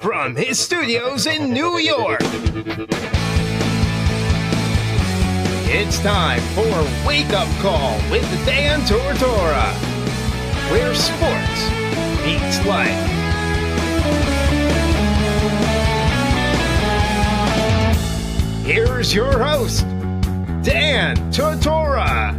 From his studios in New York, it's time for Wake Up Call with Dan Tortora, where sports meets life. Here's your host, Dan Tortora.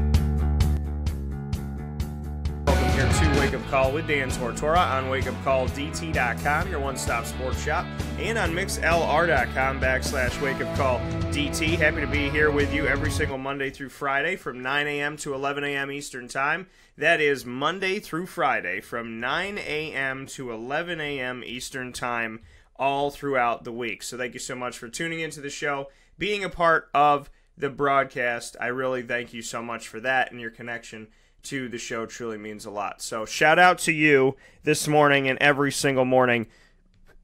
Welcome here to Wake Up Call with Dan Tortora on wakeupcalldt.com, your one-stop sports shop, and on mixlr.com/wakeupcalldt. Happy to be here with you every single Monday through Friday from 9 a.m. to 11 a.m. Eastern Time. That is Monday through Friday from 9 a.m. to 11 a.m. Eastern Time all throughout the week. So thank you so much for tuning into the show, being a part of the broadcast. I really thank you so much for that, and your connection to the show truly means a lot. So shout out to you this morning and every single morning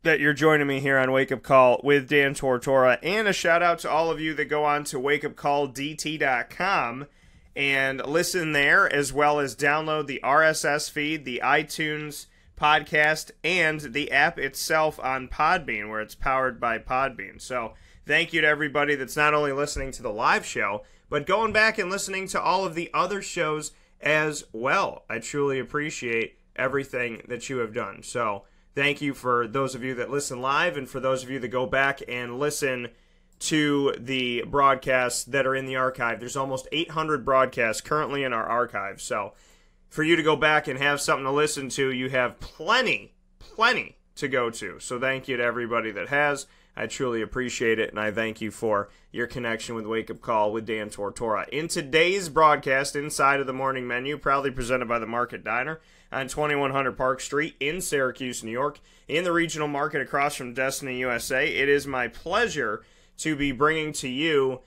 that you're joining me here on Wake Up Call with Dan Tortora, and a shout out to all of you that go on to wakeupcalldt.com and listen there, as well as download the RSS feed, the iTunes podcast, and the app itself on Podbean, where it's powered by Podbean. So thank you to everybody that's not only listening to the live show, but going back and listening to all of the other shows as well. I truly appreciate everything that you have done. So thank you for those of you that listen live, and for those of you that go back and listen to the broadcasts that are in the archive. There's almost 800 broadcasts currently in our archive. So for you to go back and have something to listen to, you have plenty to go to. So thank you to everybody that has. I truly appreciate it, and I thank you for your connection with Wake Up Call with Dan Tortora. In today's broadcast, Inside of the Morning Menu, proudly presented by the Market Diner on 2100 Park Street in Syracuse, New York, in the regional market across from Destiny, USA, it is my pleasure to be bringing to you,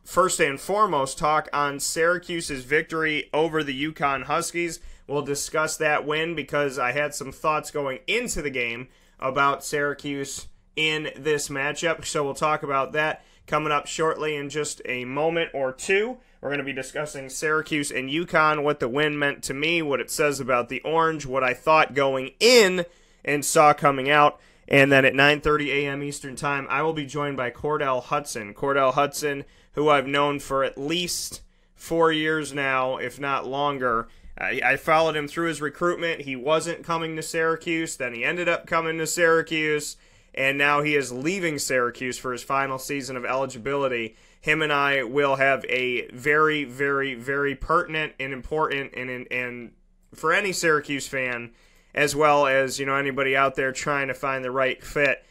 first and foremost, talk on Syracuse's victory over the UConn Huskies. We'll discuss that win because I had some thoughts going into the game about Syracuse in this matchup, so we'll talk about that coming up shortly in just a moment or two. We're going to be discussing Syracuse and UConn, what the win meant to me, what it says about the Orange, what I thought going in and saw coming out, and then at 9:30 a.m. Eastern Time, I will be joined by Cordell Hudson. Cordell Hudson, who I've known for at least 4 years now, if not longer. I followed him through his recruitment. He wasn't coming to Syracuse, then he ended up coming to Syracuse, and now he is leaving Syracuse for his final season of eligibility. Him and I will have a very, very, very pertinent and important, and for any Syracuse fan, as well as anybody out there trying to find the right fit,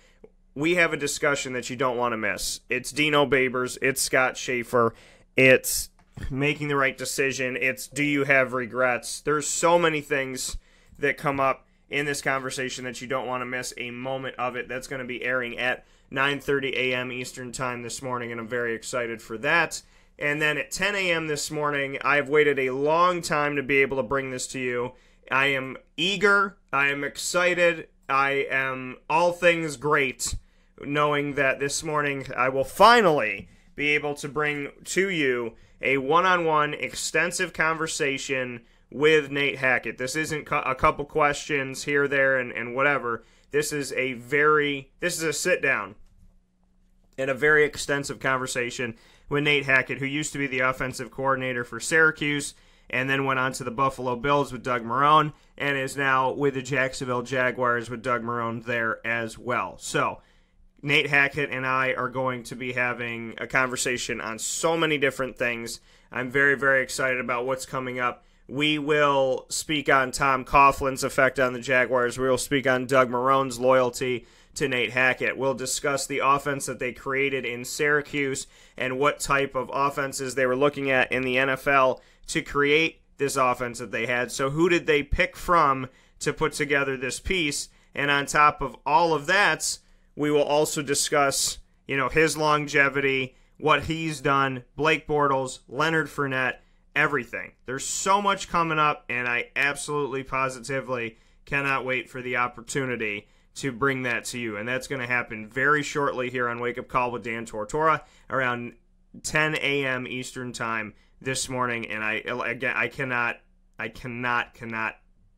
we have a discussion that you don't want to miss. It's Dino Babers, it's Scott Schaefer, it's making the right decision, it's do you have regrets. There's so many things that come up in this conversation that you don't want to miss a moment of it. That's going to be airing at 9:30 a.m. Eastern Time this morning, and I'm very excited for that. And then at 10 a.m. this morning, I've waited a long time to be able to bring this to you. I am eager, I am excited, I am all things great, knowing that this morning I will finally be able to bring to you a one-on-one extensive conversation with Nate Hackett. This isn't a couple questions here, there, and whatever. This is a sit-down and a very extensive conversation with Nate Hackett, who used to be the offensive coordinator for Syracuse, and then went on to the Buffalo Bills with Doug Marrone, and is now with the Jacksonville Jaguars with Doug Marrone there as well. So Nate Hackett and I are going to be having a conversation on so many different things. I'm very, very excited about what's coming up. We will speak on Tom Coughlin's effect on the Jaguars. We will speak on Doug Marrone's loyalty to Nate Hackett. We'll discuss the offense that they created in Syracuse and what type of offenses they were looking at in the NFL to create this offense that they had. So who did they pick from to put together this piece? And on top of all of that, we will also discuss, his longevity, what he's done, Blake Bortles, Leonard Fournette, everything. There's so much coming up, and I absolutely positively cannot wait for the opportunity to bring that to you. And that's going to happen very shortly here on Wake Up Call with Dan Tortora around 10 a.m. Eastern Time this morning. And I cannot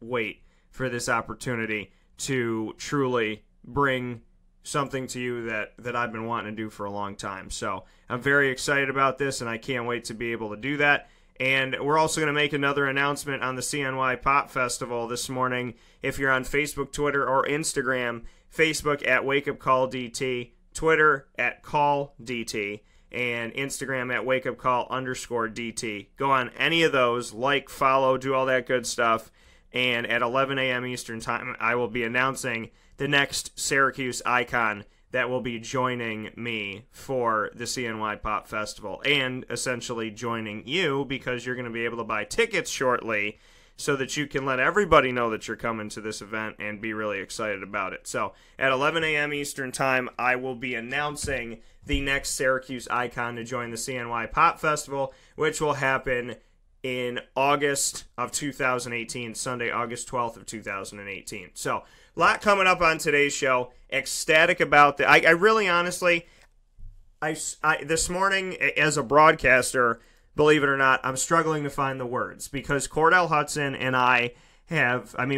wait for this opportunity to truly bring something to you that I've been wanting to do for a long time. So I'm very excited about this, and I can't wait to be able to do that. And we're also going to make another announcement on the CNY Pop Festival this morning. If you're on Facebook, Twitter, or Instagram, Facebook at WakeUpCallDT, Twitter at CallDT, and Instagram at WakeUpCall_DT. Go on any of those, like, follow, do all that good stuff. And at 11 a.m. Eastern Time, I will be announcing the next Syracuse icon that will be joining me for the CNY Pop Festival, and essentially joining you, because you're going to be able to buy tickets shortly so that you can let everybody know that you're coming to this event and be really excited about it. So at 11 a.m. Eastern Time, I will be announcing the next Syracuse icon to join the CNY Pop Festival, which will happen in August of 2018, Sunday, August 12th of 2018. So, a lot coming up on today's show. Ecstatic about that. I really, honestly, I this morning, as a broadcaster, believe it or not, I'm struggling to find the words, because Cordell Hudson and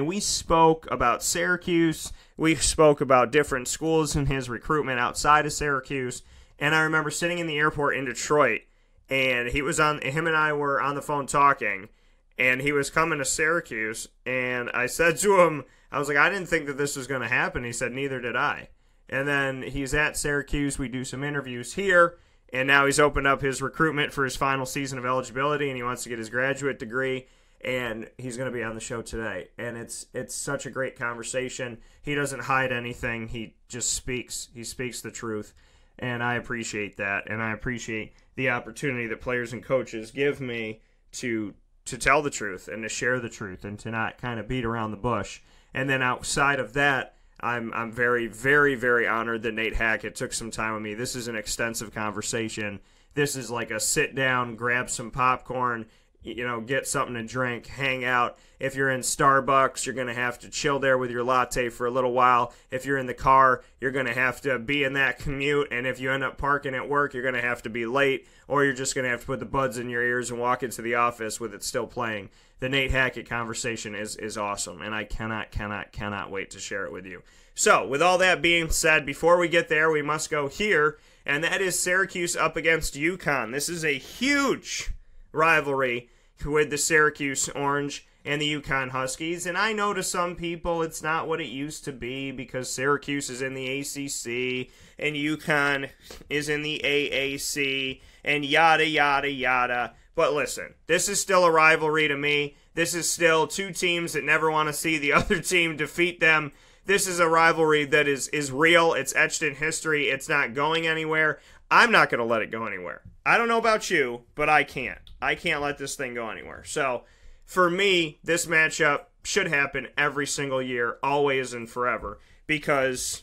we spoke about Syracuse, we spoke about different schools and his recruitment outside of Syracuse, and I remember sitting in the airport in Detroit, and him and I were on the phone talking, and he was coming to Syracuse, and I said to him, I was like, I didn't think that this was going to happen. He said, neither did I. And then he's at Syracuse, we do some interviews here, and now he's opened up his recruitment for his final season of eligibility, and he wants to get his graduate degree, and he's going to be on the show today. And it's such a great conversation. He doesn't hide anything. He just speaks. He speaks the truth, and I appreciate that, and I appreciate the opportunity that players and coaches give me to tell the truth and to share the truth and to not kind of beat around the bush. And then outside of that, I'm very, very, very honored that Nate Hackett took some time with me. This is an extensive conversation. This is like a sit down, grab some popcorn, get something to drink, hang out. If you're in Starbucks, you're going to have to chill there with your latte for a little while. If you're in the car, you're going to have to be in that commute. And if you end up parking at work, you're going to have to be late, or you're just going to have to put the buds in your ears and walk into the office with it still playing. The Nate Hackett conversation is awesome, and I cannot wait to share it with you. So, with all that being said, before we get there, we must go here, and that is Syracuse up against UConn. This is a huge rivalry with the Syracuse Orange and the UConn Huskies, and I know to some people it's not what it used to be, because Syracuse is in the ACC and UConn is in the AAC and yada yada yada. But listen, this is still a rivalry to me. This is still two teams that never want to see the other team defeat them. This is a rivalry that is real. It's etched in history. It's not going anywhere. I'm not going to let it go anywhere. I don't know about you, but I can't. I can't let this thing go anywhere. So, for me, this matchup should happen every single year, always and forever, because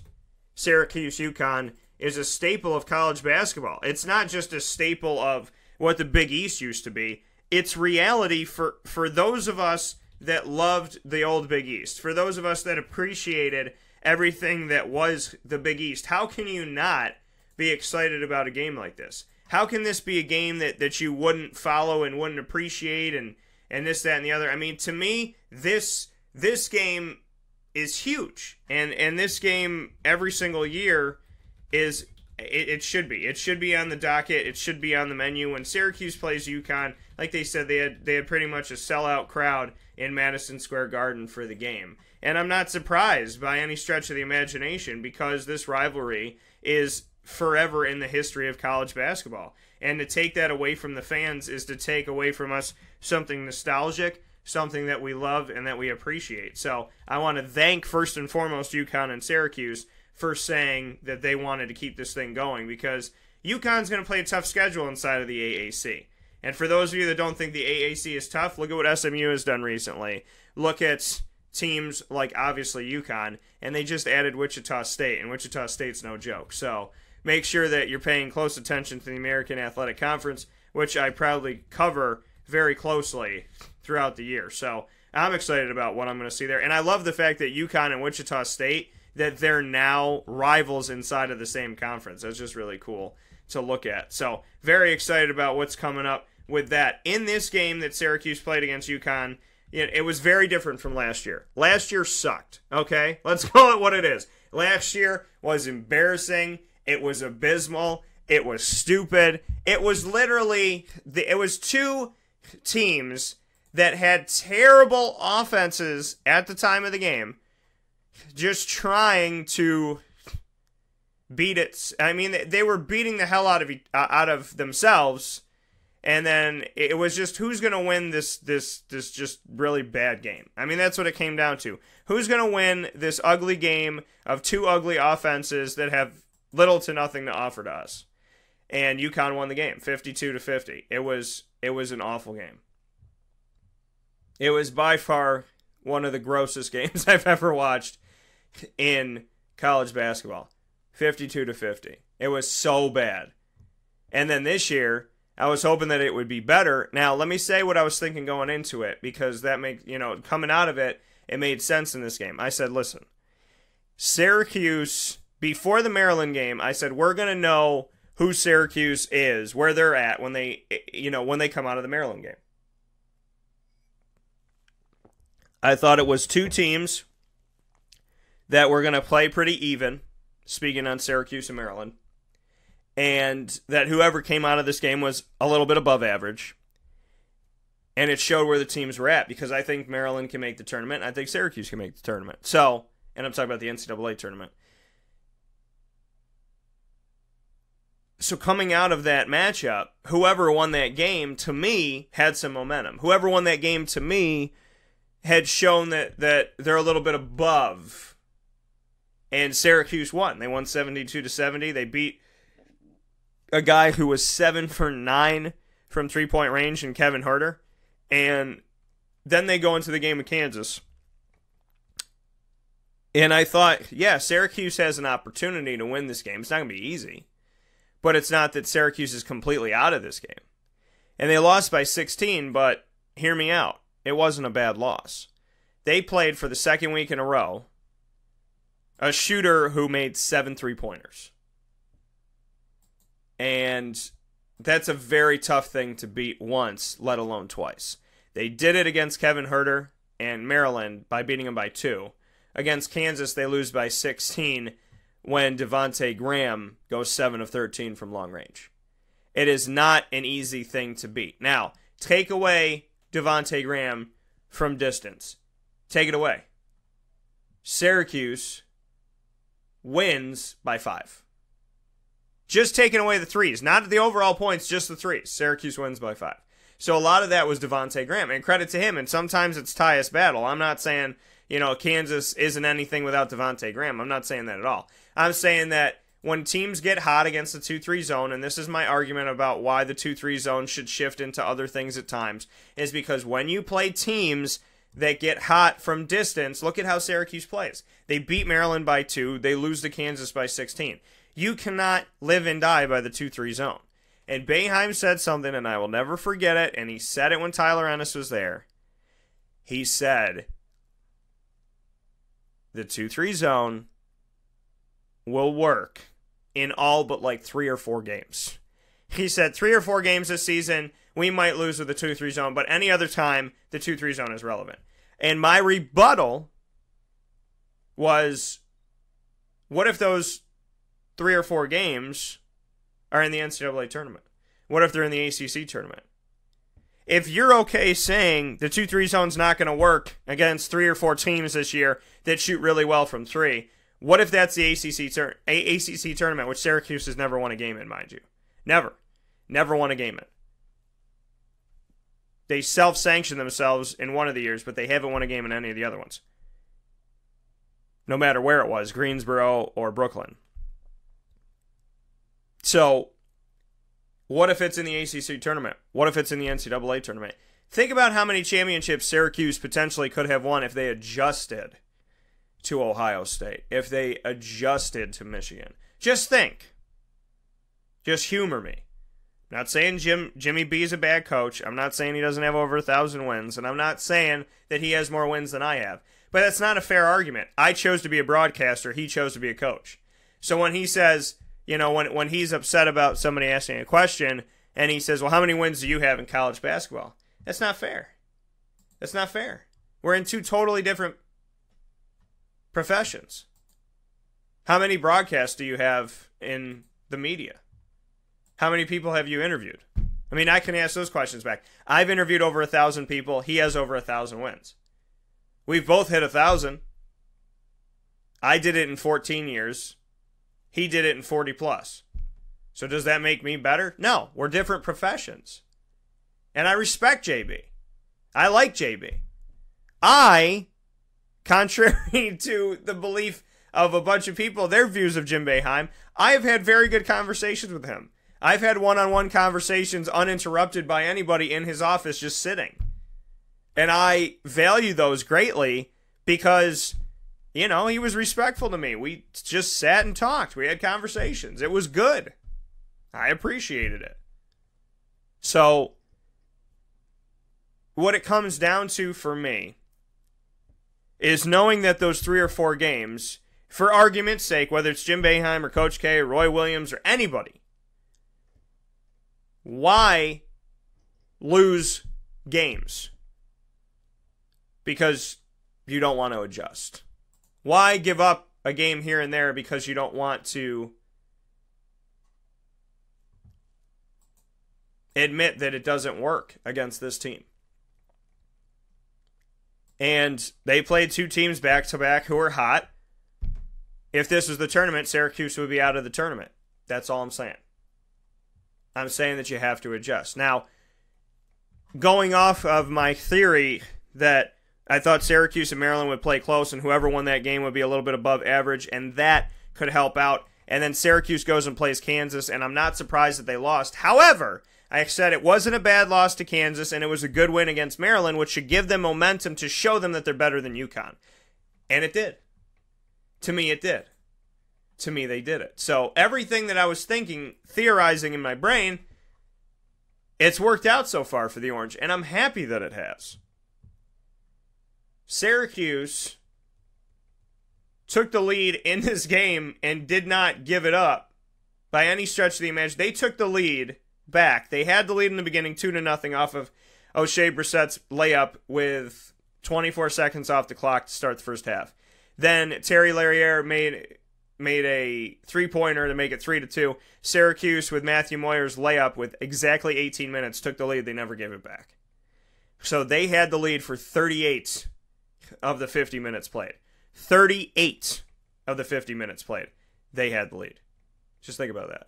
Syracuse-UConn is a staple of college basketball. It's not just a staple of what the Big East used to be. It's reality for those of us that loved the old Big East, for those of us that appreciated everything that was the Big East. How can you not be excited about a game like this? How can this be a game that you wouldn't follow and wouldn't appreciate and this, that, and the other? I mean, to me, this game is huge. And this game every single year is... It should be. It should be on the docket. It should be on the menu. When Syracuse plays UConn, like they said, they had pretty much a sellout crowd in Madison Square Garden for the game. And I'm not surprised by any stretch of the imagination, because this rivalry is forever in the history of college basketball. And to take that away from the fans is to take away from us something nostalgic, something that we love and that we appreciate. So I want to thank, first and foremost, UConn and Syracuse for saying that they wanted to keep this thing going, because UConn's going to play a tough schedule inside of the AAC. And for those of you that don't think the AAC is tough, look at what SMU has done recently. Look at teams like, obviously, UConn, and they just added Wichita State, and Wichita State's no joke. So make sure that you're paying close attention to the American Athletic Conference, which I proudly cover very closely throughout the year. So I'm excited about what I'm going to see there. And I love the fact that UConn and Wichita State, that they're now rivals inside of the same conference. That's just really cool to look at. So very excited about what's coming up with that. In this game that Syracuse played against UConn, it was very different from last year. Last year sucked, okay? Let's call it what it is. Last year was embarrassing. It was abysmal. It was stupid. It was literally, it was two teams that had terrible offenses at the time of the game, just trying to beat it. I mean, they were beating the hell out of themselves, and then it was just who's going to win this just really bad game. I mean, that's what it came down to. Who's going to win this ugly game of two ugly offenses that have little to nothing to offer to us? And UConn won the game, 52-50. It was an awful game. It was by far one of the grossest games I've ever watched in college basketball. 52-50. It was so bad. And then this year, I was hoping that it would be better. Now, let me say what I was thinking going into it, because that makes, coming out of it, it made sense in this game. I said, listen, Syracuse, before the Maryland game, I said, we're going to know who Syracuse is, where they're at when they come out of the Maryland game. I thought it was two teams that were going to play pretty even, speaking on Syracuse and Maryland, and that whoever came out of this game was a little bit above average. And it showed where the teams were at, because I think Maryland can make the tournament, and I think Syracuse can make the tournament. So, and I'm talking about the NCAA tournament. So coming out of that matchup, whoever won that game, to me, had some momentum. Whoever won that game, to me, had shown that they're a little bit above. And Syracuse won. They won 72-70. They beat a guy who was 7 for 9 from three-point range in Kevin Huerter. And then they go into the game with Kansas. And I thought, yeah, Syracuse has an opportunity to win this game. It's not going to be easy. But it's not that Syracuse is completely out of this game. And they lost by 16, but hear me out. It wasn't a bad loss. They played for the second week in a row a shooter who made 7 3-pointers. And that's a very tough thing to beat once, let alone twice. They did it against Kevin Huerter and Maryland by beating him by 2. Against Kansas, they lose by 16 when Devontae Graham goes 7 of 13 from long range. It is not an easy thing to beat. Now, take away Devontae Graham from distance. Take it away. Syracuse wins by 5. Just taking away the threes. Not the overall points, just the threes. Syracuse wins by 5. So a lot of that was Devontae Graham, and credit to him. And sometimes it's Tyus battle. I'm not saying, Kansas isn't anything without Devontae Graham. I'm not saying that at all. I'm saying that when teams get hot against the 2-3 zone, and this is my argument about why the 2-3 zone should shift into other things at times, is because when you play teams that get hot from distance, look at how Syracuse plays. They beat Maryland by 2. They lose to Kansas by 16. You cannot live and die by the 2-3 zone. And Boeheim said something, and I will never forget it, and he said it when Tyler Ennis was there. He said, the 2-3 zone will work in all but like 3 or 4 games. He said 3 or 4 games this season, we might lose with the 2-3 zone, but any other time, the 2-3 zone is relevant. And my rebuttal was, what if those 3 or 4 games are in the NCAA tournament? What if they're in the ACC tournament? If you're okay saying the 2-3 zone's not going to work against 3 or 4 teams this year that shoot really well from 3, what if that's the ACC tournament, which Syracuse has never won a game in, mind you? Never won a game in. They self-sanctioned themselves in one of the years, but they haven't won a game in any of the other ones. No matter where it was, Greensboro or Brooklyn. So, what if it's in the ACC tournament? What if it's in the NCAA tournament? Think about how many championships Syracuse potentially could have won if they adjusted to Ohio State, if they adjusted to Michigan. Just think. Just humor me. I'm not saying Jimmy B is a bad coach. I'm not saying he doesn't have over 1,000 wins, and I'm not saying that he has more wins than I have. But that's not a fair argument. I chose to be a broadcaster. He chose to be a coach. So when he says, when he's upset about somebody asking a question, and he says, well, how many wins do you have in college basketball? That's not fair. That's not fair. We're in 2 totally different professions. How many broadcasts do you have in the media? How many people have you interviewed? I mean, I can ask those questions back. I've interviewed over 1,000 people. He has over 1,000 wins. We've both hit 1,000. I did it in 14 years. He did it in 40 plus. So does that make me better? No, we're different professions. And I respect JB. I like JB. I, contrary to the belief of a bunch of people, their views of Jim Boeheim, I have had very good conversations with him. I've had one-on-one conversations uninterrupted by anybody in his office just sitting. And I value those greatly because, you know, he was respectful to me. We just sat and talked. We had conversations. It was good. I appreciated it. So, what it comes down to for me is knowing that those 3 or 4 games, for argument's sake, whether it's Jim Boeheim or Coach K or Roy Williams or anybody, why lose games? Because you don't want to adjust. Why give up a game here and there because you don't want to admit that it doesn't work against this team? And they played 2 teams back-to-back who are hot. If this was the tournament, Syracuse would be out of the tournament. That's all I'm saying. I'm saying that you have to adjust. Now, going off of my theory that I thought Syracuse and Maryland would play close and whoever won that game would be a little bit above average, and that could help out. And then Syracuse goes and plays Kansas, and I'm not surprised that they lost. However, I said it wasn't a bad loss to Kansas, and it was a good win against Maryland, which should give them momentum to show them that they're better than UConn. And it did. To me, it did. To me, they did it. So everything that I was thinking, theorizing in my brain, it's worked out so far for the Orange, and I'm happy that it has. Syracuse took the lead in this game and did not give it up by any stretch of the imagination. They took the lead back. They had the lead in the beginning, 2-0 off of O'Shea Brissett's layup with 24 seconds off the clock to start the first half. Then Terry Larriere made a three-pointer to make it 3-2. Syracuse, with Matthew Moyer's layup with exactly 18 minutes, took the lead. They never gave it back. So they had the lead for 38 of the 50 minutes played. 38 of the 50 minutes played. They had the lead. Just think about that.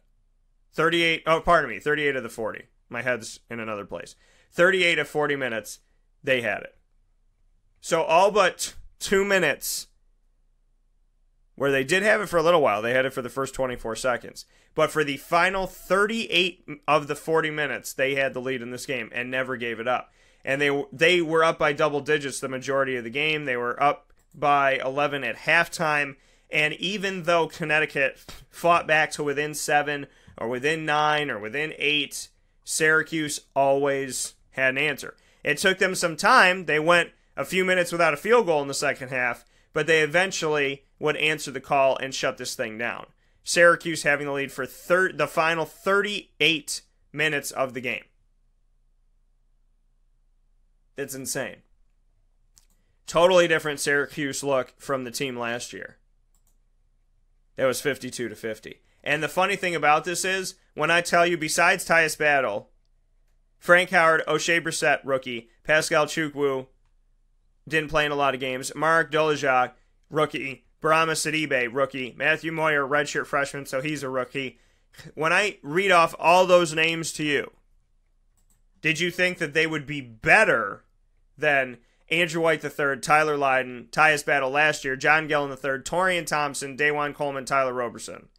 38 of the 40. My head's in another place. 38 of 40 minutes, they had it. So all but 2 minutes where they did have it for a little while. They had it for the first 24 seconds. But for the final 38 of the 40 minutes, they had the lead in this game and never gave it up. And they were up by double digits the majority of the game. They were up by 11 at halftime. And even though Connecticut fought back to within 7 or within 9 or within 8, Syracuse always had an answer. It took them some time. They went a few minutes without a field goal in the second half, but they eventually would answer the call and shut this thing down. Syracuse having the lead for the final 38 minutes of the game. It's insane. Totally different Syracuse look from the team last year. It was 52-50. And the funny thing about this is, when I tell you, besides Tyus Battle, Frank Howard, O'Shea Brissett, rookie, Pascal Chukwu, didn't play in a lot of games, Mark Dolajak, rookie, Barama Sidibe, rookie, Matthew Moyer, redshirt freshman, so he's a rookie. When I read off all those names to you, did you think that they would be better than Andrew White III, Tyler Lydon, Tyus Battle last year, John Gillen III, Torian Thompson, Dajuan Coleman, Tyler Roberson?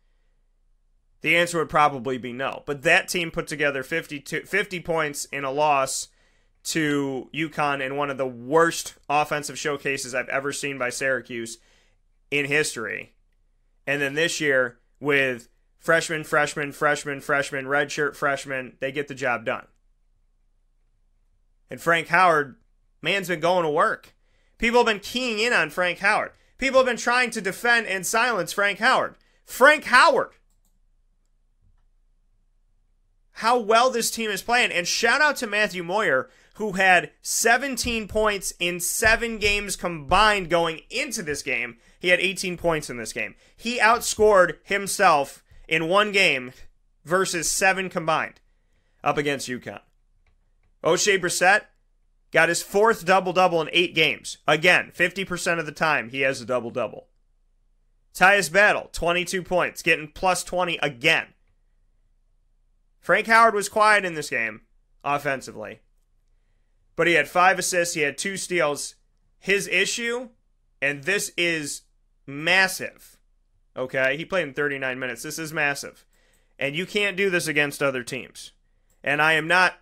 The answer would probably be no. But that team put together 50 points in a loss to UConn in one of the worst offensive showcases I've ever seen by Syracuse in history. And then this year, with freshman, redshirt freshman, they get the job done. And Frank Howard, man's been going to work. People have been keying in on Frank Howard. People have been trying to defend and silence Frank Howard. Frank Howard! How well this team is playing. And shout out to Matthew Moyer, who had 17 points in 7 games combined going into this game, He had 18 points in this game. He outscored himself in one game versus 7 combined up against UConn. O'Shea Brissett got his 4th double-double in 8 games. Again, 50% of the time he has a double-double. Tyus Battle, 22 points, getting plus 20 again. Frank Howard was quiet in this game, offensively. But he had 5 assists, he had 2 steals. His issue, and this is massive, okay? He played in 39 minutes. This is massive. And you can't do this against other teams. And I am not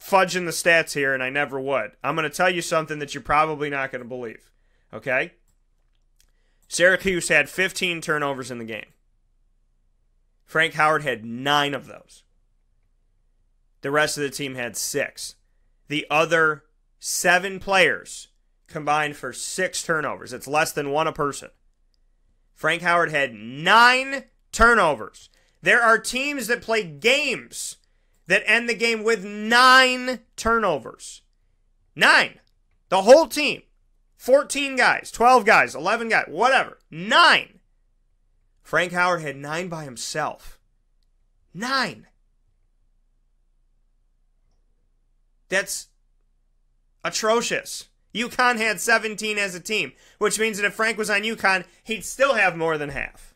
fudging the stats here, and I never would. I'm going to tell you something that you're probably not going to believe, okay? Syracuse had 15 turnovers in the game. Frank Howard had 9 of those. The rest of the team had 6. The other 7 players combined for 6 turnovers. It's less than 1 a person. Frank Howard had 9 turnovers. There are teams that play games that end the game with 9 turnovers. 9. The whole team. 14 guys, 12 guys, 11 guys, whatever. 9. Frank Howard had 9 by himself. 9. That's atrocious. UConn had 17 as a team, which means that if Frank was on UConn, he'd still have more than half.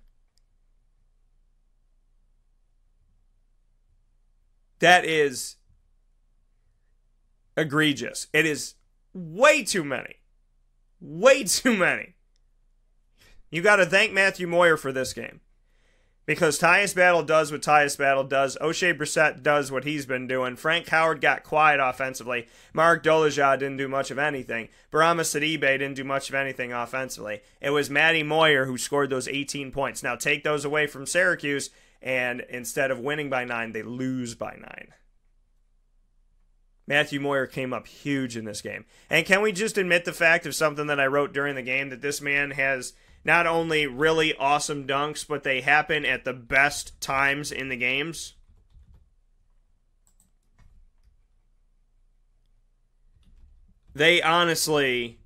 That is egregious. It is way too many. Way too many. You got to thank Matthew Moyer for this game. Because Tyus Battle does what Tyus Battle does. O'Shea Brissett does what he's been doing. Frank Howard got quiet offensively. Mark Dolezaj didn't do much of anything. Barama Sidibe didn't do much of anything offensively. It was Matty Moyer who scored those 18 points. Now take those away from Syracuse, and instead of winning by 9, they lose by 9. Matthew Moyer came up huge in this game. And can we just admit the fact of something that I wrote during the game, that this man has not only really awesome dunks, but they happen at the best times in the games? They honestly,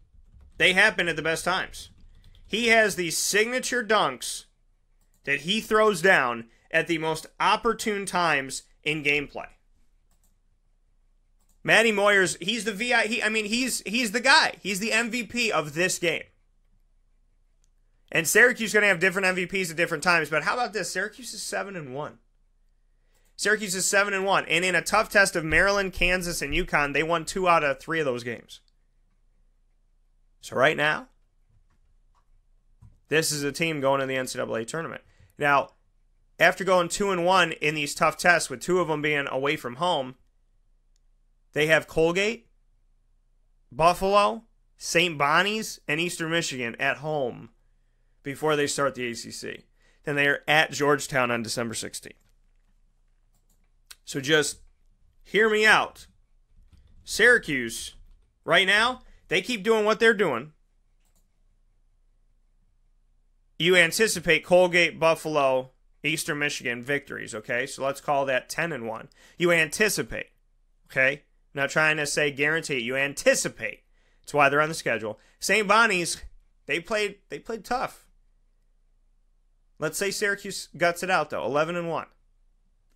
they happen at the best times. He has these signature dunks that he throws down at the most opportune times in gameplay. Matty Moyer's, he's the he's the guy. He's the MVP of this game. And Syracuse is going to have different MVPs at different times, but how about this? Syracuse is 7-1. Syracuse is 7-1, and in a tough test of Maryland, Kansas, and UConn, they won 2 out of 3 of those games. So right now, this is a team going to the NCAA tournament. Now, after going 2-1 in these tough tests, with 2 of them being away from home, they have Colgate, Buffalo, St. Bonnie's, and Eastern Michigan at home before they start the ACC. Then they are at Georgetown on December 16th. So just hear me out. Syracuse, right now, they keep doing what they're doing. You anticipate Colgate, Buffalo, Eastern Michigan victories, okay? So let's call that 10-1. You anticipate, okay? I'm not trying to say guarantee. You anticipate. That's why they're on the schedule. St. Bonnie's, they played tough. Let's say Syracuse guts it out, though. 11-1.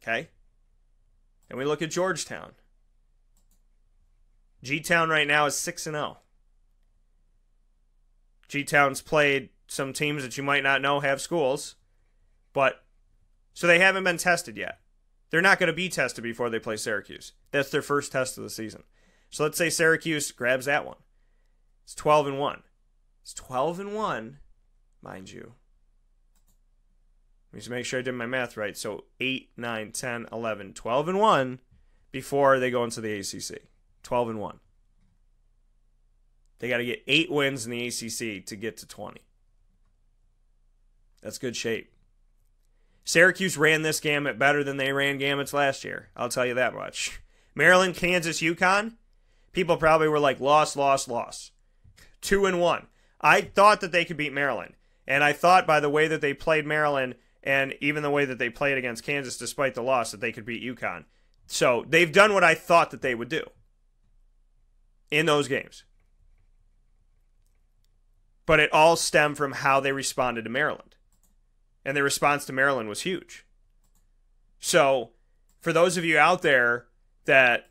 Okay? And we look at Georgetown. G-Town right now is 6-0. G-Town's played some teams that you might not know have schools. But, so they haven't been tested yet. They're not going to be tested before they play Syracuse. That's their first test of the season. So let's say Syracuse grabs that one. It's 12-1. It's 12-1, mind you. Let me just make sure I did my math right. So 8, 9, 10, 11, 12-1 before they go into the ACC. 12-1. They got to get 8 wins in the ACC to get to 20. That's good shape. Syracuse ran this gamut better than they ran gamuts last year. I'll tell you that much. Maryland, Kansas, UConn. People probably were like, loss. 2-1. I thought that they could beat Maryland. And I thought by the way that they played Maryland and even the way that they played against Kansas despite the loss that they could beat UConn. So they've done what I thought that they would do in those games. But it all stemmed from how they responded to Maryland. And their response to Maryland was huge. So, for those of you out there that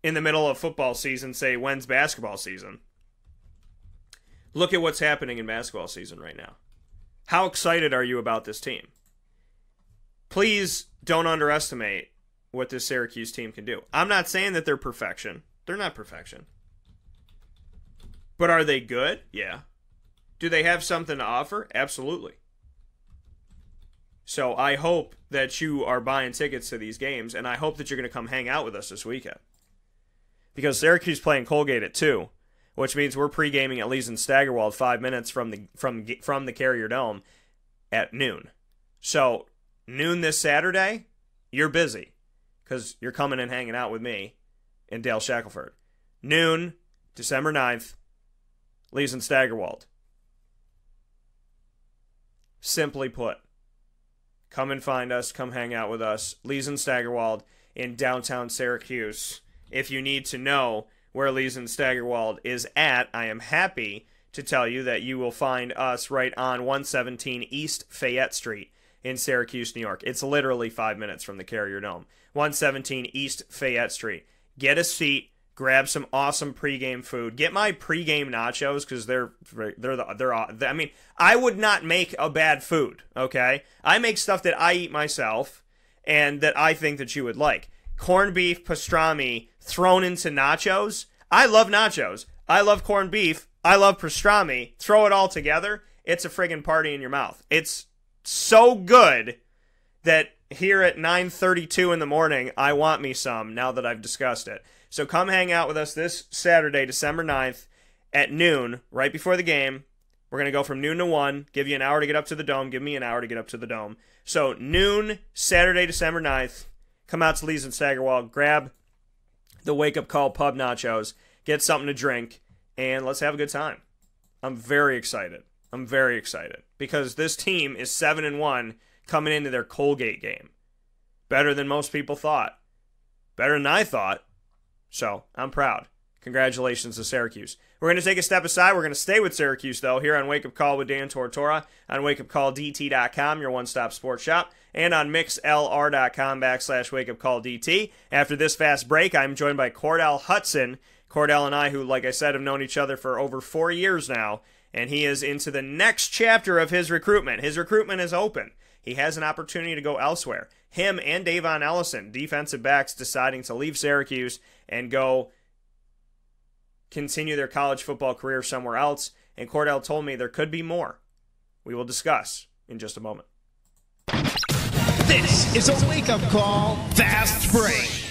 in the middle of football season say, when's basketball season? Look at what's happening in basketball season right now. How excited are you about this team? Please don't underestimate what this Syracuse team can do. I'm not saying that they're perfection. They're not perfection. But are they good? Yeah. Do they have something to offer? Absolutely. So I hope that you are buying tickets to these games, and I hope that you're going to come hang out with us this weekend. Because Syracuse playing Colgate at 2, which means we're pre-gaming at Lee's and Staggerwald 5 minutes from the Carrier Dome at noon. So noon this Saturday, you're busy because you're coming and hanging out with me and Dale Shackelford. Noon, December 9th, Lee's and Staggerwald. Simply put, come and find us, come hang out with us. Lee's and Staggerwald in downtown Syracuse. If you need to know where Lee's and Staggerwald is at, I am happy to tell you that you will find us right on 117 East Fayette Street in Syracuse, New York. It's literally 5 minutes from the Carrier Dome. 117 East Fayette Street. Get a seat, grab some awesome pregame food. Get my pregame nachos because I mean, I would not make a bad food, okay? I make stuff that I eat myself and that I think that you would like. Corned beef pastrami thrown into nachos. I love nachos. I love corned beef. I love pastrami. Throw it all together. It's a friggin' party in your mouth. It's so good that here at 9:32 in the morning, I want me some now that I've discussed it. So come hang out with us this Saturday, December 9th at noon, right before the game. We're going to go from noon to 1, give you an hour to get up to the Dome, give me an hour to get up to the Dome. So noon, Saturday, December 9th, come out to Lee's and Staggerwald, grab the Wake Up Call Pub Nachos, get something to drink, and let's have a good time. I'm very excited. Because this team is 7-1 coming into their Colgate game. Better than most people thought. Better than I thought. So, I'm proud. Congratulations to Syracuse. We're going to take a step aside. We're going to stay with Syracuse, though, here on Wake Up Call with Dan Tortora, on wakeupcalldt.com, your one-stop sports shop, and on mixlr.com/wakeupcalldt. After this fast break, I'm joined by Cordell Hudson. Cordell and I, who, like I said, have known each other for over 4 years now, and he is into the next chapter of his recruitment. His recruitment is open. He has an opportunity to go elsewhere. Him and Davon Ellison, defensive backs, deciding to leave Syracuse and go continue their college football career somewhere else. And Cordell told me there could be more. We will discuss in just a moment. This is a wake-up call fast break.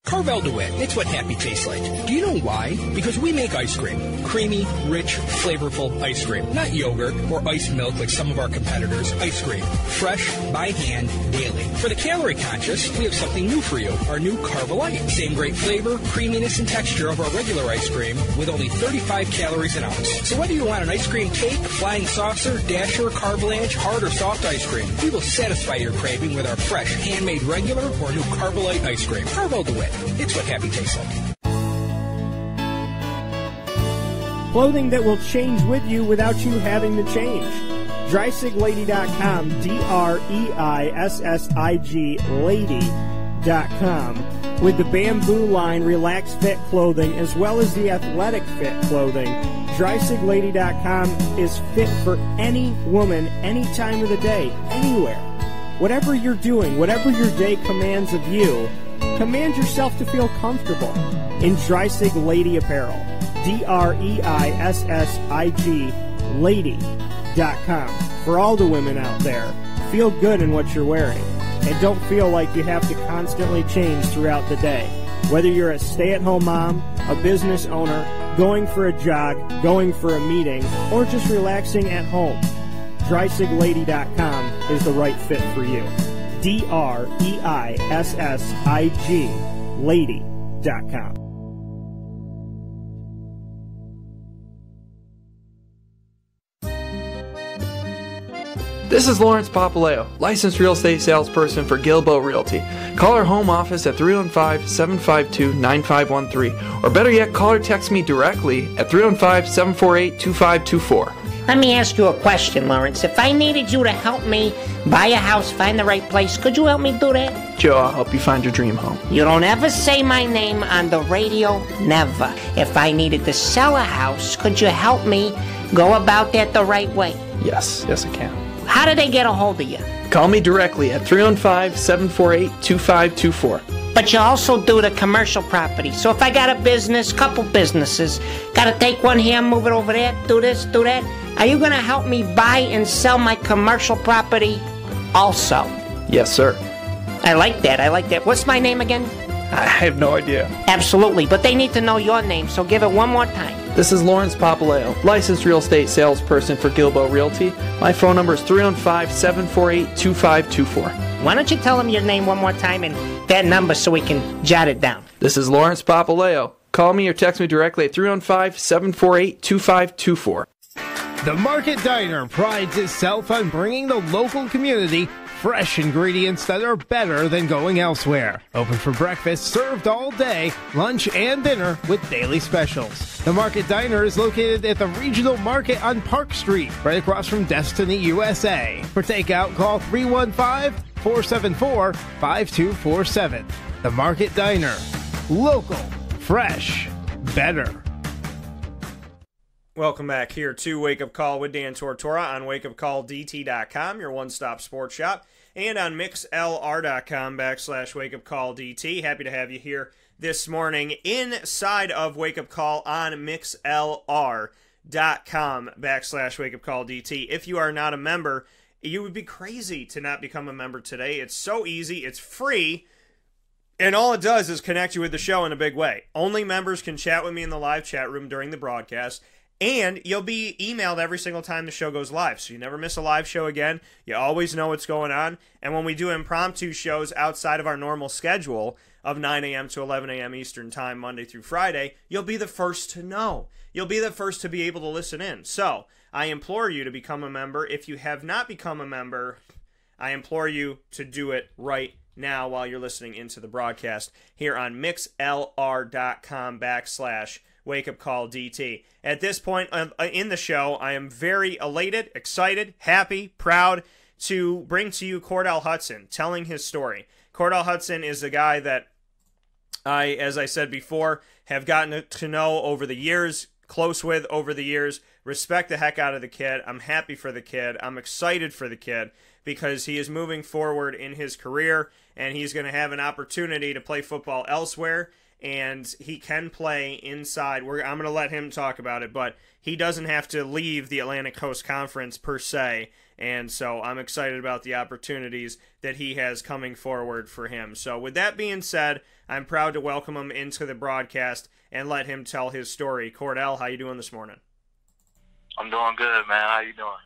Carvel DeWitt, it's what happy tastes like. Do you know why? Because we make ice cream. Creamy, rich, flavorful ice cream. Not yogurt or iced milk like some of our competitors. Ice cream. Fresh, by hand, daily. For the calorie conscious, we have something new for you. Our new Carvelite. Same great flavor, creaminess, and texture of our regular ice cream with only 35 calories an ounce. So whether you want an ice cream cake, flying saucer, dasher, carvalanche, hard or soft ice cream, we will satisfy your craving with our fresh, handmade regular or new Carvelite ice cream. Carvel DeWitt. It's what happy tastes like. Clothing that will change with you without you having to change. DreisigLady.com, DREISSIG Lady.com. With the Bamboo Line Relax Fit clothing as well as the Athletic Fit clothing, DreisigLady.com is fit for any woman, any time of the day, anywhere. Whatever you're doing, whatever your day commands of you, command yourself to feel comfortable in Dreisig Lady Apparel. DREISSIG Lady.com. For all the women out there, feel good in what you're wearing. And don't feel like you have to constantly change throughout the day. Whether you're a stay-at-home mom, a business owner, going for a jog, going for a meeting, or just relaxing at home, DreisigLady.com is the right fit for you. DREISSIG Lady.com. This is Lawrence Papaleo, licensed real estate salesperson for Gilbo Realty. Call our home office at 315-752-9513, or better yet, call or text me directly at 315-748-2524. Let me ask you a question, Lawrence. If I needed you to help me buy a house, find the right place, could you help me do that? Joe, I'll help you find your dream home. You don't ever say my name on the radio, never. If I needed to sell a house, could you help me go about that the right way? Yes, I can. How do they get a hold of you? Call me directly at 315-748-2524. But you also do the commercial property. So if I got a business, couple businesses, got to take one here, move it over there, do this, do that, are you going to help me buy and sell my commercial property also? Yes, sir. I like that. What's my name again? I have no idea. Absolutely, but they need to know your name, so give it one more time. This is Lawrence Papaleo, licensed real estate salesperson for Gilbo Realty. My phone number is 315-748-2524. Why don't you tell them your name one more time and that number so we can jot it down? This is Lawrence Papaleo. Call me or text me directly at 315-748-2524. The Market Diner prides itself on bringing the local community fresh ingredients that are better than going elsewhere. Open for breakfast, served all day, lunch and dinner with daily specials. The Market Diner is located at the Regional Market on Park Street, right across from Destiny USA. For takeout, call 315-474-5247. The Market Diner. Local, fresh, better. Welcome back here to Wake Up Call with Dan Tortora on wakeupcalldt.com, your one-stop sports shop, and on mixlr.com/wakeupcalldt. Happy to have you here this morning inside of Wake Up Call on mixlr.com/wakeupcalldt. If you are not a member, you would be crazy to not become a member today. It's so easy. It's free. And all it does is connect you with the show in a big way. Only members can chat with me in the live chat room during the broadcast. And you'll be emailed every single time the show goes live. So you never miss a live show again. You always know what's going on. And when we do impromptu shows outside of our normal schedule of 9 a.m. to 11 a.m. Eastern Time, Monday through Friday, you'll be the first to know. You'll be the first to be able to listen in. So I implore you to become a member. If you have not become a member, I implore you to do it right now while you're listening into the broadcast here on mixlr.com/wakeupcalldt. At this point in the show, I am very elated, excited, happy, proud to bring to you Cordell Hudson telling his story. Cordell Hudson is a guy that I, as I said before, have gotten to know over the years, close with over the years, respect the heck out of the kid. I'm happy for the kid. I'm excited for the kid because he is moving forward in his career and he's going to have an opportunity to play football elsewhere. And he can play inside. I'm going to let him talk about it, but he doesn't have to leave the Atlantic Coast Conference per se. And so I'm excited about the opportunities that he has coming forward for him. So with that being said, I'm proud to welcome him into the broadcast and let him tell his story. Cordell, how you doing this morning? I'm doing good, man. How you doing?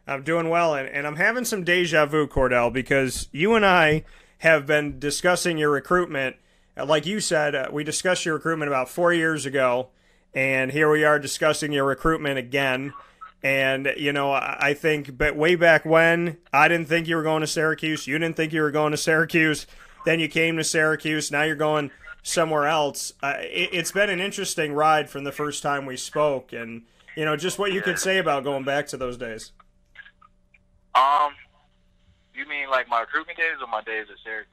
I'm doing well, and I'm having some deja vu, Cordell, because you and I have been discussing your recruitment. Like you said, we discussed your recruitment about 4 years ago, and here we are discussing your recruitment again. And, you know, I think way back when, I didn't think you were going to Syracuse. You didn't think you were going to Syracuse. Then you came to Syracuse. Now you're going somewhere else. It's been an interesting ride from the first time we spoke. And, you know, just what you could say about going back to those days. You mean like my recruitment days or my days at Syracuse?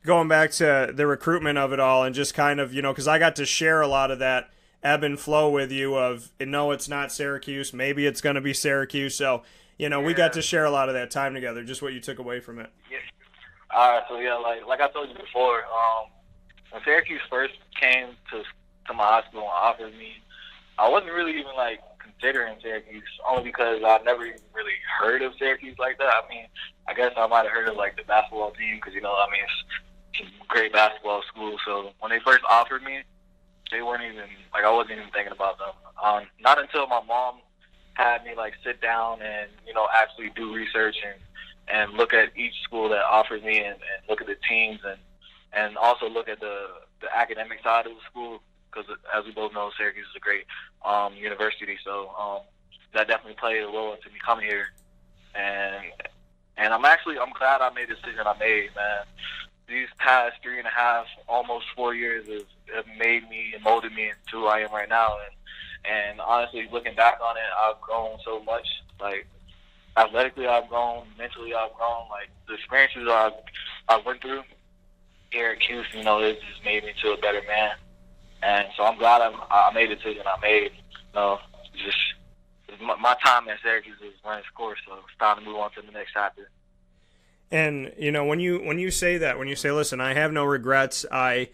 Going back to the recruitment of it all and just kind of, you know, because I got to share a lot of that ebb and flow with you of, no, it's not Syracuse, maybe it's going to be Syracuse. So, you know, we got to share a lot of that time together, just what you took away from it. Yeah. All right, so yeah, like I told you before, when Syracuse first came to my hospital and offered me, I wasn't really even like considering Syracuse, only because I've never even really heard of Syracuse like that. I mean, I guess I might have heard of like the basketball team because, you know, I mean, it's a great basketball school. So when they first offered me, they weren't even, like, I wasn't even thinking about them. Not until my mom had me, like, sit down and, you know, actually do research and look at each school that offers me and look at the teams and also look at the academic side of the school because, as we both know, Syracuse is a great university. So that definitely played a role into me coming here. And And I'm glad I made the decision I made, man. These past 3.5, almost 4 years have made me and molded me into who I am right now. And honestly, looking back on it, I've grown so much. Like, athletically, I've grown. Mentally, I've grown. Like, the experiences I went through here at Cuse, you know, it just made me to a better man. And so I'm glad I made the decision I made. You know, just my time at Syracuse is run its course, so it's time to move on to the next chapter. And, you know, when you say that, when you say, listen, I have no regrets, I'm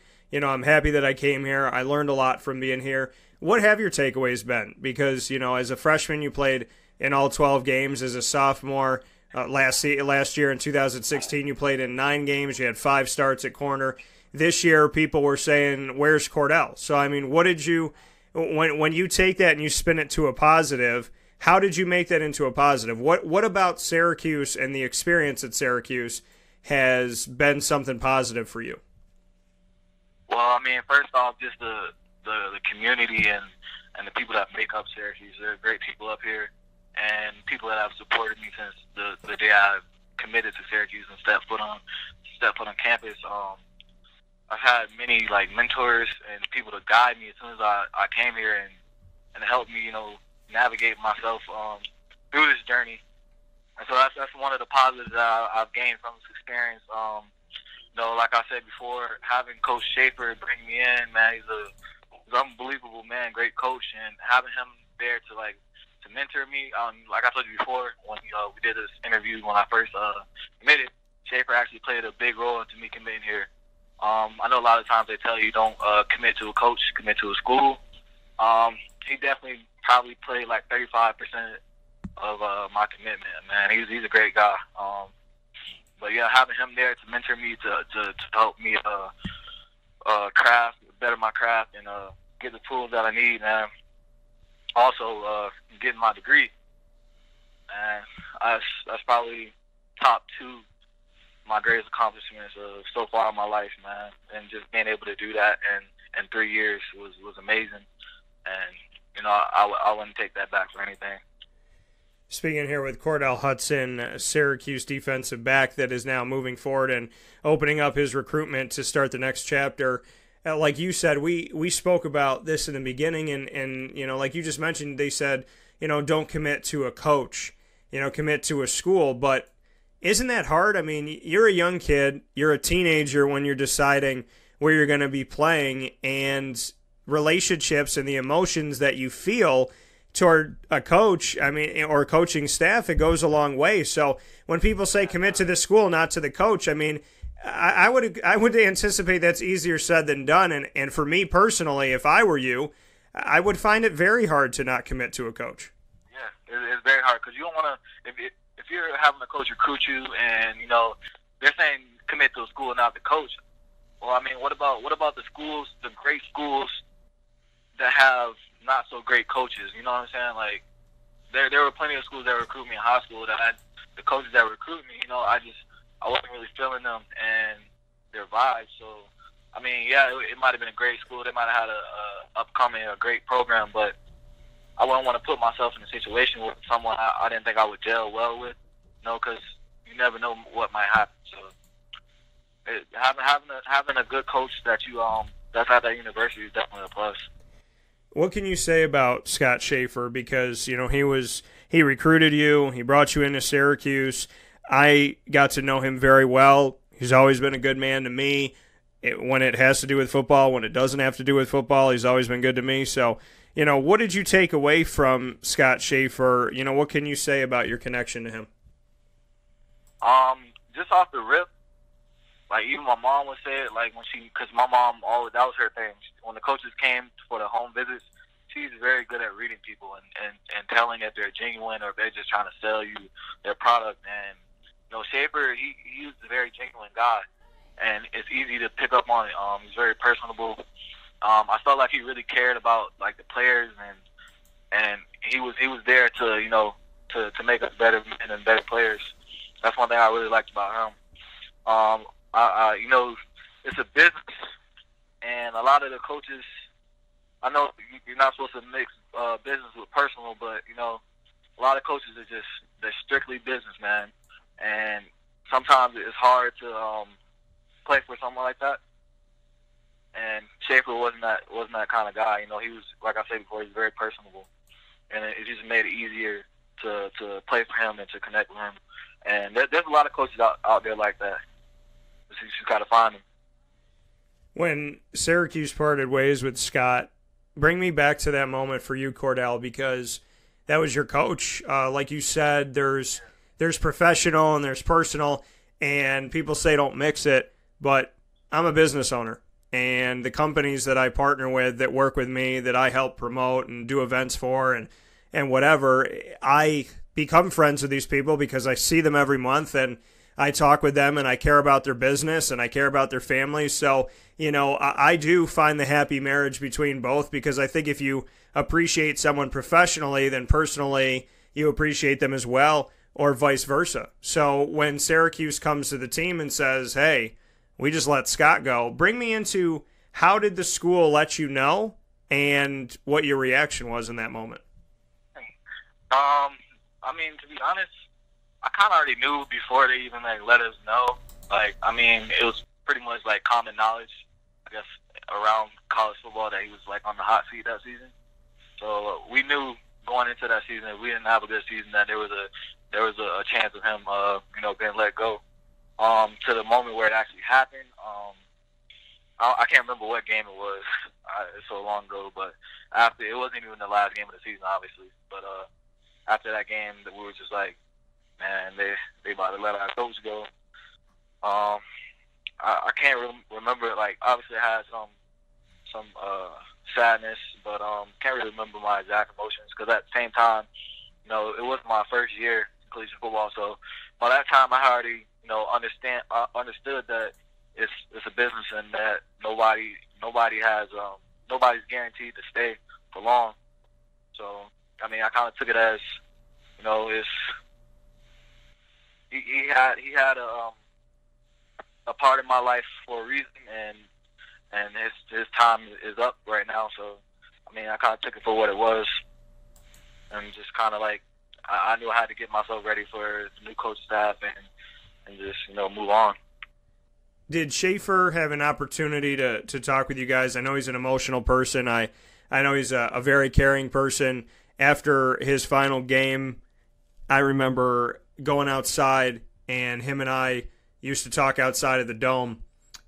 happy that I came here, I learned a lot from being here, what have your takeaways been? Because, you know, as a freshman, you played in all 12 games. As a sophomore, last year in 2016, you played in 9 games. You had 5 starts at corner. This year, people were saying, where's Cordell? So, I mean, what did you, when you take that and you spin it to a positive, how did you make that into a positive? What about Syracuse and the experience at Syracuse has been something positive for you? Well, I mean, first off, just the community and the people that make up Syracuse. They're great people up here, and people that have supported me since the day I committed to Syracuse and stepped foot on campus. I've had many like mentors and people to guide me as soon as I came here and help me, you know, navigate myself through this journey. And so that's one of the positives that I've gained from this experience. You know, like I said before, having Coach Schaefer bring me in, man, he's an unbelievable man, great coach, and having him there to mentor me. Like I told you before, when we did this interview when I first committed, Schaefer actually played a big role into me committing here. I know a lot of times they tell you don't commit to a coach, commit to a school. He definitely probably played like 35% of my commitment, man. He's a great guy. But yeah, having him there to mentor me, to help me better my craft, and get the tools that I need, man. Also, getting my degree, and that's probably top 2 my greatest accomplishments so far in my life, man. And just being able to do that in 3 years was amazing. And you know, I wouldn't take that back for anything. Speaking here with Cordell Hudson, Syracuse defensive back that is now moving forward and opening up his recruitment to start the next chapter. Like you said, we spoke about this in the beginning, and you know, like you just mentioned, they said, you know, don't commit to a coach, you know, commit to a school. But isn't that hard? I mean, you're a young kid, you're a teenager when you're deciding where you're going to be playing, and relationships and the emotions that you feel toward a coach, I mean, or coaching staff, it goes a long way. So when people say commit to the school, not to the coach, I mean, I would anticipate that's easier said than done. And for me personally, if I were you, I would find it very hard to not commit to a coach. Yeah, it's very hard because you don't want to. If you're having a coach recruit you, and you know they're saying commit to a school, not the coach. Well, I mean, what about the schools, the great schools that have not so great coaches? You know what I'm saying? Like there were plenty of schools that recruit me in high school that had the coaches that recruit me. You know, I wasn't really feeling them and their vibes. So, I mean, yeah, it might have been a great school. They might have had a great program, but I wouldn't want to put myself in a situation with someone I didn't think I would gel well with, you know, because you never know what might happen. So, having a good coach that you that's at that university is definitely a plus. What can you say about Scott Schaefer? Because, you know, he recruited you, he brought you into Syracuse. I got to know him very well. He's always been a good man to me. When it has to do with football, when it doesn't have to do with football, he's always been good to me. So, you know, what did you take away from Scott Schaefer? You know, what can you say about your connection to him? Just off the rip, like even my mom would say it, like because my mom always, that was her thing. When the coaches came for the home visits, she's very good at reading people and telling if they're genuine or if they're just trying to sell you their product. And you know, Schaefer, he's a very genuine guy, and it's easy to pick up on it. He's very personable. I felt like he really cared about like the players, and he was there to, you know, to make us better men and better players. That's one thing I really liked about him. You know, it's a business, and a lot of the coaches, I know you're not supposed to mix business with personal, but you know, a lot of coaches they're strictly business, man. and sometimes it's hard to play for someone like that. And Schaefer wasn't that kind of guy. He was, like I said before, he's very personable, and it just made it easier to play for him and to connect with him. And there's a lot of coaches out there like that. You just got to find them. When Syracuse parted ways with Scott, bring me back to that moment for you, Cordell, because that was your coach. Like you said, there's professional and there's personal, and people say don't mix it, but I'm a business owner, and the companies that I partner with, that work with me, that I help promote and do events for and whatever, I become friends with these people because I see them every month, and I talk with them, and I care about their business, and I care about their families. So, I do find the happy marriage between both, because I think if you appreciate someone professionally, then personally you appreciate them as well, or vice versa. So when Syracuse comes to the team and says, hey, we just let Scott go, bring me into how did the school let you know and what your reaction was in that moment. To be honest, I kind of already knew before they even let us know. It was pretty much common knowledge, I guess, around college football that he was on the hot seat that season. So we knew going into that season, if we didn't have a good season, that there was a chance of him, being let go. To the moment where it actually happened, I can't remember what game it was. It's so long ago, but after, it wasn't even the last game of the season, obviously. But after that game, we were just like, man, they about to let our coach go. I can't remember. Obviously, I had some sadness, but can't really remember my exact emotions, because at the same time, it wasn't my first year in collegiate football. So by that time, I already understood that it's a business, and that nobody's guaranteed to stay for long. So I kind of took it as, he had a part of my life for a reason, and his time is up right now. So I kind of took it for what it was, and just kind of I knew I had to get myself ready for the new coach staff and just move on. Did Schaefer have an opportunity to talk with you guys? I know he's an emotional person. I know he's a very caring person. After his final game, I remember going outside, and him and I used to talk outside of the Dome,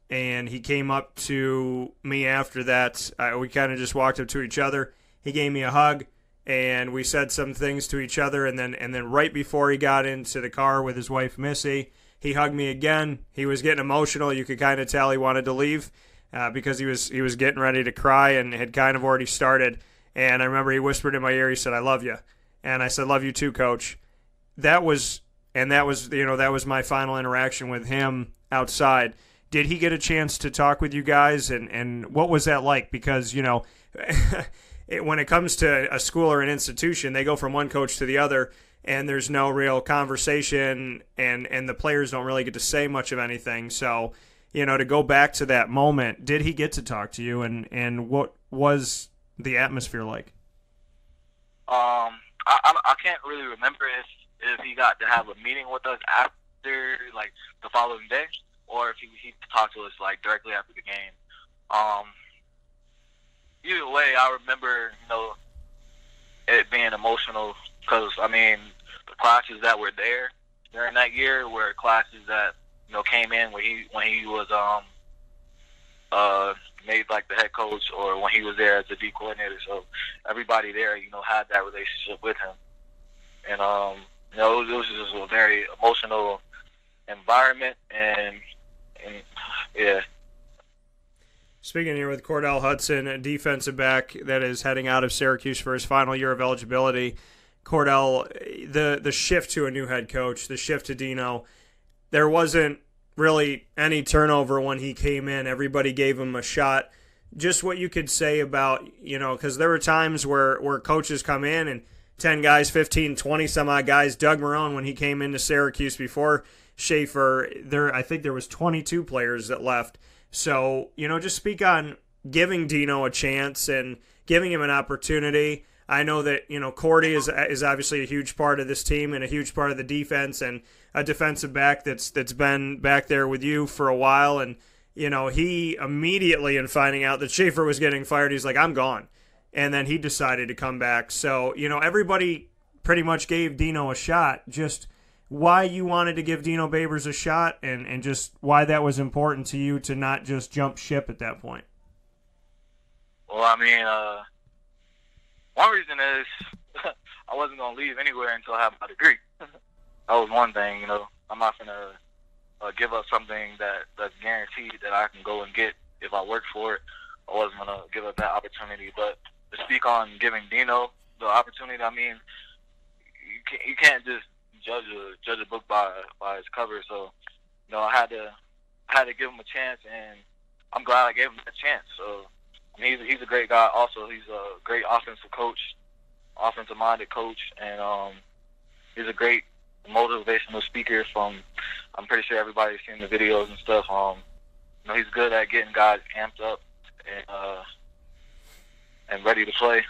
and he came up to me after that. We kind of just walked up to each other. He gave me a hug, and we said some things to each other, and then right before he got into the car with his wife, Missy, he hugged me again. He was getting emotional. You could kind of tell he wanted to leave because he was getting ready to cry and had kind of already started. And I remember he whispered in my ear, he said, "I love you." And I said, "Love you too, Coach." That was my final interaction with him outside. Did he get a chance to talk with you guys, and what was that like? Because, when it comes to a school or an institution, they go from one coach to the other, and there's no real conversation, and the players don't really get to say much of anything. So, to go back to that moment, did he get to talk to you, and what was the atmosphere like? I can't really remember if he got to have a meeting with us after, the following day, or if he talked to us, directly after the game. Either way, I remember, it being emotional, because, the classes that were there during that year were classes that, came in when he was made the head coach, or when he was there as the D coordinator. So everybody there, had that relationship with him. And, it was just a very emotional environment, and yeah. Speaking here with Cordell Hudson, a defensive back that is heading out of Syracuse for his final year of eligibility. Cordell, the shift to a new head coach, the shift to Dino, there wasn't really any turnover when he came in. Everybody gave him a shot. Just what you could say about, because there were times where coaches come in and 10 guys, 15, 20 some odd guys. Doug Marrone, when he came into Syracuse before Schaefer, I think there was 22 players that left. So, just speak on giving Dino a chance and giving him an opportunity. I know that, Cordy is obviously a huge part of this team and a huge part of the defense, and a defensive back that's been back there with you for a while. And, he immediately, in finding out that Schaefer was getting fired, he's like, I'm gone. And then he decided to come back. So, everybody pretty much gave Dino a shot. Just why you wanted to give Dino Babers a shot, and just why that was important to you to not just jump ship at that point. Well, I mean, one reason is I wasn't going to leave anywhere until I had my degree. That was one thing, I'm not going to give up something that's guaranteed that I can go and get if I work for it. I wasn't going to give up that opportunity. But to speak on giving Dino the opportunity, I mean, you can't just judge a book by its cover. So, I had to give him a chance, and I'm glad I gave him a chance. So, I mean, he's a great guy. Also, he's a great offensive-minded coach, and he's a great motivational speaker. I'm pretty sure everybody's seen the videos and stuff. He's good at getting guys amped up and ready to play.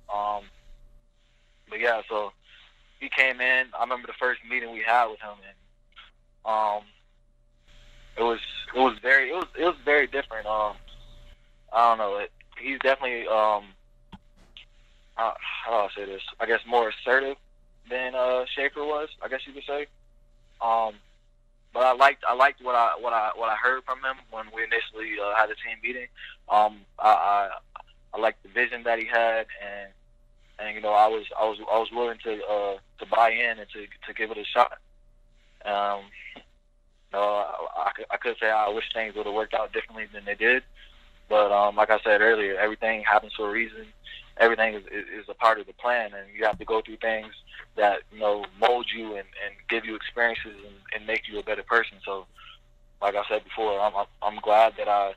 But yeah, so he came in. I remember the first meeting we had with him, and it was very different. I don't know. He's definitely how do I say this? I guess more assertive than Schaefer was, I guess you could say. But I liked what I heard from him when we initially had the team meeting. I liked the vision that he had, and I was willing to buy in and to give it a shot. I could say I wish things would have worked out differently than they did, but like I said earlier, everything happens for a reason. Everything is a part of the plan, and you have to go through things that mold you and give you experiences and make you a better person. So, like I said before, I'm glad that I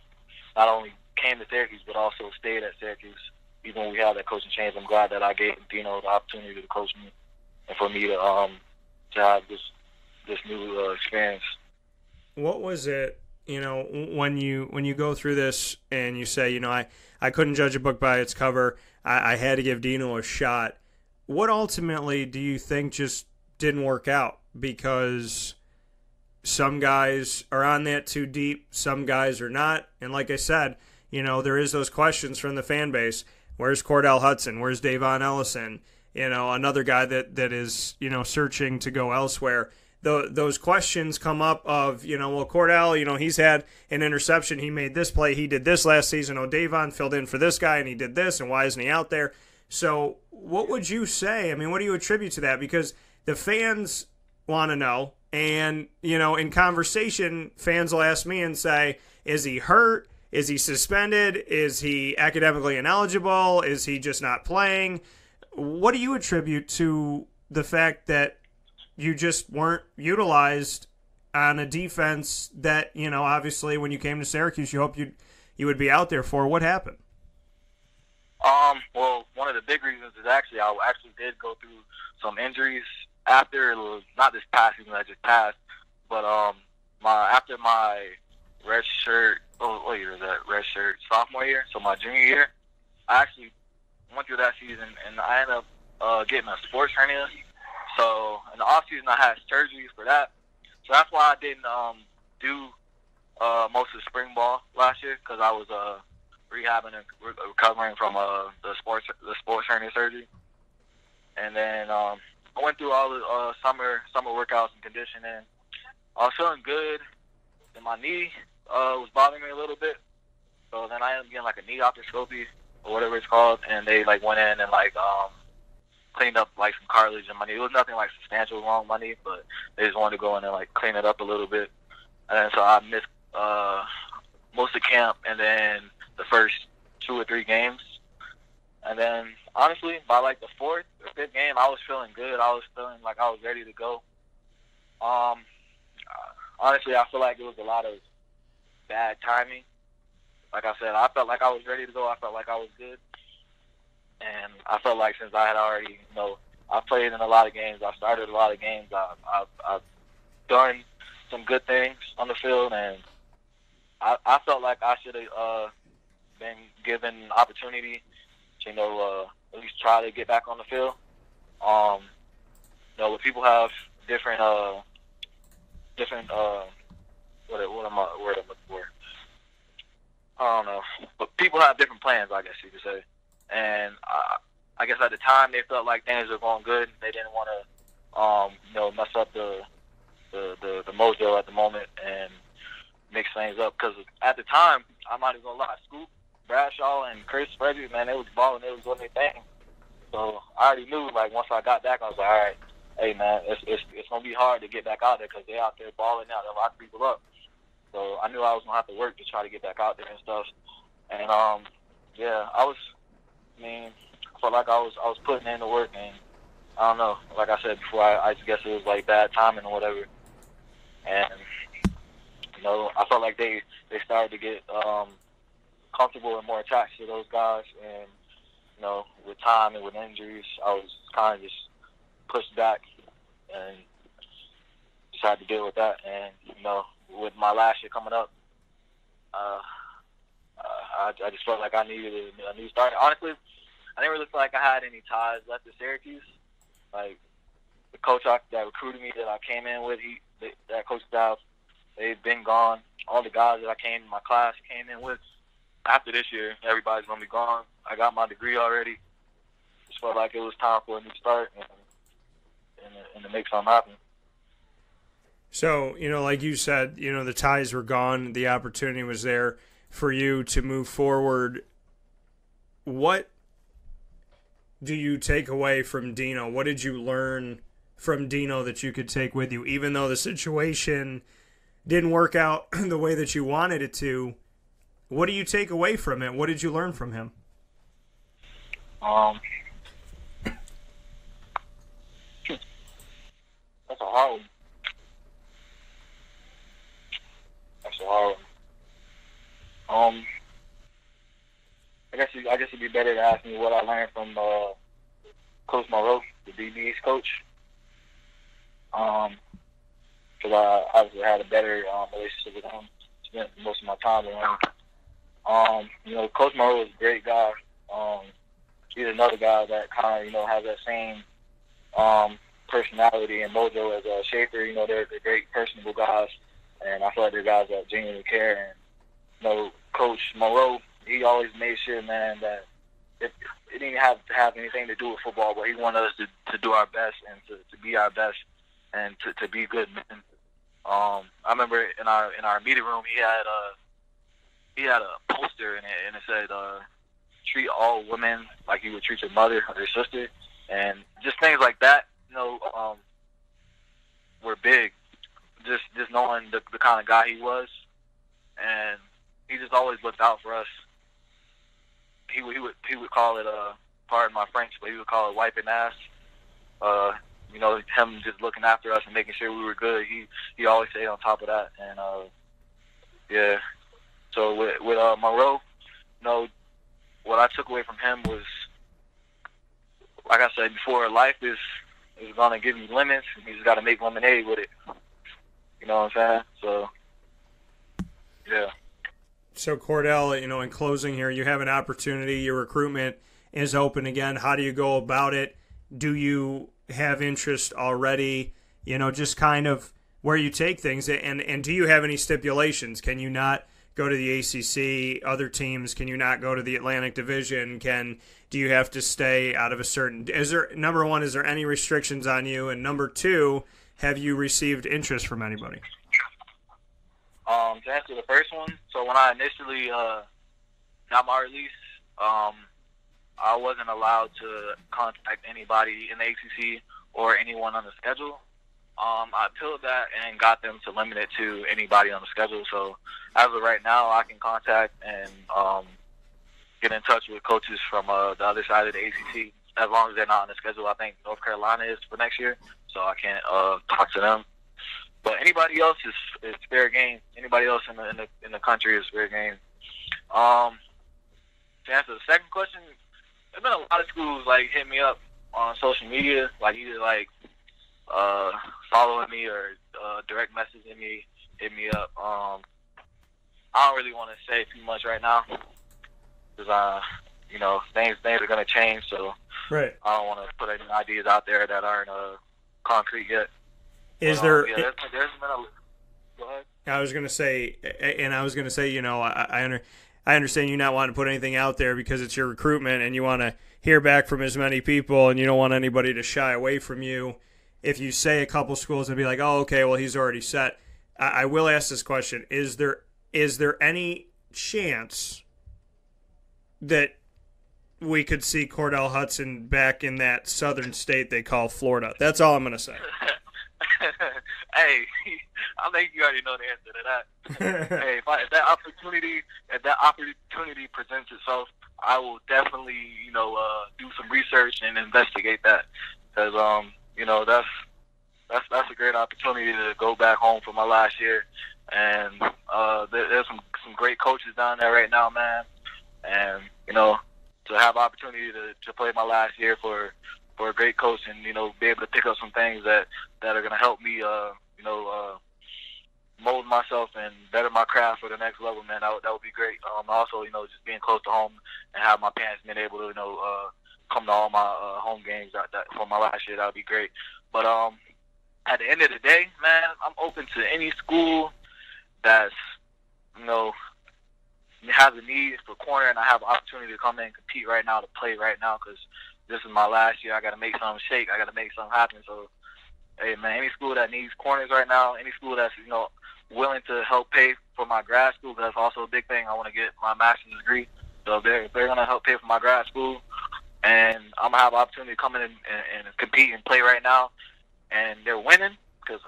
not only came to Syracuse but also stayed at Syracuse. Even when we had that coaching change, I'm glad that I gave Dino the opportunity to coach me and for me to have this new experience. What was it, when you go through this and you say, I couldn't judge a book by its cover, I had to give Dino a shot. What ultimately do you think just didn't work out? Because some guys are on that too deep, some guys are not. And like I said, there is those questions from the fan base. Where's Cordell Hudson? Where's Davon Ellison? Another guy that is, searching to go elsewhere. Those questions come up of, well, Cordell, he's had an interception. He made this play. He did this last season. Oh, Davon filled in for this guy, and he did this, and why isn't he out there? So what would you say? I mean, what do you attribute to that? Because the fans want to know, and, in conversation, fans will ask me and say, is he hurt? Is he suspended? Is he academically ineligible? Is he just not playing? What do you attribute to the fact that you just weren't utilized on a defense that, obviously when you came to Syracuse, you hoped you would be out there for? What happened? Well, one of the big reasons is I did go through some injuries after, not this past season that just passed, but after my red shirt sophomore year, so my junior year, I actually went through that season and I ended up getting a sports hernia. So in the off season, I had surgery for that. So that's why I didn't do most of the spring ball last year, because I was rehabbing and recovering from the sports hernia surgery. And then I went through all the summer workouts and conditioning. I was feeling good, and my knee was bothering me a little bit. So then I ended up getting like a knee arthroscopy or whatever it's called, and they went in and cleaned up some cartilage in my knee. It was nothing substantial wrong with my knee, but they just wanted to go in and clean it up a little bit. And then so I missed most of camp and then the first 2 or 3 games. And then honestly, by the 4th or 5th game, I was feeling good. I was feeling like I was ready to go. Honestly, I feel like it was a lot of bad timing. Like I said, I felt like I was ready to go. I felt like I was good. And I felt like since I had already, I played in a lot of games. I started a lot of games. I've done some good things on the field, and I felt like I should have been given an opportunity to, at least try to get back on the field. But people have different what am I word I'm looking for? I don't know. But people have different plans, I guess you could say. And I guess at the time they felt like things were going good. They didn't want to, mess up the mojo at the moment and mix things up. Because at the time, I'm not even gonna lie, Scoop, Bradshaw, and Chris Frederick, man, they was balling. They was doing their thing. So I already knew, like, once I got back, I was like, all right, hey, man, it's gonna be hard to get back out there because they out there balling out. They're locking people up. So I knew I was gonna have to work to try to get back out there and stuff. And I felt like I was putting in the work, and I don't know. Like I said before, I just guess it was like bad timing or whatever. And I felt like they started to get comfortable and more attached to those guys. And with time and with injuries, I was kind of just pushed back and just had to deal with that. And with my last year coming up, I just felt like I needed a new start. Honestly, I didn't really feel like I had any ties left to Syracuse. Like, the coach that recruited me, that I came in with, that coach staff, they've been gone. All the guys that I came in my class came in with. After this year, everybody's going to be gone. I got my degree already. Just felt like it was time for a new start and to make something happen. So, like you said, the ties were gone. The opportunity was there for you to move forward. What do you take away from Dino? What did you learn from Dino that you could take with you? Even though the situation didn't work out the way that you wanted it to, what do you take away from it? What did you learn from him? That's a hard one. I guess it'd be better to ask me what I learned from Coach Moreau, the DB's coach. Because I obviously had a better relationship with him. Spent most of my time with him. Coach Moreau is a great guy. He's another guy that kind of, has that same personality and mojo as Schaefer. They're great, personable guys. And I feel like they're guys that genuinely care. And, Coach Moreau, he always made sure, man, that it didn't have to have anything to do with football, but he wanted us to do our best and to be our best and to be good men. I remember in our meeting room, he had a poster in it, and it said, treat all women like you would treat your mother or your sister. And just things like that, were big. Just knowing the kind of guy he was, and he just always looked out for us. He would call it, pardon my French, but he would call it wiping ass. Him just looking after us and making sure we were good. He always stayed on top of that. And yeah. So with Moreau, what I took away from him was, like I said before, life is gonna give you lemons, and you just gotta make lemonade with it. You know what I'm saying? So, yeah. So, Cordell, in closing here, you have an opportunity. Your recruitment is open again. How do you go about it? Do you have interest already? Just kind of where you take things. And do you have any stipulations? Can you not go to the ACC? Other teams, can you not go to the Atlantic Division? Do you have to stay out of a certain? Number one, is there any restrictions on you? And number two, have you received interest from anybody? To answer the first one, so when I initially got my release, I wasn't allowed to contact anybody in the ACC or anyone on the schedule. I appealed that and got them to limit it to anybody on the schedule. So as of right now, I can contact and get in touch with coaches from the other side of the ACC as long as they're not on the schedule. I think North Carolina is for next year, so I can't talk to them. But anybody else is fair game. Anybody else in the country is fair game. To answer the second question, there's been a lot of schools hit me up on social media, either following me or direct messaging me, hit me up. I don't really want to say too much right now because things are gonna change. So Right. I don't want to put any ideas out there that aren't concrete yet. Is but, there? Yeah, there's been a. Go ahead. I was gonna say, I understand you not wanting to put anything out there because it's your recruitment and you want to hear back from as many people and you don't want anybody to shy away from you. If you say a couple schools and be like, oh, okay, well, he's already set. I will ask this question: Is there any chance that we could see Cordell Hudson back in that southern state they call Florida? That's all I'm gonna say. Hey, I think you already know the answer to that. Hey, if that opportunity presents itself, I will definitely, do some research and investigate that, because that's a great opportunity to go back home for my last year, and there's some great coaches down there right now, man, and to have opportunity to play my last year for a great coach and be able to pick up some things that are going to help me mold myself and better my craft for the next level, man. That would be great. Also, just being close to home and have my parents being able to come to all my home games that for my last year, that would be great. But at the end of the day, man, I'm open to any school that's has a need for corner, and I have an opportunity to come in and compete right now, to play right now, because this is my last year. I got to make something shake. I got to make something happen. So, hey, man, any school that needs corners right now, any school that's, willing to help pay for my grad school, because that's also a big thing. I want to get my master's degree. So if they're going to help pay for my grad school, and I'm going to have an opportunity to come in and compete and play right now, and they're winning, because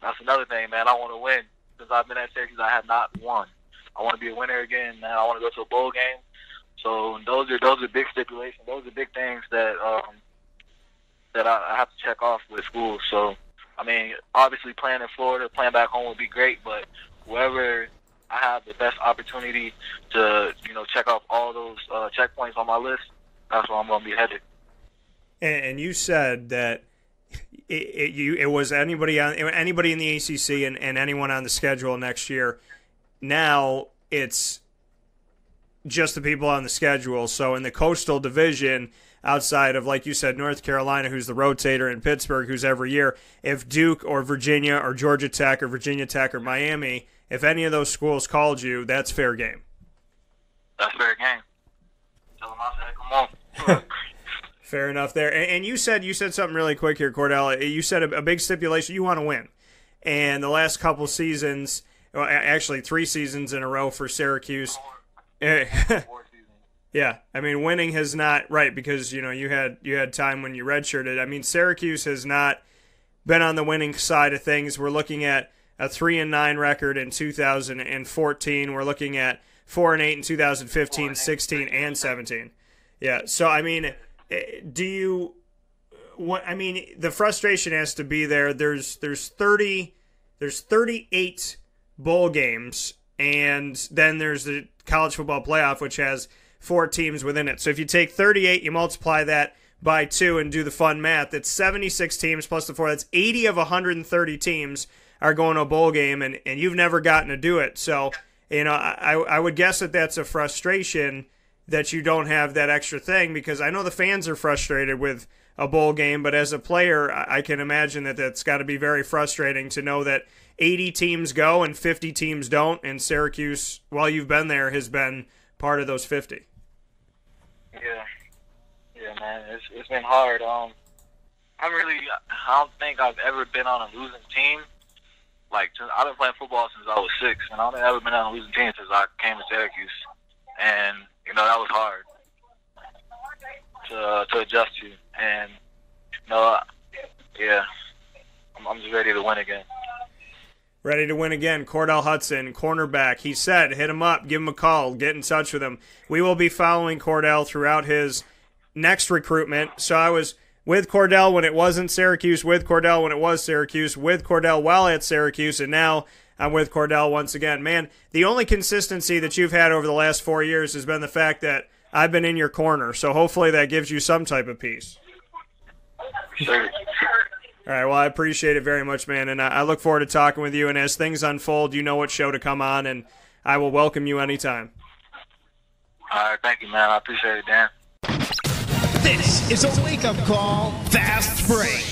that's another thing, man. I want to win. Since I've been at Syracuse, I have not won. I want to be a winner again, man. I want to go to a bowl game. So those are big stipulations. Those are big things that I have to check off with schools. So, I mean, obviously playing in Florida, playing back home would be great, but wherever I have the best opportunity to, check off all those checkpoints on my list, that's where I'm going to be headed. And you said that it was anybody in the ACC and anyone on the schedule next year. Now it's just the people on the schedule. So in the Coastal Division, outside of, like you said, North Carolina, who's the rotator, and Pittsburgh, who's every year, if Duke or Virginia or Georgia Tech or Virginia Tech or Miami, if any of those schools called you, that's fair game. That's fair game. Tell them I said, come on. Fair enough there. And you said something really quick here, Cordell. You said a big stipulation. You want to win. And the last couple seasons, well, actually 3 seasons in a row for Syracuse. 4 seasons. Yeah, I mean, winning has not, right, because you had time when you redshirted. I mean, Syracuse has not been on the winning side of things. We're looking at a 3-9 record in 2014. We're looking at 4-8 in 2015, 16, and 17. Yeah, so I mean, the frustration has to be there. There's 38 bowl games, and then there's the college football playoff, which has 4 teams within it. So if you take 38, you multiply that by 2 and do the fun math, it's 76 teams plus the 4. That's 80 of 130 teams are going to a bowl game, and you've never gotten to do it. So, I would guess that that's a frustration that you don't have that extra thing, because I know the fans are frustrated with a bowl game, but as a player, I can imagine that that's got to be very frustrating to know that 80 teams go and 50 teams don't, and Syracuse, while you've been there, has been part of those 50. Yeah, man, it's been hard. I don't think I've ever been on a losing team. Like, I've been playing football since I was 6, and I don't think I've ever been on a losing team since I came to Syracuse. And that was hard to adjust to. And I'm just ready to win again. Ready to win again. Cordell Hudson, cornerback. He said, hit him up, give him a call, get in touch with him. We will be following Cordell throughout his next recruitment. So I was with Cordell when it wasn't Syracuse, with Cordell when it was Syracuse, with Cordell while at Syracuse, and now I'm with Cordell once again. Man, the only consistency that you've had over the last 4 years has been the fact that I've been in your corner. So hopefully that gives you some type of peace. Sure. All right, well, I appreciate it very much, man, and I look forward to talking with you. And as things unfold, you know what show to come on, and I will welcome you anytime. All right, thank you, man. I appreciate it, Dan. This is a wake-up call, fast break.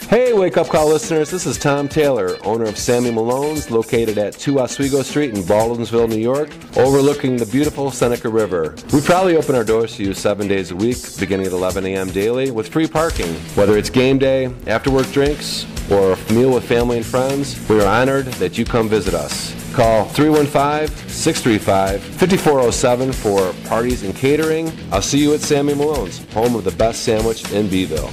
Hey, Wake Up Call listeners, this is Tom Taylor, owner of Sammy Malone's, located at 2 Oswego Street in Baldwinsville, New York, overlooking the beautiful Seneca River. We proudly open our doors to you 7 days a week, beginning at 11 a.m. daily, with free parking. Whether it's game day, after-work drinks, or a meal with family and friends, we are honored that you come visit us. Call 315-635-5407 for parties and catering. I'll see you at Sammy Malone's, home of the best sandwich in Beeville.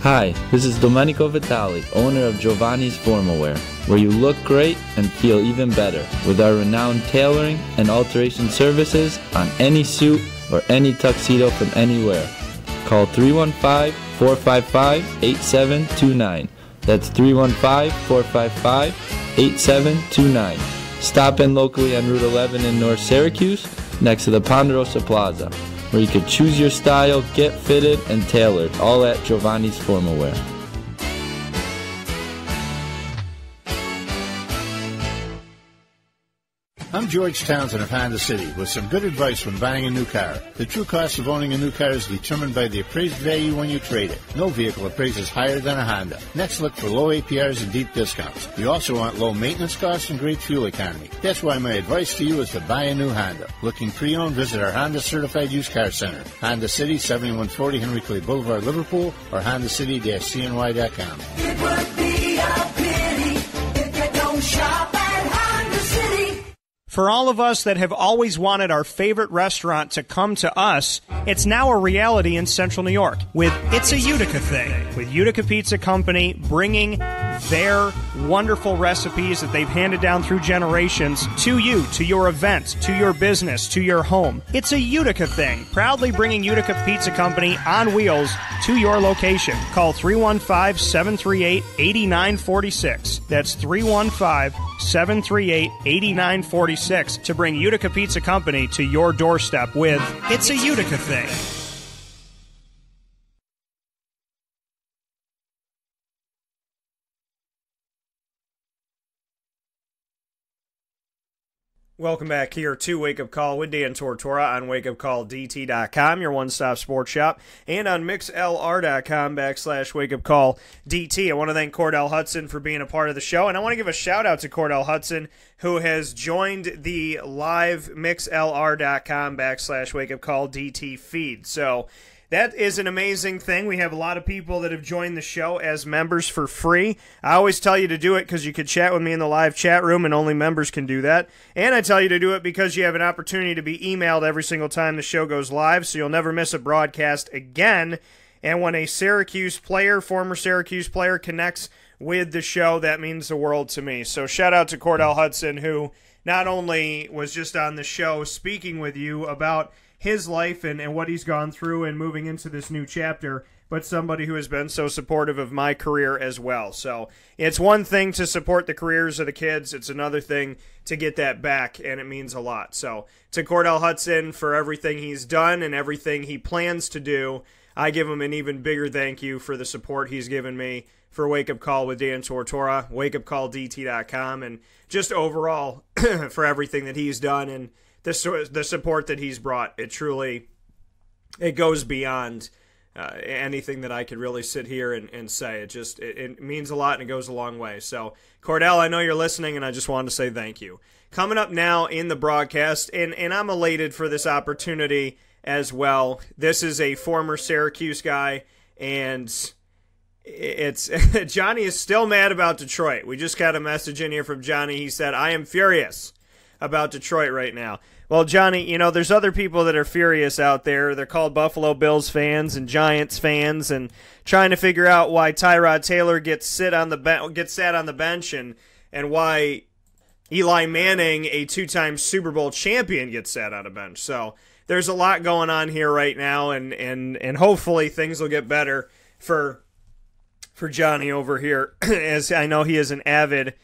Hi, this is Domenico Vitali, owner of Giovanni's Formal Wear, where you look great and feel even better with our renowned tailoring and alteration services on any suit or any tuxedo from anywhere. Call 315-455-8729. That's 315-455-8729. Stop in locally on Route 11 in North Syracuse, next to the Ponderosa Plaza, where you can choose your style, get fitted, and tailored, all at Giovanni's Formal Wear. I'm George Townsend of Honda City with some good advice when buying a new car. The true cost of owning a new car is determined by the appraised value when you trade it. No vehicle appraises higher than a Honda. Next, look for low APRs and deep discounts. You also want low maintenance costs and great fuel economy. That's why my advice to you is to buy a new Honda. Looking pre-owned, visit our Honda Certified Used Car Center. Honda City, 7140 Henry Clay Boulevard, Liverpool, or HondaCity-CNY.com. It would be a pity if you don't shop at Honda City. For all of us that have always wanted our favorite restaurant to come to us, it's now a reality in Central New York with It's a Utica Thing, with Utica Pizza Company bringing their wonderful recipes that they've handed down through generations to you, to your event, to your business, to your home. It's a Utica Thing, proudly bringing Utica Pizza Company on wheels to your location. Call 315-738-8946. That's 315-738-8946 to bring Utica Pizza Company to your doorstep with It's a Utica Thing. Welcome back here to Wake Up Call with Dan Tortora on wakeupcalldt.com, your one-stop sports shop, and on mixlr.com/wakeupcalldt. I want to thank Cordell Hudson for being a part of the show, and I want to give a shout-out to Cordell Hudson, who has joined the live mixlr.com/wakeupcalldt feed. So that is an amazing thing. We have a lot of people that have joined the show as members for free. I always tell you to do it because you can chat with me in the live chat room, and only members can do that. And I tell you to do it because you have an opportunity to be emailed every single time the show goes live, so you'll never miss a broadcast again. And when a Syracuse player, former Syracuse player, connects with the show, that means the world to me. So shout out to Cordell Hudson, who not only was just on the show speaking with you about his life and what he's gone through and moving into this new chapter, but somebody who has been so supportive of my career as well. So it's one thing to support the careers of the kids. It's another thing to get that back, and it means a lot. So to Cordell Hudson for everything he's done and everything he plans to do, I give him an even bigger thank you for the support he's given me for Wake Up Call with Dan Tortora, wakeupcalldt.com, and just overall for everything that he's done and the support that he's brought. It goes beyond anything that I could really sit here and say. It means a lot, and it goes a long way. So, Cordell, I know you're listening, and I just wanted to say thank you. Coming up now in the broadcast, and I'm elated for this opportunity as well. This is a former Syracuse guy, and it's Johnny is still mad about Detroit. We just got a message in here from Johnny. He said, I am furious about Detroit right now. Well, Johnny, there's other people that are furious out there. They're called Buffalo Bills fans and Giants fans, and trying to figure out why Tyrod Taylor gets sat on the bench, and why Eli Manning, a two-time Super Bowl champion, gets sat on a bench. So there's a lot going on here right now, and hopefully things will get better for Johnny over here, as I know he is an avid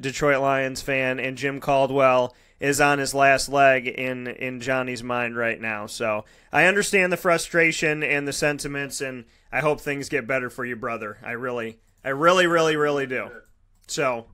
Detroit Lions fan, and Jim Caldwell is on his last leg in Johnny's mind right now. So I understand the frustration and the sentiments, and I hope things get better for you, brother. I really, really do. So,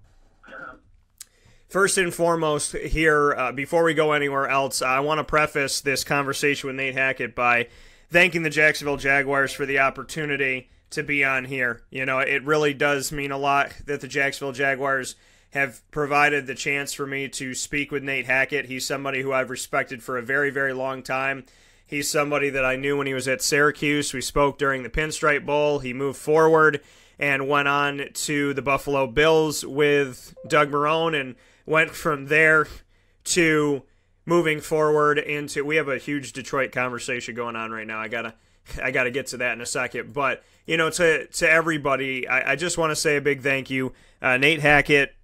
first and foremost here, before we go anywhere else, I want to preface this conversation with Nate Hackett by thanking the Jacksonville Jaguars for the opportunity to be on here. You know, it really does mean a lot that the Jacksonville Jaguars have provided the chance for me to speak with Nate Hackett. He's somebody who I've respected for a very, very long time. He's somebody that I knew when he was at Syracuse. We spoke during the Pinstripe Bowl. He moved forward and went on to the Buffalo Bills with Doug Marrone and went from there to moving forward into, we have a huge Detroit conversation going on right now. I gotta get to that in a second. But, you know, to everybody, I just want to say a big thank you. Nate Hackett,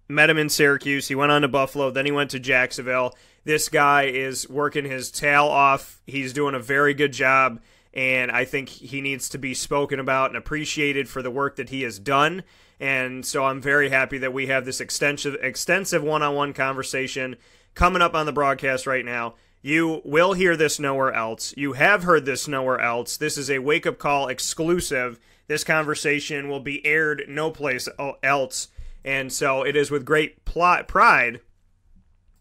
met him in Syracuse. He went on to Buffalo. Then he went to Jacksonville. This guy is working his tail off. He's doing a very good job, and I think he needs to be spoken about and appreciated for the work that he has done. And so I'm very happy that we have this extensive one-on-one conversation coming up on the broadcast right now. You will hear this nowhere else. You have heard this nowhere else. This is a wake-up call exclusive. This conversation will be aired no place else. And so it is with great pride,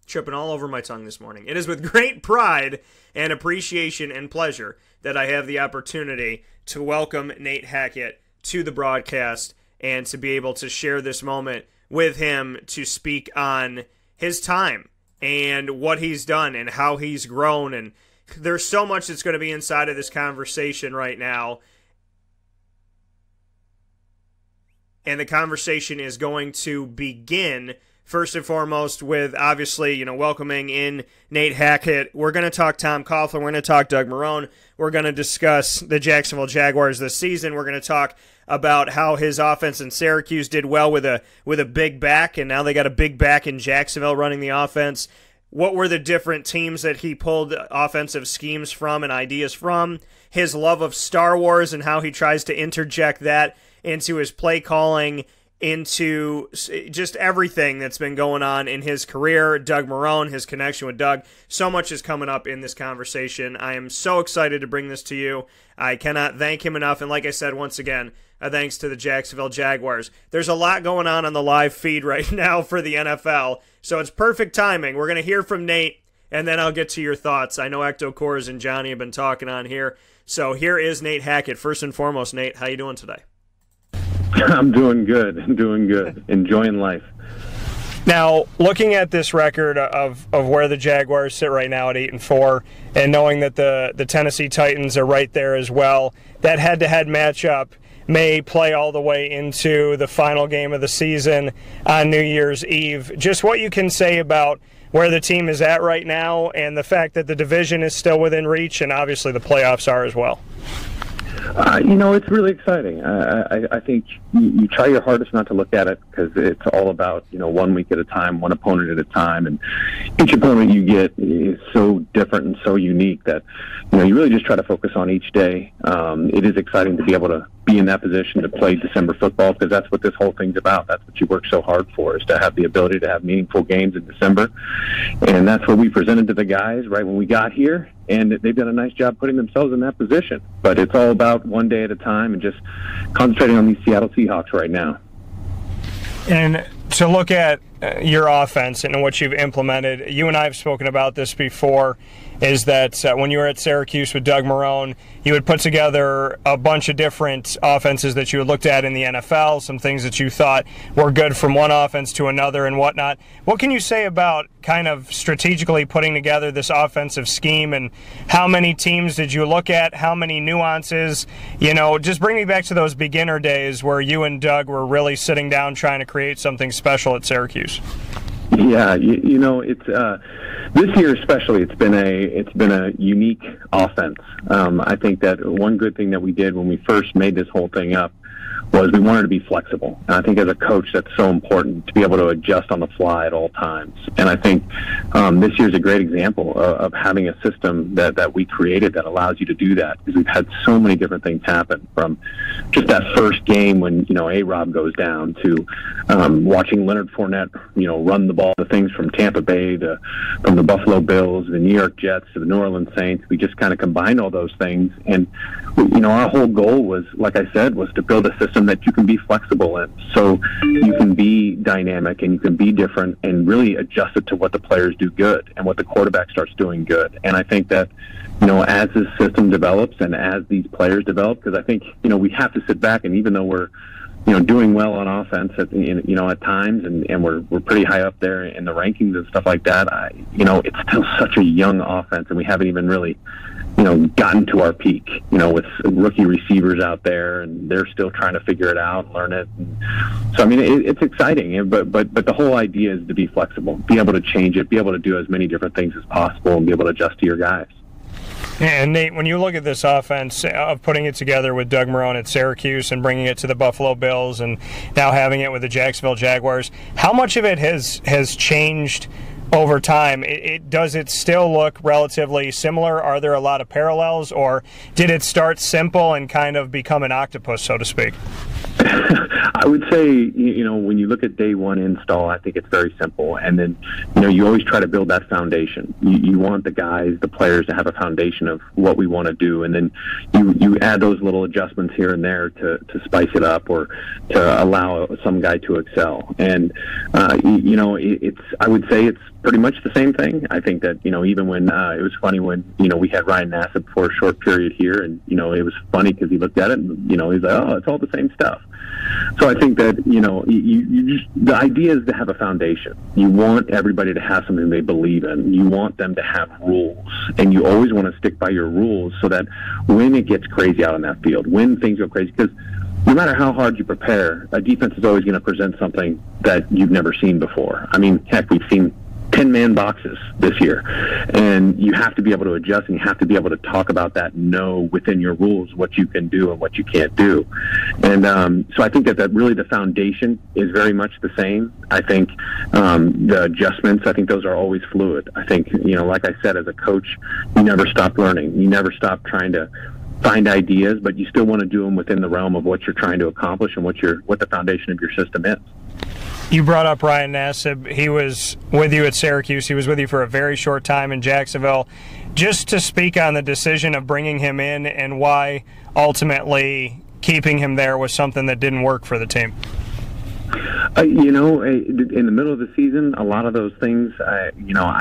tripping all over my tongue this morning. It is with great pride and appreciation and pleasure that I have the opportunity to welcome Nate Hackett to the broadcast and to be able to share this moment with him to speak on his time and what he's done and how he's grown. And there's so much that's going to be inside of this conversation right now. And the conversation is going to begin first and foremost with, obviously, you know, welcoming in Nate Hackett. We're going to talk Tom Coughlin. We're going to talk Doug Marrone. We're going to discuss the Jacksonville Jaguars this season. We're going to talk about how his offense in Syracuse did well with a big back, and now they got a big back in Jacksonville running the offense. What were the different teams that he pulled offensive schemes from and ideas from? His love of Star Wars and how he tries to interject that into his play calling, into just everything that's been going on in his career. Doug Marrone, his connection with Doug. So much is coming up in this conversation. I am so excited to bring this to you. I cannot thank him enough. And like I said, once again, a thanks to the Jacksonville Jaguars. There's a lot going on the live feed right now for the NFL, so it's perfect timing. We're going to hear from Nate, and then I'll get to your thoughts. I know Ecto Cores and Johnny have been talking on here. So here is Nate Hackett. First and foremost, Nate, how you doing today? I'm doing good. Enjoying life. Now, looking at this record of where the Jaguars sit right now at 8-4, and knowing that the Tennessee Titans are right there as well, that head-to-head matchup may play all the way into the final game of the season on New Year's Eve. Just what you can say about where the team is at right now and the fact that the division is still within reach, and obviously the playoffs are as well. It's really exciting. I think you try your hardest not to look at it because it's all about, 1 week at a time, one opponent at a time. And each opponent you get is so different and so unique that, you really just try to focus on each day. It is exciting to be able to be in that position to play December football because that's what this whole thing's about. That's what you work so hard for, is to have the ability to have meaningful games in December. And that's what we presented to the guys right when we got here. And they've done a nice job putting themselves in that position. But it's all about one day at a time and just concentrating on these Seattle Seahawks right now. And to look at your offense and what you've implemented, you and I have spoken about this before, is that when you were at Syracuse with Doug Marrone, you had put together a bunch of different offenses that you had looked at in the NFL, some things that you thought were good from one offense to another and whatnot. What can you say about kind of strategically putting together this offensive scheme, and how many teams did you look at, how many nuances? Just bring me back to those beginner days where you and Doug were really sitting down trying to create something special at Syracuse. Yeah, it's this year especially. It's been a unique offense. I think that one good thing that we did when we first made this whole thing up was we wanted to be flexible. And I think as a coach, that's so important to be able to adjust on the fly at all times. And I think this year's a great example of having a system that we created that allows you to do that, because we've had so many different things happen, from just that first game when, A-Rob goes down, to watching Leonard Fournette, run the ball, the things from Tampa Bay from the Buffalo Bills, the New York Jets to the New Orleans Saints. We just kind of combined all those things. And, our whole goal was, like I said, was to build a system that you can be flexible in. So you can be dynamic and you can be different and really adjust it to what the players do good and what the quarterback starts doing good. And I think that, as this system develops and as these players develop, because I think, we have to sit back, and even though we're, doing well on offense at times, and we're pretty high up there in the rankings and stuff like that, it's still such a young offense, and we haven't even really, gotten to our peak, with rookie receivers out there, and they're still trying to figure it out and learn it. And so, it's exciting, but the whole idea is to be flexible, be able to change it, be able to do as many different things as possible, and be able to adjust to your guys. And Nate, when you look at this offense of putting it together with Doug Marrone at Syracuse and bringing it to the Buffalo Bills and now having it with the Jacksonville Jaguars, how much of it has changed over time? Does it still look relatively similar? Are there a lot of parallels, or did it start simple and kind of become an octopus, so to speak? I would say, when you look at day one install, I think it's very simple. And then, you always try to build that foundation. You want the players to have a foundation of what we want to do. And then you add those little adjustments here and there to spice it up or to allow some guy to excel. And, I would say it's pretty much the same thing. I think that, even when it was funny when, we had Ryan Nassib for a short period here, and, it was funny because he looked at it and, he's like, oh, it's all the same stuff. So I think that, the idea is to have a foundation. You want everybody to have something they believe in. You want them to have rules, and you always want to stick by your rules so that when it gets crazy out on that field, when things go crazy, because no matter how hard you prepare, a defense is always going to present something that you've never seen before. Heck, we've seen 10-man boxes this year, and you have to be able to adjust, and you have to be able to talk about that, know within your rules what you can do and what you can't do. And so I think that really the foundation is very much the same. I think the adjustments, I think those are always fluid. I think, like I said, as a coach, you never stop learning. You never stop trying to find ideas, but you still want to do them within the realm of what you're trying to accomplish and what the foundation of your system is. You brought up Ryan Nassib. He was with you at Syracuse. He was with you for a very short time in Jacksonville. Just to speak on the decision of bringing him in and why ultimately keeping him there was something that didn't work for the team. In the middle of the season, a lot of those things, I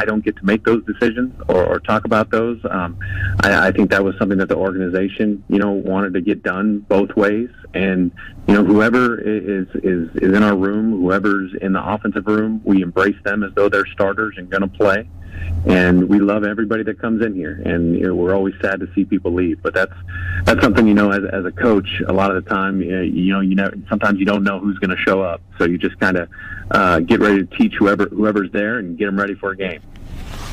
don't get to make those decisions or talk about those. I think that was something that the organization, wanted to get done both ways. And, whoever is in our room, whoever's in the offensive room, we embrace them as though they're starters and going to play. And we love everybody that comes in here, and we're always sad to see people leave. But that's something, as a coach, a lot of the time, sometimes you don't know who's going to show up, so you just kind of get ready to teach whoever's there and get them ready for a game.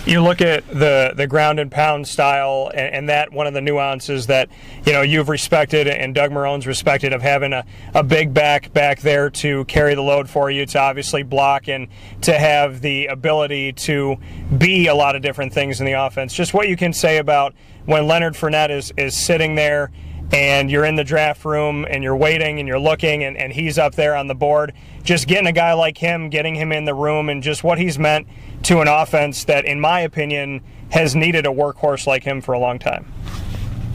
You look at the ground and pound style, and that one of the nuances that you've respected and Doug Marrone's respected of having a big back there to carry the load for you, to obviously block and to have the ability to be a lot of different things in the offense. Just what you can say about when Leonard Fournette is sitting there and you're in the draft room and you're waiting and you're looking and he's up there on the board, just getting a guy like him, getting him in the room, and just what he's meant to an offense that, in my opinion, has needed a workhorse like him for a long time.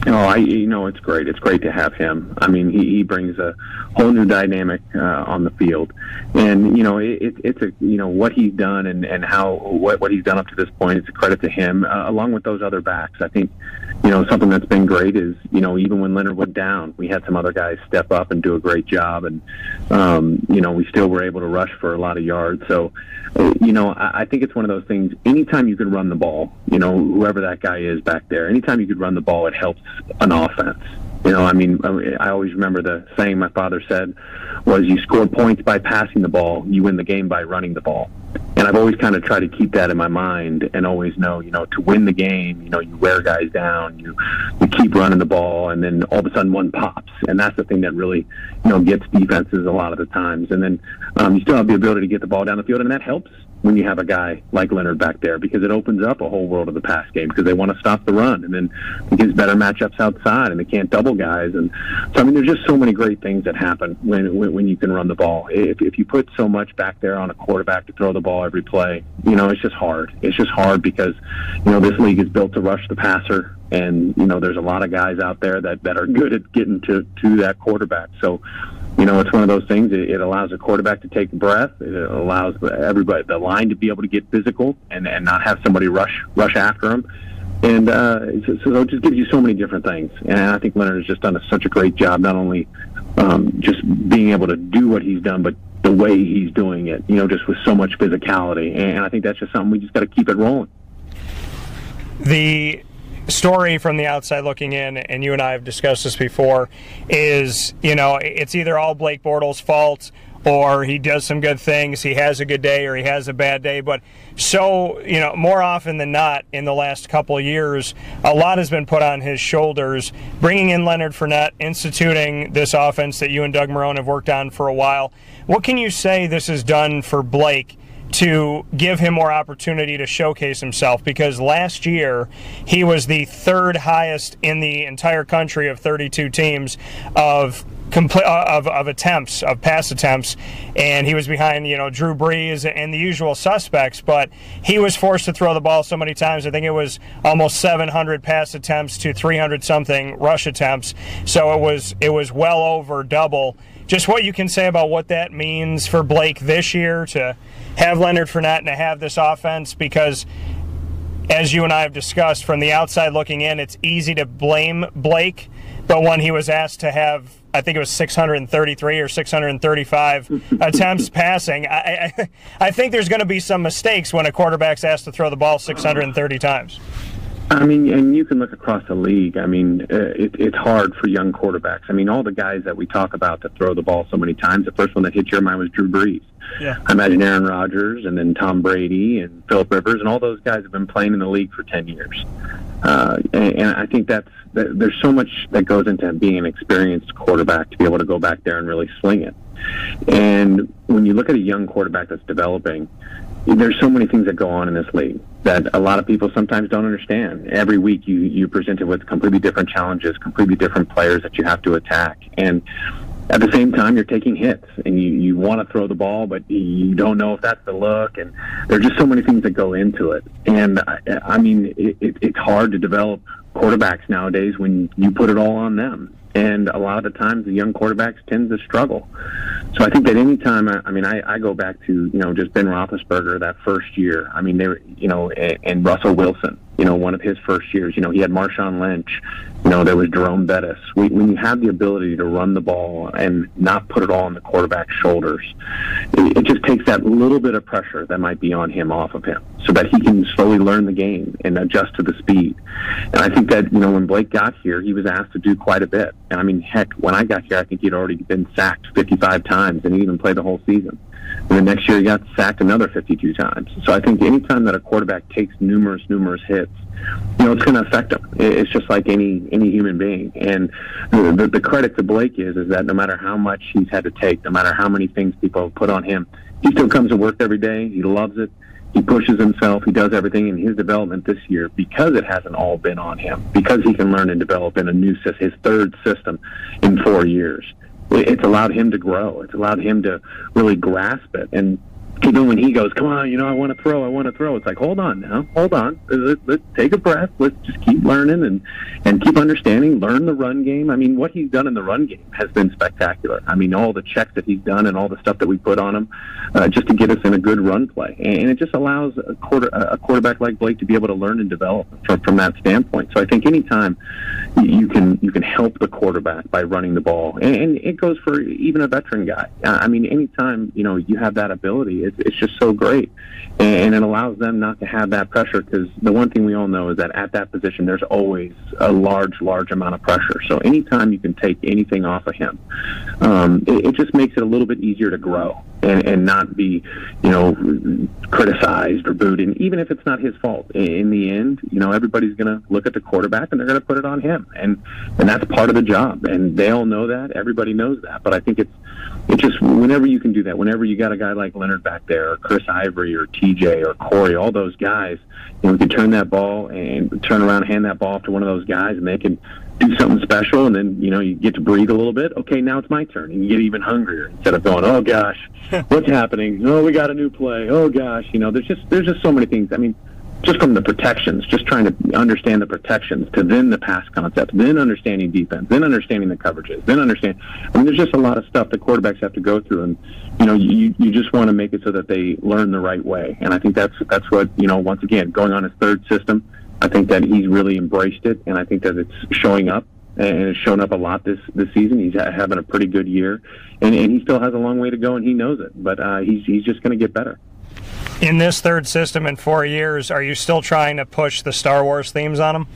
It's great. It's great to have him. He brings a whole new dynamic on the field, and what he's done and how what he's done up to this point is a credit to him, along with those other backs. I think something that's been great is even when Leonard went down, we had some other guys step up and do a great job, and we still were able to rush for a lot of yards. So I think it's one of those things. Anytime you can run the ball, whoever that guy is back there, anytime you could run the ball, it helps an offense. I always remember the saying my father said was, you score points by passing the ball, you win the game by running the ball. And I've always kind of tried to keep that in my mind and always know, to win the game, you wear guys down, you keep running the ball, and then all of a sudden one pops. And that's the thing that really, gets defenses a lot of the times. And then you still have the ability to get the ball down the field, and that helps when you have a guy like Leonard back there, because it opens up a whole world of the pass game, because they want to stop the run, and then it gives better matchups outside, and they can't double guys. And so, I mean, there's just so many great things that happen when you can run the ball. If you put so much back there on a quarterback to throw the ball every play, it's just hard. It's just hard because, this league is built to rush the passer, and, there's a lot of guys out there that are good at getting to that quarterback. So, it's one of those things. It allows a quarterback to take a breath. It allows everybody, the line, to be able to get physical and not have somebody rush after him. And so it just gives you so many different things. And I think Leonard has just done such a great job, not only just being able to do what he's done, but the way he's doing it, just with so much physicality. And I think that's just something we just got to keep it rolling. The story from the outside looking in, and you and I have discussed this before, is, it's either all Blake Bortles' fault, or he does some good things, he has a good day, or he has a bad day. But so, more often than not in the last couple of years, a lot has been put on his shoulders. Bringing in Leonard Fournette, instituting this offense that you and Doug Marrone have worked on for a while. What can you say this has done for Blake to give him more opportunity to showcase himself? Because last year he was the third highest in the entire country of 32 teams of pass attempts, and he was behind Drew Brees and the usual suspects. But he was forced to throw the ball so many times. I think it was almost 700 pass attempts to 300 something rush attempts. So it was well over double. Just what you can say about what that means for Blake this year, to have Leonard Fournette and to have this offense, because as you and I have discussed, from the outside looking in, it's easy to blame Blake, but when he was asked to have, I think it was 633 or 635 attempts passing, I think there's going to be some mistakes when a quarterback's asked to throw the ball 630 times. I mean, and you can look across the league. I mean, it's hard for young quarterbacks. I mean, all the guys that we talk about that throw the ball so many times, the first one that hit your mind was Drew Brees. Yeah. I imagine Aaron Rodgers, and then Tom Brady and Phillip Rivers, and all those guys have been playing in the league for 10 years. And I think there's so much that goes into being an experienced quarterback to be able to go back there and really sling it. And when you look at a young quarterback that's developing, there's so many things that go on in this league that a lot of people sometimes don't understand. Every week you're presented with completely different challenges, completely different players that you have to attack. And at the same time, you're taking hits, and you want to throw the ball, but you don't know if that's the look. And there are just so many things that go into it. And, I mean, it's hard to develop quarterbacks nowadays when you put it all on them. And a lot of the times, the young quarterbacks tend to struggle. So I think that any time, I go back to, just Ben Roethlisberger that first year. I mean, they were, and Russell Wilson, one of his first years. He had Marshawn Lynch. There was Jerome Bettis. When you have the ability to run the ball and not put it all on the quarterback's shoulders, it just takes that little bit of pressure that might be on him off of him, so that he can slowly learn the game and adjust to the speed. And I think that, when Blake got here, he was asked to do quite a bit. And I mean, heck, when I got here, I think he'd already been sacked 55 times, and he even played the whole season. And the next year he got sacked another 52 times. So I think any time that a quarterback takes numerous hits, it's going to affect him. It's just like any human being. And the credit to Blake is that no matter how much he's had to take, no matter how many things people have put on him, he still comes to work every day. He loves it. He pushes himself. He does everything in his development this year, because it hasn't all been on him, because he can learn and develop in a new system, his third system in 4 yeyears. It's allowed him to grow. It's allowed him to really grasp it. And even when he goes, come on, I want to throw. It's like, hold on now. Hold on. Let's take a breath. Let's just keep learning and keep understanding, learn the run game. I mean, what he's done in the run game has been spectacular. I mean, all the checks that he's done and all the stuff that we put on him just to get us in a good run play. And it just allows a quarterback like Blake to be able to learn and develop from that standpoint. So I think anytime you can help the quarterback by running the ball, and it goes for even a veteran guy. I mean, anytime, you have that ability, it's just so great. And it allows them not to have that pressure, because the one thing we all know is that at that position, there's always a large amount of pressure. So anytime you can take anything off of him, it just makes it a little bit easier to grow. and not be, criticized or booed. And even if it's not his fault, in the end, everybody's going to look at the quarterback and they're going to put it on him. And that's part of the job. And they all know that. Everybody knows that. But I think it's just whenever you can do that, whenever you got a guy like Leonard back there, or Chris Ivory, or TJ, or Corey, all those guys, we can turn that ball and turn around and hand that ball off to one of those guys, and they can do something special, and then, you get to breathe a little bit. Okay, now it's my turn. And you get even hungrier instead of going, oh, gosh, what's happening? Oh, we got a new play. Oh, gosh. There's just so many things. I mean, just from the protections, just trying to understand the protections, to then the pass concepts, then understanding defense, then understanding the coverages, then there's just a lot of stuff that quarterbacks have to go through, and you just want to make it so that they learn the right way. And I think that's what, once again, going on his third system, I think that he's really embraced it, and I think that it's showing up, and it's shown up a lot this season. He's having a pretty good year, and he still has a long way to go, and he knows it, but he's just going to get better. In this third system in 4 years, are you still trying to push the Star Wars themes on him?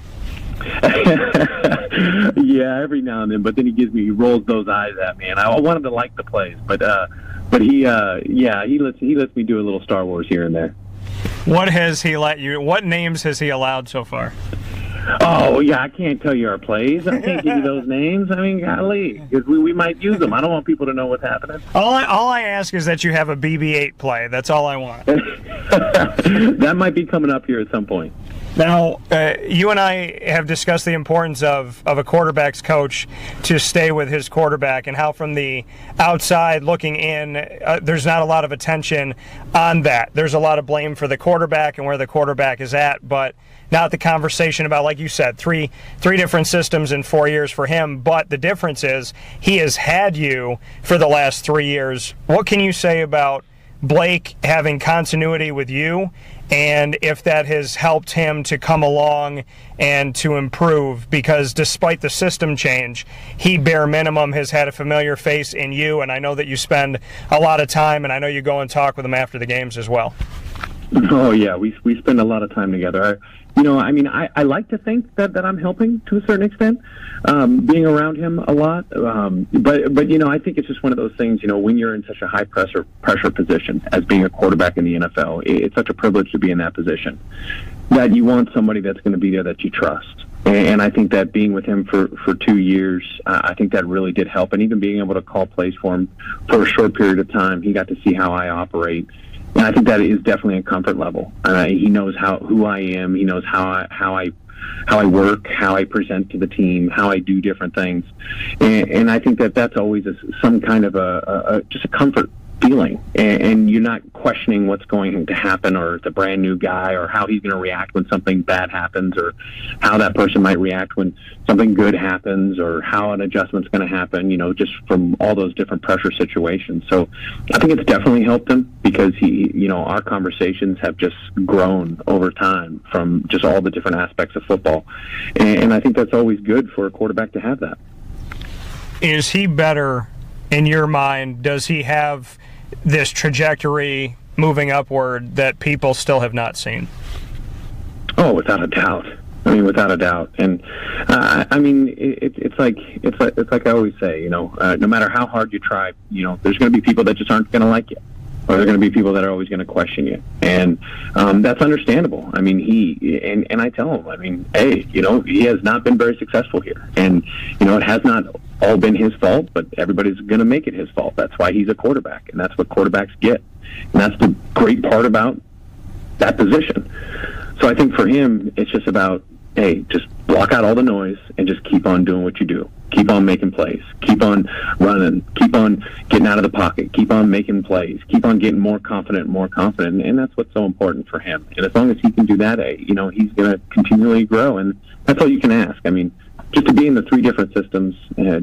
Yeah, every now and then, but then he rolls those eyes at me, and I want him to like the plays, but he lets me do a little Star Wars here and there. What names has he allowed so far? Oh, yeah, I can't tell you our plays. I can't give you those names. I mean, golly, because we might use them. I don't want people to know what's happening. All I ask is that you have a BB-8 play. That's all I want. That might be coming up here at some point. Now, you and I have discussed the importance of a quarterback's coach to stay with his quarterback, and how from the outside looking in, there's not a lot of attention on that. There's a lot of blame for the quarterback and where the quarterback is at, but not the conversation about, like you said, three different systems in 4 years for him. But the difference is he has had you for the last 3 years. What can you say about Blake having continuity with you, and if that has helped him to come along and to improve? Because despite the system change, he bare minimum has had a familiar face in you, and I know that you spend a lot of time, and I know you go and talk with him after the games as well. Oh, yeah, we spend a lot of time together. I like to think that I'm helping to a certain extent, being around him a lot. But I think it's just one of those things, when you're in such a high pressure position as being a quarterback in the NFL, it's such a privilege to be in that position, that you want somebody that's going to be there that you trust. And I think that being with him for 2 years, I think that really did help. And even being able to call plays for him for a short period of time, he got to see how I operate. And I think that is definitely a comfort level. He knows who I am. He knows how I work, how I present to the team, how I do different things. And I think that's always some kind of just a comfort feeling. And you're not questioning what's going to happen, or it's a brand new guy, or how he's going to react when something bad happens, or how that person might react when something good happens, or how an adjustment's going to happen, just from all those different pressure situations. So I think it's definitely helped him, because our conversations have just grown over time from just all the different aspects of football. And I think that's always good for a quarterback to have that. Is he better in your mind? Does he have this trajectory moving upward that people still have not seen? Oh, without a doubt. Without a doubt. And it's like I always say, no matter how hard you try, there's going to be people that just aren't going to like you, or there are going to be people that are always going to question you, and that's understandable. And I tell him, hey, he has not been very successful here, and it has not all been his fault, but everybody's going to make it his fault. That's why he's a quarterback, and that's what quarterbacks get, and that's the great part about that position. So I think for him, it's just about, hey, just block out all the noise and just keep on doing what you do. Keep on making plays. Keep on running. Keep on getting out of the pocket. Keep on making plays. Keep on getting more confident. And that's what's so important for him. And as long as he can do that, he's going to continually grow. And that's all you can ask. Just to be in the three different systems,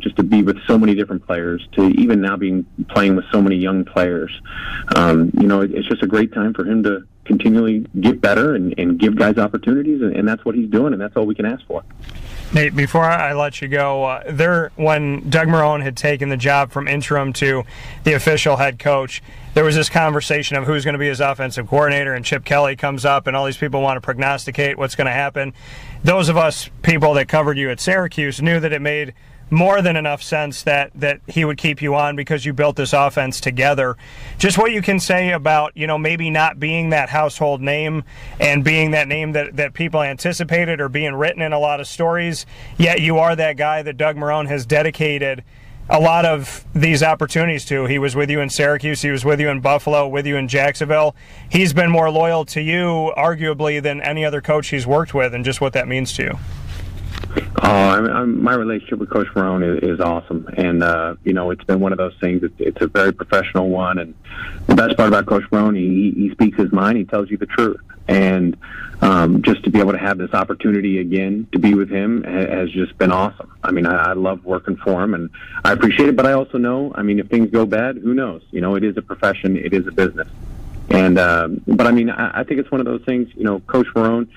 just to be with so many different players, to even now playing with so many young players, it's just a great time for him to continually get better and give guys opportunities, and that's what he's doing, and that's all we can ask for. Nate, before I let you go, when Doug Marrone had taken the job from interim to the official head coach, there was this conversation of who's going to be his offensive coordinator, and Chip Kelly comes up, and all these people want to prognosticate what's going to happen. Those of us people that covered you at Syracuse knew that it made more than enough sense that he would keep you on because you built this offense together. Just what you can say about, maybe not being that household name and being that name that people anticipated or being written in a lot of stories, yet you are that guy that Doug Marrone has dedicated a lot of these opportunities to. He was with you in Syracuse, he was with you in Buffalo, with you in Jacksonville. He's been more loyal to you, arguably, than any other coach he's worked with, and just what that means to you. My relationship with Coach Marrone is awesome, and it's been one of those things. It's a very professional one, and the best part about Coach Marrone, he speaks his mind. He tells you the truth, and just to be able to have this opportunity again to be with him has just been awesome. I love working for him, and I appreciate it. But I also know, if things go bad, who knows? It is a profession, it is a business, and but I think it's one of those things. Coach Marrone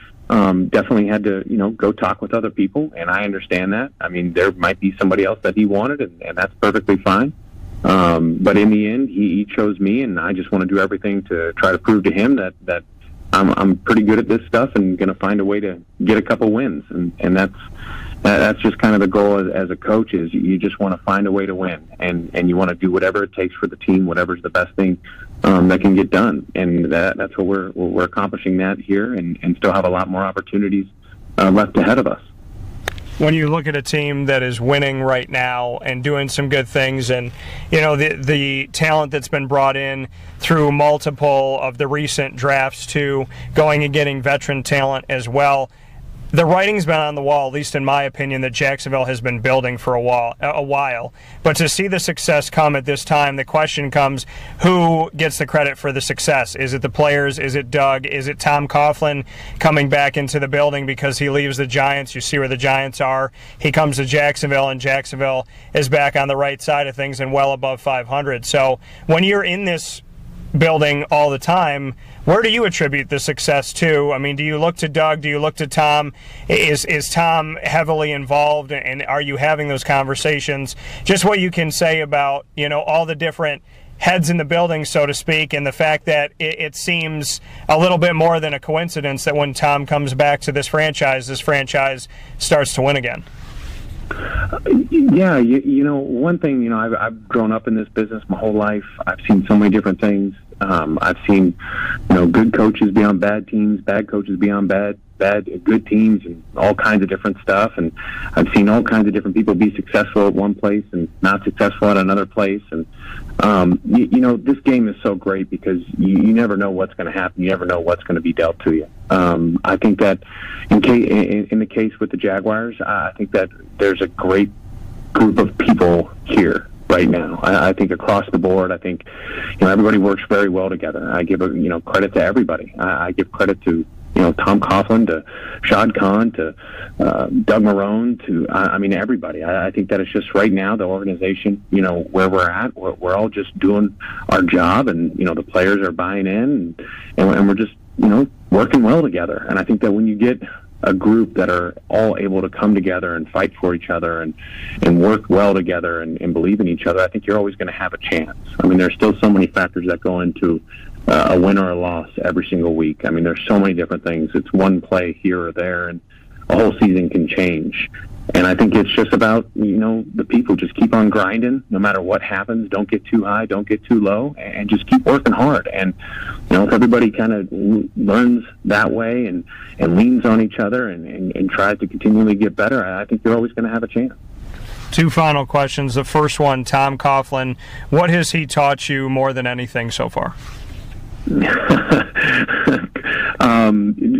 definitely had to, go talk with other people, and I understand that. There might be somebody else that he wanted, and that's perfectly fine. But in the end, he chose me, and I just want to do everything to try to prove to him that I'm pretty good at this stuff and going to find a way to get a couple wins. And that's just kind of the goal as a coach, is you just want to find a way to win, and you want to do whatever it takes for the team, whatever's the best thing that can get done. And that's what we're accomplishing that here, and still have a lot more opportunities left ahead of us. When you look at a team that is winning right now and doing some good things, and the talent that's been brought in through multiple of the recent drafts to going and getting veteran talent as well, the writing's been on the wall, at least in my opinion, that Jacksonville has been building for a while. But to see the success come at this time, the question comes, who gets the credit for the success? Is it the players? Is it Doug? Is it Tom Coughlin coming back into the building because he leaves the Giants? You see where the Giants are. He comes to Jacksonville, and Jacksonville is back on the right side of things and well above 500. So when you're in this building all the time, where do you attribute the success to? Do you look to Doug? Do you look to Tom? Is Tom heavily involved, and are you having those conversations? Just what you can say about, all the different heads in the building, so to speak, and the fact that it seems a little bit more than a coincidence that when Tom comes back to this franchise starts to win again. Yeah, one thing, I've grown up in this business my whole life. I've seen so many different things. I've seen, good coaches be on bad teams, bad coaches be on good teams, and all kinds of different stuff. And I've seen all kinds of different people be successful at one place and not successful at another place. And, this game is so great because you never know what's going to happen. You never know what's going to be dealt to you. I think that in the case with the Jaguars, I think that there's a great group of people here right now. I think across the board, I think everybody works very well together. I give credit to everybody. I give credit to Tom Coughlin, to Shad Khan, to Doug Marrone, to everybody. I think that it's just right now the organization, where we're at, we're all just doing our job, and the players are buying in, and we're just working well together. And I think that when you get a group that are all able to come together and fight for each other and work well together and believe in each other, I think you're always going to have a chance. There's still so many factors that go into a win or a loss every single week. There's so many different things. It's one play here or there, and a whole season can change. And I think it's just about, the people just keep on grinding no matter what happens. Don't get too high, don't get too low, and just keep working hard. And, if everybody kind of learns that way and leans on each other and tries to continually get better, I think you're always going to have a chance. Two final questions. The first one, Tom Coughlin, what has he taught you more than anything so far?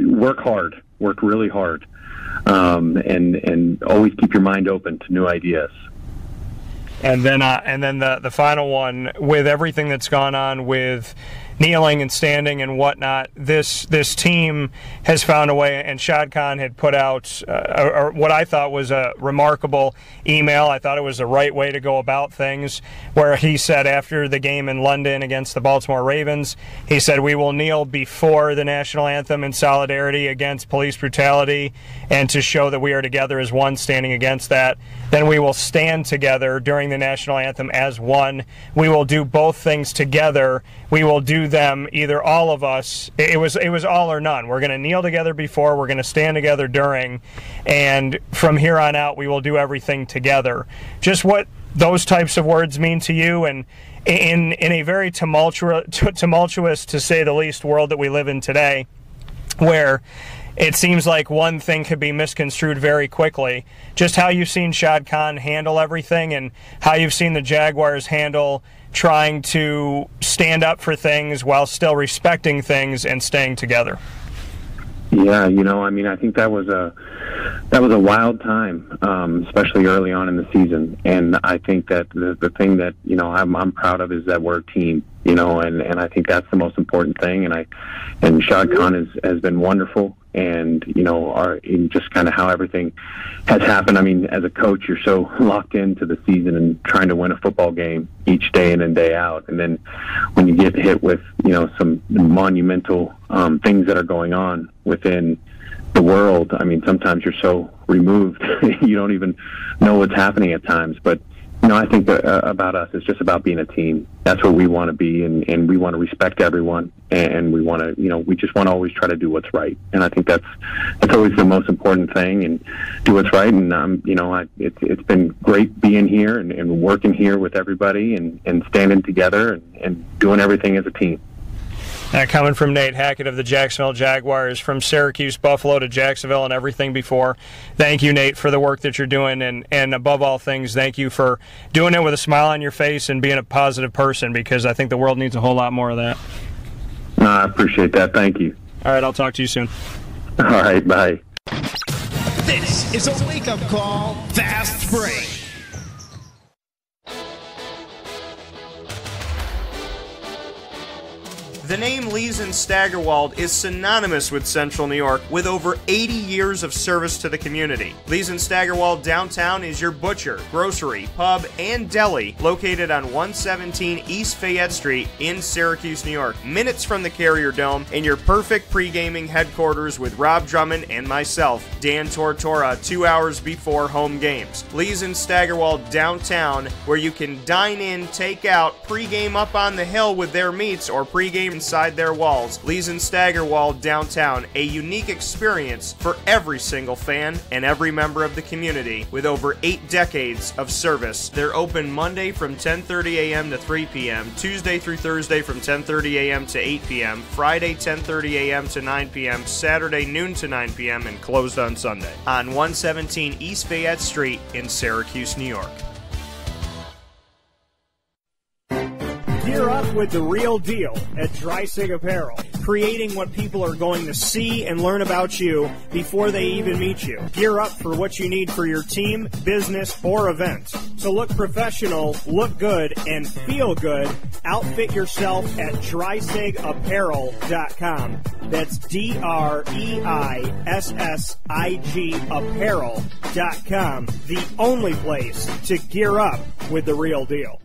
Work hard. Work really hard. And always keep your mind open to new ideas. And then the final one, with everything that's gone on with kneeling and standing and whatnot, this team has found a way, and Shad Khan had put out what I thought was a remarkable email. I thought it was the right way to go about things, where he said after the game in London against the Baltimore Ravens, he said, "We will kneel before the national anthem in solidarity against police brutality and to show that we are together as one standing against that. Then we will stand together during the national anthem as one. We will do both things together. We will do to them, either all of us, it was all or none. We're going to kneel together before, we're going to stand together during, and from here on out we will do everything together. Just what those types of words mean to you, and in a very tumultuous, to say the least, world that we live in today, where it seems like one thing could be misconstrued very quickly. Just how you've seen Shad Khan handle everything, and how you've seen the Jaguars handle trying to stand up for things while still respecting things and staying together. Yeah, I think that was a wild time, especially early on in the season. And I think that the thing that I'm proud of is that we're a team. And I think that's the most important thing. And Shad Khan has been wonderful. And in just kind of how everything has happened. I mean, as a coach, you're so locked into the season and trying to win a football game each day in and day out. And then when you get hit with some monumental things that are going on within the world, I mean, sometimes you're so removed you don't even know what's happening at times. But I think that, about us, it's just about being a team. That's what we want to be, and we want to respect everyone, and we want to, we just want to always try to do what's right. And I think that's always the most important thing, and do what's right. And it's been great being here and working here with everybody, and standing together and doing everything as a team. Coming from Nate Hackett of the Jacksonville Jaguars, from Syracuse, Buffalo to Jacksonville and everything before. Thank you, Nate, for the work that you're doing, and above all things, thank you for doing it with a smile on your face and being a positive person, because I think the world needs a whole lot more of that. I appreciate that. Thank you. All right, I'll talk to you soon. All right, bye. This is a wake-up call fast break. The name Leeson Staggerwald is synonymous with Central New York, with over 80 years of service to the community. Leeson Staggerwald Downtown is your butcher, grocery, pub, and deli located on 117 East Fayette Street in Syracuse, New York, minutes from the Carrier Dome, and your perfect pre-gaming headquarters with Rob Drummond and myself, Dan Tortora, 2 hours before home games. Leeson Staggerwald Downtown, where you can dine in, take out, pre-game up on the hill with their meats, or pre-game inside their walls. Leeson Staggerwald Downtown, a unique experience for every single fan and every member of the community, with over 8 decades of service. They're open Monday from 10:30 a.m. to 3 p.m., Tuesday through Thursday from 10:30 a.m. to 8 p.m., Friday 10:30 a.m. to 9 p.m., Saturday noon to 9 p.m., and closed on Sunday. On 117 East Fayette Street in Syracuse, New York. Gear up with the real deal at Dry-Sig Apparel, creating what people are going to see and learn about you before they even meet you. Gear up for what you need for your team, business, or event. To look professional, look good, and feel good, outfit yourself at DrySigApparel.com. That's DREISSIG Apparel.com. The only place to gear up with the real deal.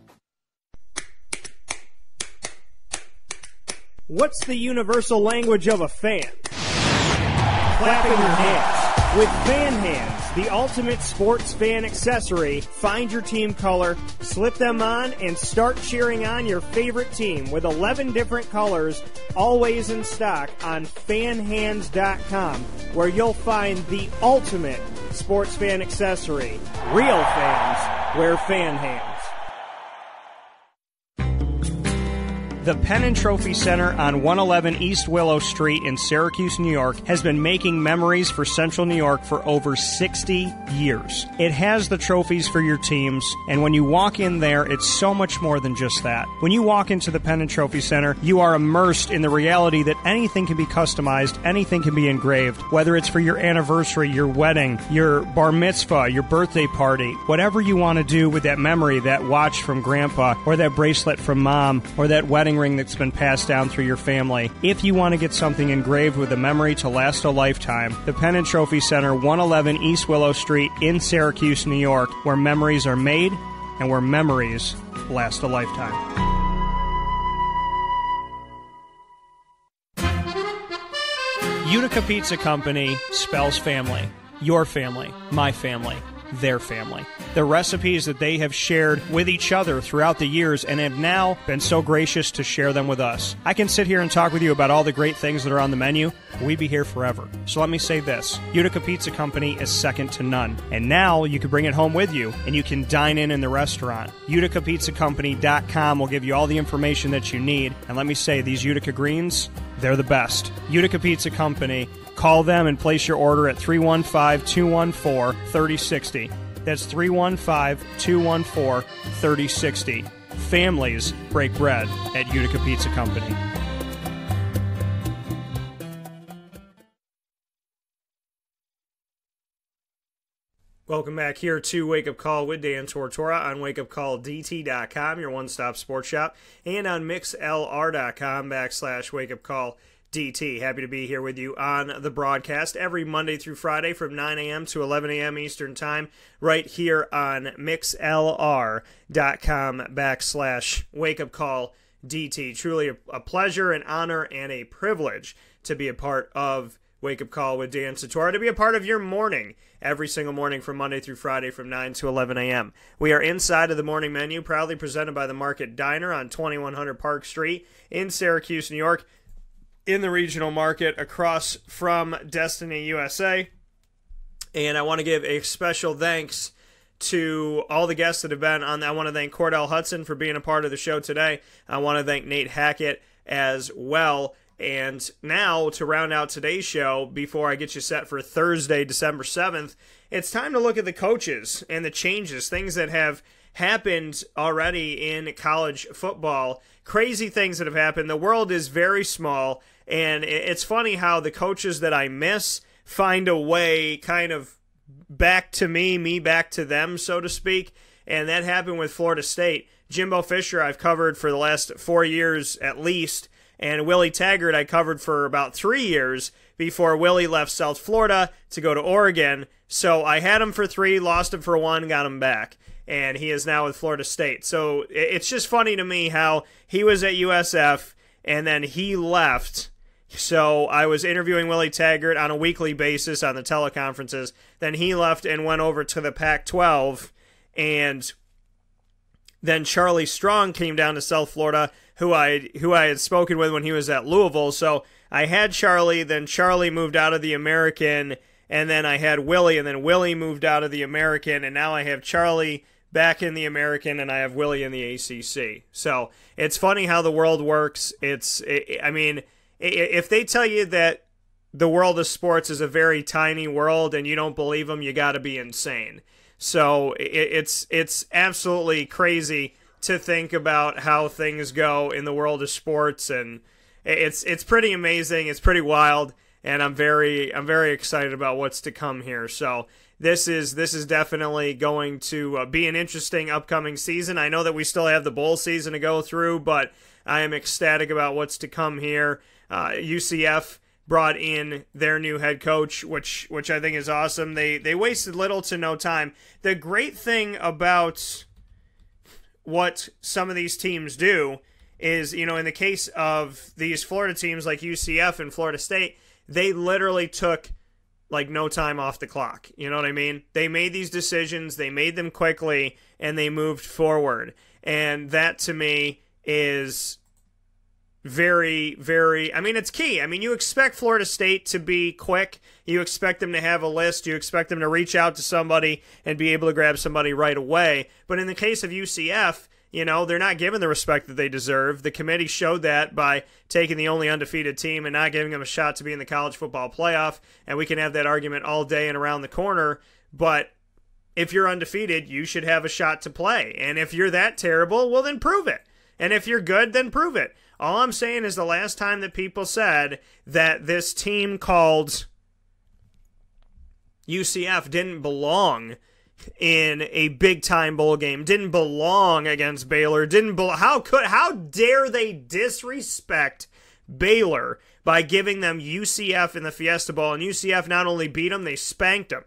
What's the universal language of a fan? Clapping your hands. With Fan Hands, the ultimate sports fan accessory, find your team color, slip them on, and start cheering on your favorite team with 11 different colors, always in stock on fanhands.com, where you'll find the ultimate sports fan accessory. Real fans wear Fan Hands. The Penn and Trophy Center on 111 East Willow Street in Syracuse, New York, has been making memories for Central New York for over 60 years. It has the trophies for your teams, and when you walk in there, it's so much more than just that. When you walk into the Penn and Trophy Center, you are immersed in the reality that anything can be customized, anything can be engraved, whether it's for your anniversary, your wedding, your bar mitzvah, your birthday party, whatever you want to do with that memory, that watch from grandpa, or that bracelet from mom, or that wedding ring that's been passed down through your family. If you want to get something engraved with a memory to last a lifetime, the Penn and Trophy Center, 111 East Willow Street in Syracuse, New York, where memories are made and where memories last a lifetime. Utica Pizza Company spells family. Your family, my family. their family. The recipes that they have shared with each other throughout the years and have now been so gracious to share them with us. I can sit here and talk with you about all the great things that are on the menu, but we'd be here forever. So let me say this. Utica Pizza Company is second to none. And now you can bring it home with you and you can dine in the restaurant. UticaPizzaCompany.com will give you all the information that you need. And let me say, these Utica greens, they're the best. Utica Pizza Company. Call them and place your order at 315-214-3060. That's 315-214-3060. Families break bread at Utica Pizza Company. Welcome back here to Wake Up Call with Dan Tortora on wakeupcalldt.com, your one-stop sports shop, and on mixlr.com/wakeupcalldt. Happy to be here with you on the broadcast every Monday through Friday from 9 a.m. to 11 a.m. Eastern Time, right here on mixlr.com/wakeupcalldt. Truly a pleasure, an honor, and a privilege to be a part of Wake Up Call with Dan Tortora, to be a part of your morning every single morning from Monday through Friday from 9 to 11 a.m. We are inside of the morning menu, proudly presented by the Market Diner on 2100 Park Street in Syracuse, New York, in the regional market across from Destiny USA. And I want to give a special thanks to all the guests that have been on. I want to thank Cordell Hudson for being a part of the show today. I want to thank Nate Hackett as well. And now, to round out today's show, before I get you set for Thursday, December 7th, it's time to look at the coaches and the changes, things that have happened already in college football, crazy things that have happened. The world is very small, and it's funny how the coaches that I miss find a way kind of back to me back to them, so to speak, and that happened with Florida State. Jimbo Fisher I've covered for the last 4 years at least, and Willie Taggart I covered for about 3 years before Willie left South Florida to go to Oregon. So I had him for 3, lost him for 1, got him back. And he is now with Florida State. So it's just funny to me how he was at USF and then he left. So I was interviewing Willie Taggart on a weekly basis on the teleconferences. Then he left and went over to the Pac-12. And then Charlie Strong came down to South Florida, who I had spoken with when he was at Louisville. So I had Charlie, then Charlie moved out of the American, and then I had Willie, and then Willie moved out of the American, and now I have Charlie back in the American, and I have Willie in the ACC. So it's funny how the world works. I mean, if they tell you that the world of sports is a very tiny world and you don't believe them, you got to be insane. So it's absolutely crazy to think about how things go in the world of sports, and it's pretty amazing. It's pretty wild, and I'm very excited about what's to come here. So this is definitely going to be an interesting upcoming season. I know that we still have the bowl season to go through, but I am ecstatic about what's to come here. UCF brought in their new head coach, which I think is awesome. They wasted little to no time. The great thing about what some of these teams do is, in the case of these Florida teams like UCF and Florida State, they literally took like no time off the clock. You know what I mean? They made these decisions, they made them quickly, and they moved forward. And that to me is very, very, it's key. You expect Florida State to be quick. You expect them to have a list. You expect them to reach out to somebody and be able to grab somebody right away. But in the case of UCF, they're not given the respect that they deserve. The committee showed that by taking the only undefeated team and not giving them a shot to be in the college football playoff. And we can have that argument all day and around the corner. But if you're undefeated, you should have a shot to play. And if you're that terrible, well, then prove it. And if you're good, then prove it. All I'm saying is the last time that people said that this team called UCF didn't belong in a big-time bowl game, didn't belong against Baylor, how dare they disrespect Baylor by giving them UCF in the Fiesta Bowl, and UCF not only beat them, they spanked them.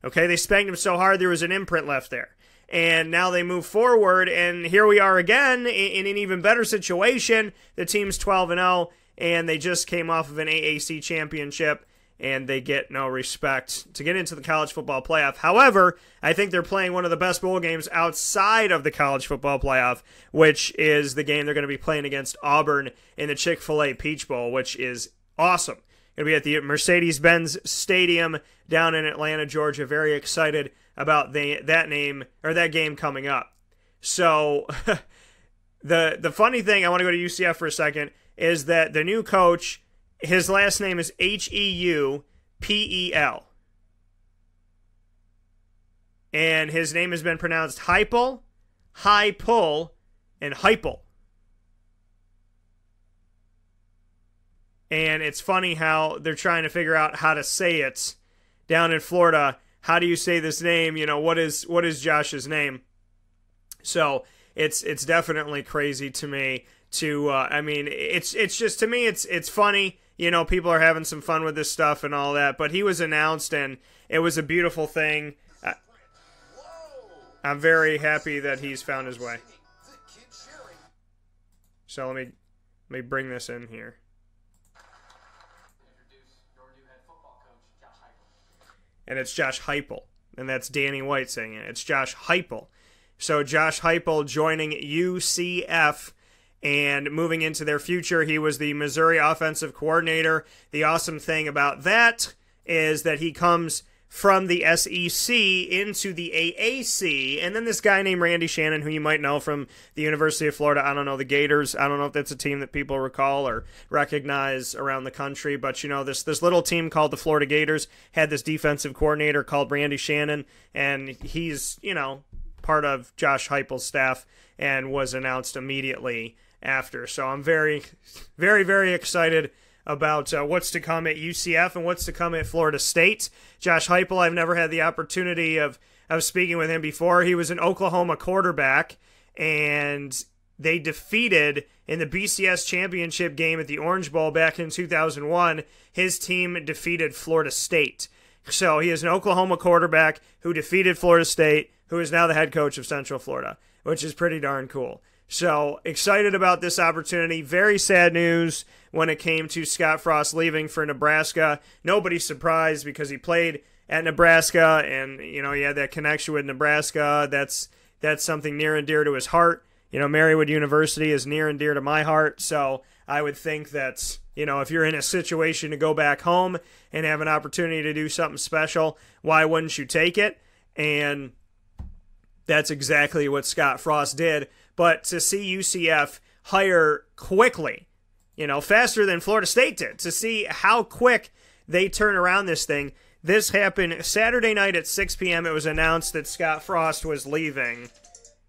Okay, they spanked them so hard there was an imprint left there. And now they move forward, and here we are again in an even better situation. The team's 12-0, and they just came off of an AAC championship. and they get no respect to get into the college football playoff. However, I think they're playing one of the best bowl games outside of the college football playoff, which is the game they're going to be playing against Auburn in the Chick-fil-A Peach Bowl, which is awesome. Going to be at the Mercedes-Benz Stadium down in Atlanta, Georgia. Very excited about that game coming up. So the funny thing, I want to go to UCF for a second, is that the new coach, his last name is Heupel. And his name has been pronounced Heupel, and Heupel. And it's funny how they're trying to figure out how to say it down in Florida. How do you say this name? What is Josh's name? So it's definitely crazy to me. It's just, to me, it's funny. People are having some fun with this stuff and all that. But he was announced, and it was a beautiful thing. I'm very happy that he's found his way. So let me bring this in here. And it's Josh Heupel. And that's Danny White saying it. It's Josh Heupel. So Josh Heupel joining UCF and moving into their future. He was the Missouri offensive coordinator. The awesome thing about that is that he comes from the SEC into the AAC. And then this guy named Randy Shannon, who you might know from the University of Florida. I don't know, the Gators. I don't know if that's a team that people recall or recognize around the country. But, this little team called the Florida Gators had this defensive coordinator called Randy Shannon. And he's, part of Josh Heupel's staff and was announced immediately after. So I'm very, very, very excited about what's to come at UCF and what's to come at Florida State. Josh Heupel, I've never had the opportunity of speaking with him before. He was an Oklahoma quarterback, and they defeated in the BCS championship game at the Orange Bowl back in 2001. His team defeated Florida State. So he is an Oklahoma quarterback who defeated Florida State, who is now the head coach of Central Florida, which is pretty darn cool. So excited about this opportunity. Very sad news when it came to Scott Frost leaving for Nebraska. Nobody's surprised because he played at Nebraska and, he had that connection with Nebraska. That's something near and dear to his heart. Marywood University is near and dear to my heart. So I would think that, if you're in a situation to go back home and have an opportunity to do something special, why wouldn't you take it? And that's exactly what Scott Frost did. But to see UCF hire quickly, faster than Florida State did, to see how quick they turn around this thing. This happened Saturday night at 6 p.m. It was announced that Scott Frost was leaving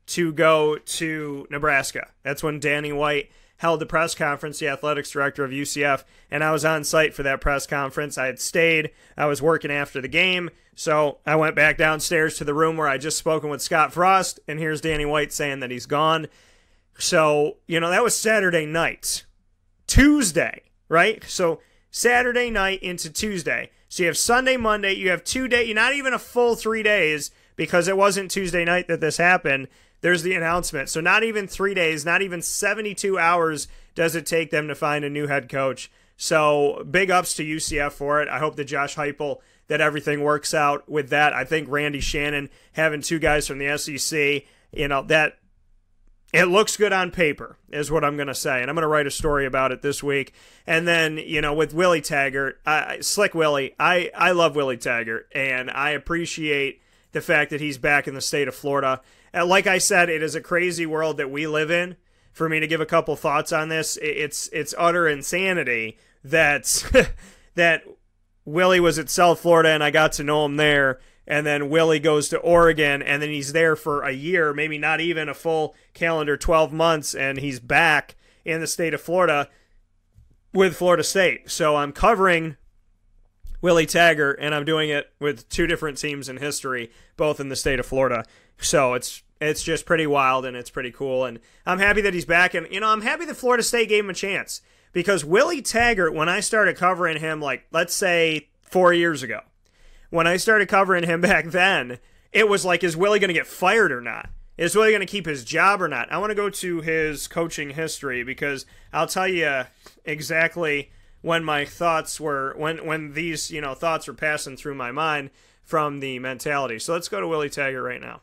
to go to Nebraska. That's when Danny White held the press conference, the athletics director of UCF, and I was on site for that press conference. I had stayed. I was working after the game, so I went back downstairs to the room where I just spoken with Scott Frost, and here's Danny White saying that he's gone. So, that was Saturday night. Tuesday, right? So Saturday night into Tuesday. So you have Sunday, Monday, you have 2 days, not even a full 3 days, because it wasn't Tuesday night that this happened. There's the announcement. So not even 3 days, not even 72 hours does it take them to find a new head coach. So big ups to UCF for it. I hope that Josh Heupel, that everything works out with that. I think Randy Shannon, having two guys from the SEC, that it looks good on paper is what I'm going to say. And I'm going to write a story about it this week. And then, with Willie Taggart, Slick Willie, I love Willie Taggart, and I appreciate the fact that he's back in the state of Florida. Like I said, it is a crazy world that we live in. For me to give a couple thoughts on this, it's utter insanity that that Willie was at South Florida and I got to know him there, and then Willie goes to Oregon and then he's there for a year, maybe not even a full calendar 12 months, and he's back in the state of Florida with Florida State. So I'm covering Willie Taggart, and I'm doing it with two different teams in history, both in the state of Florida. So it's just pretty wild, and it's pretty cool, and I'm happy that he's back, and I'm happy that Florida State gave him a chance, because Willie Taggart, when I started covering him, let's say 4 years ago, when I started covering him back then, it was like, is Willie going to get fired or not? Is Willie going to keep his job or not? I want to go to his coaching history, because I'll tell you exactly when my thoughts were, when these, thoughts were passing through my mind from the mentality. So let's go to Willie Taggart right now.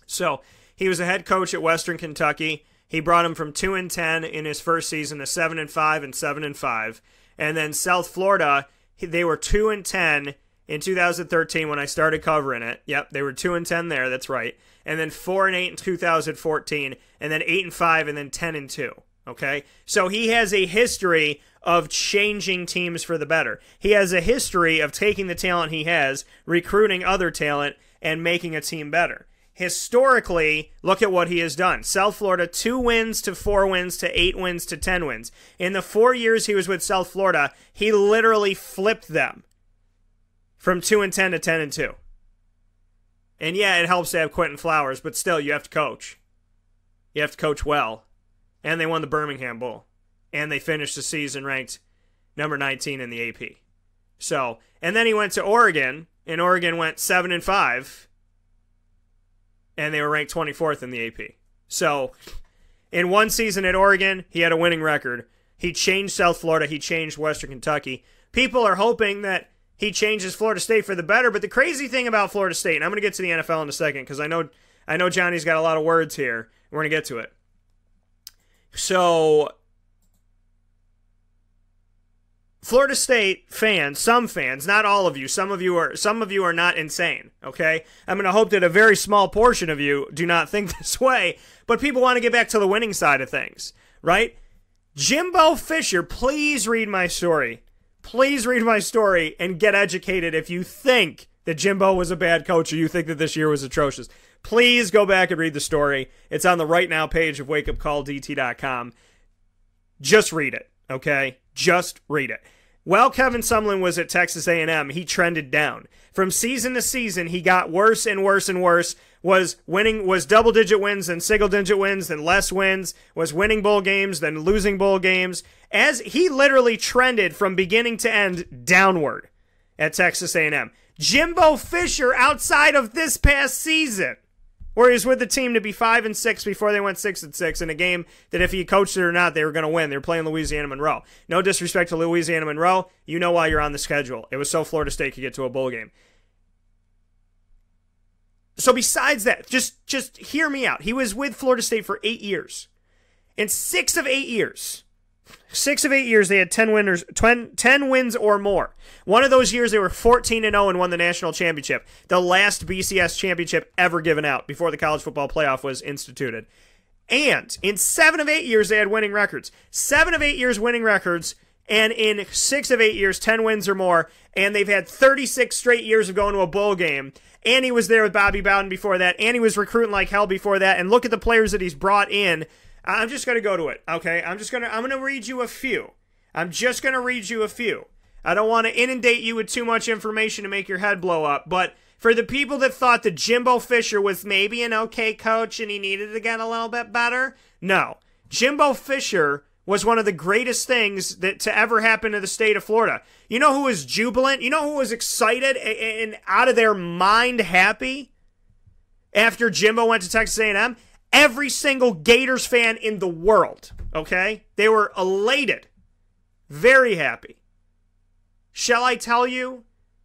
So he was a head coach at Western Kentucky. He brought him from 2-10 in his first season to 7-5 and 7-5. And then South Florida, they were 2-10 in 2013 when I started covering it. Yep, they were 2-10 there. That's right. And then 4-8 in 2014, and then 8-5, and then 10-2. Okay, so he has a history of changing teams for the better. He has a history of taking the talent he has, recruiting other talent, and making a team better. Historically, look at what he has done. South Florida, 2 wins to 4 wins to 8 wins to 10 wins. In the 4 years he was with South Florida, he literally flipped them from 2-10 to 10-2. And yeah, it helps to have Quentin Flowers, but still, you have to coach. You have to coach well. And they won the Birmingham Bowl. And they finished the season ranked number 19 in the AP. So, and then he went to Oregon, and Oregon went 7-5, and they were ranked 24th in the AP. So, in one season at Oregon, he had a winning record. He changed South Florida. He changed Western Kentucky. People are hoping that he changes Florida State for the better, but the crazy thing about Florida State, and I'm going to get to the NFL in a second because I know Johnny's got a lot of words here. We're going to get to it. So, Florida State fans, some fans, not all of you, some of you are not insane, okay? I'm going to hope that a very small portion of you do not think this way, but people want to get back to the winning side of things, right? Jimbo Fisher, please read my story. Please read my story and get educated if you think that Jimbo was a bad coach or you think that this year was atrocious. Please go back and read the story. It's on the Right Now page of wakeupcalldt.com. Just read it, okay? Just read it. While Kevin Sumlin was at Texas A&M, he trended down. From season to season, he got worse and worse and worse. Was double-digit wins, then single-digit wins, then less wins. Was winning bowl games, then losing bowl games. As he literally trended from beginning to end downward at Texas A&M. Jimbo Fisher, outside of this past season, where he was with the team to be 5-6 before they went 6-6 in a game that if he coached it or not, they were going to win. They were playing Louisiana Monroe. No disrespect to Louisiana Monroe. You know why you're on the schedule. It was so Florida State could get to a bowl game. So besides that, just hear me out. He was with Florida State for 8 years. In 6 of 8 years, they had 10 wins or more. One of those years, they were 14-0 and won the national championship, the last BCS championship ever given out before the college football playoff was instituted. And in 7 of 8 years, they had winning records. 7 of 8 years winning records, and in 6 of 8 years, 10 wins or more, and they've had 36 straight years of going to a bowl game. And he was there with Bobby Bowden before that, and he was recruiting like hell before that, and look at the players that he's brought in. I'm just going to go to it, okay? I'm going to read you a few. I'm just going to read you a few. I don't want to inundate you with too much information to make your head blow up, but for the people that thought that Jimbo Fisher was maybe an okay coach and he needed to get a little bit better, no. Jimbo Fisher was one of the greatest things that to ever happen to the state of Florida. You know who was jubilant? You know who was excited and out of their mind happy after Jimbo went to Texas A&M? Every single Gators fan in the world, okay? They were elated, very happy. Shall I tell you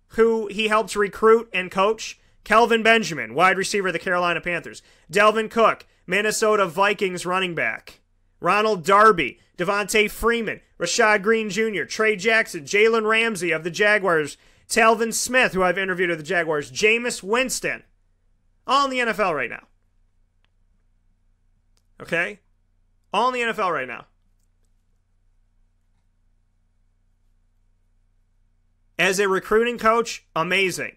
who he helped recruit and coach? Kelvin Benjamin, wide receiver of the Carolina Panthers. Delvin Cook, Minnesota Vikings running back. Ronald Darby, Devontae Freeman, Rashad Green Jr., Trey Jackson, Jalen Ramsey of the Jaguars, Talvin Smith, who I've interviewed of the Jaguars, Jameis Winston, all in the NFL right now. Okay? All in the NFL right now. As a recruiting coach, amazing.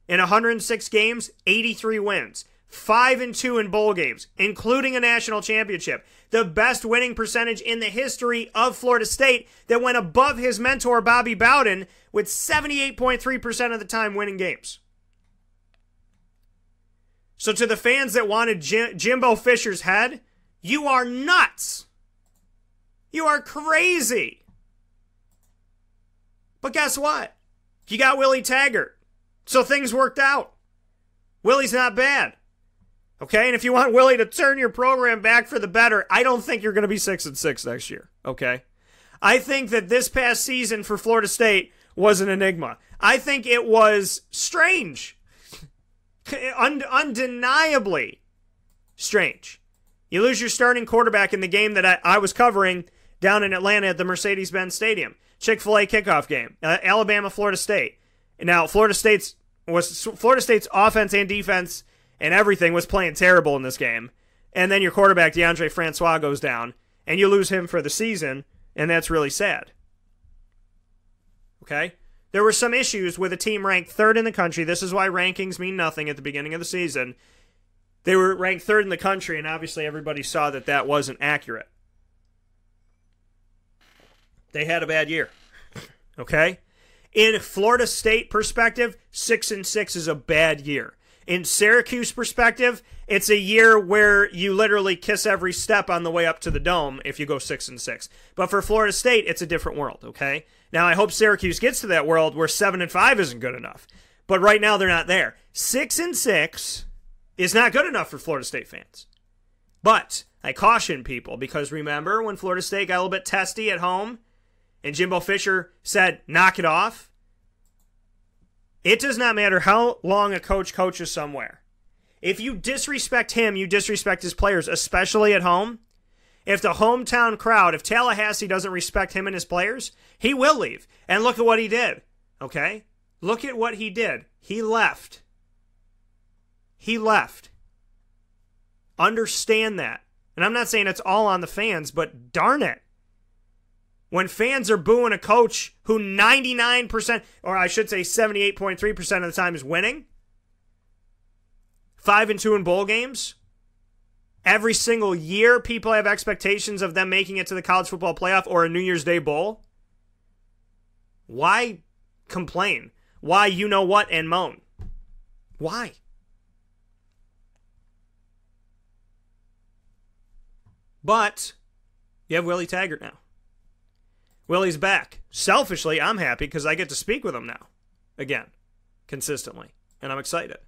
In 106 games, 83 wins. 5-2 in bowl games, including a national championship. The best winning percentage in the history of Florida State that went above his mentor, Bobby Bowden, with 78.3% of the time winning games. So to the fans that wanted Jimbo Fisher's head, you are nuts. You are crazy. But guess what? You got Willie Taggart. So things worked out. Willie's not bad. Okay, and if you want Willie to turn your program back for the better, I don't think you're going to be 6-6 next year. Okay? I think that this past season for Florida State was an enigma. I think it was strange. Undeniably strange. You lose your starting quarterback in the game that I was covering down in Atlanta at the Mercedes-Benz Stadium. Chick-fil-A kickoff game. Alabama, Florida State. Now, Florida State's offense and defense and everything was playing terrible in this game. And then your quarterback, DeAndre Francois, goes down, and you lose him for the season, and that's really sad. Okay? There were some issues with a team ranked third in the country. This is why rankings mean nothing at the beginning of the season. They were ranked third in the country, and obviously everybody saw that that wasn't accurate. They had a bad year. Okay? In Florida State perspective, 6-6 is a bad year. In Syracuse perspective, it's a year where you literally kiss every step on the way up to the Dome if you go 6-6. But for Florida State, it's a different world, okay? Now, I hope Syracuse gets to that world where 7-5 isn't good enough. But right now, they're not there. 6-6 is not good enough for Florida State fans. But I caution people, because remember when Florida State got a little bit testy at home and Jimbo Fisher said, knock it off? It does not matter how long a coach coaches somewhere. If you disrespect him, you disrespect his players, especially at home. If the hometown crowd, if Tallahassee doesn't respect him and his players, he will leave. And look at what he did, okay? Look at what he did. He left. He left. Understand that. And I'm not saying it's all on the fans, but darn it. When fans are booing a coach who 99%, or I should say 78.3% of the time is winning, 5-2 in bowl games, every single year people have expectations of them making it to the college football playoff or a New Year's Day bowl, why complain? Why you know what and moan? Why? But you have Willie Taggart now. Willie's back. Selfishly, I'm happy because I get to speak with him now. Again. Consistently. And I'm excited.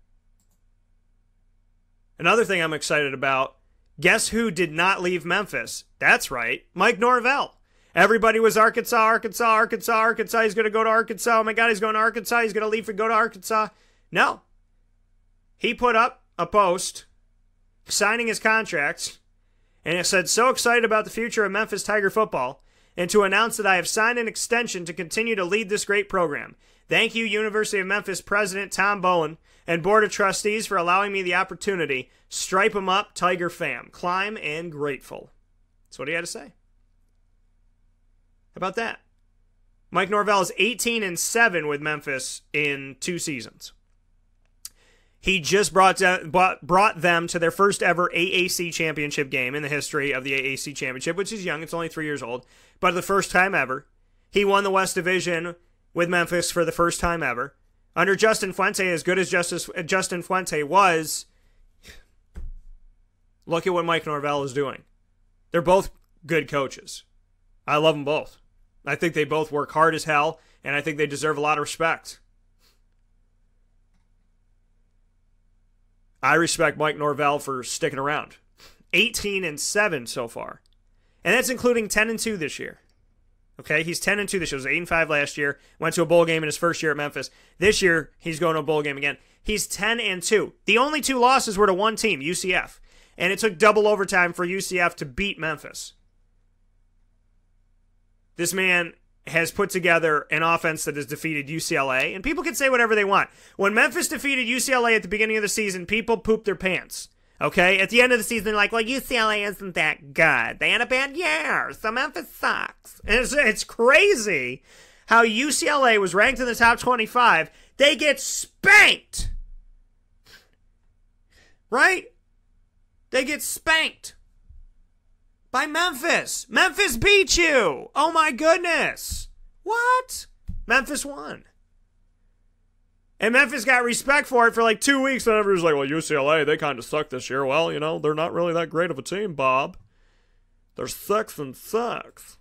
Another thing I'm excited about, guess who did not leave Memphis? That's right, Mike Norvell. Everybody was Arkansas. He's going to go to Arkansas. Oh my God, he's going to Arkansas. He's going to leave and go to Arkansas. No. He put up a post signing his contracts, and it said, so excited about the future of Memphis Tiger football, and to announce that I have signed an extension to continue to lead this great program. Thank you, University of Memphis President Tom Bowen and Board of Trustees, for allowing me the opportunity. Stripe 'em up, Tiger fam. Climb and grateful. That's what he had to say. How about that? Mike Norvell is 18-7 with Memphis in 2 seasons. He just brought them to their first ever AAC championship game in the history of the AAC championship, which is young. It's only 3 years old. But the first time ever. He won the West Division with Memphis for the first time ever. Under Justin Fuente, as good as Justin Fuente was, look at what Mike Norvell is doing. They're both good coaches. I love them both. I think they both work hard as hell, and I think they deserve a lot of respect. I respect Mike Norvell for sticking around. 18-7 so far. And that's including 10-2 this year. Okay, he's 10-2 this year. He was 8-5 last year. Went to a bowl game in his first year at Memphis. This year, he's going to a bowl game again. He's 10-2. The only 2 losses were to one team, UCF. And it took double overtime for UCF to beat Memphis. This man has put together an offense that has defeated UCLA, and people can say whatever they want. When Memphis defeated UCLA at the beginning of the season, people pooped their pants. Okay? At the end of the season, they're like, well, UCLA isn't that good. They had a bad year, so Memphis sucks. And it's crazy how UCLA was ranked in the top 25. They get spanked. Right? They get spanked by Memphis. Memphis beat you. Oh my goodness. What? Memphis won. And Memphis got respect for it for like 2 weeks. And everybody's like, well, UCLA, they kind of suck this year. Well, you know, they're not really that great of a team, Bob. They're 6-6.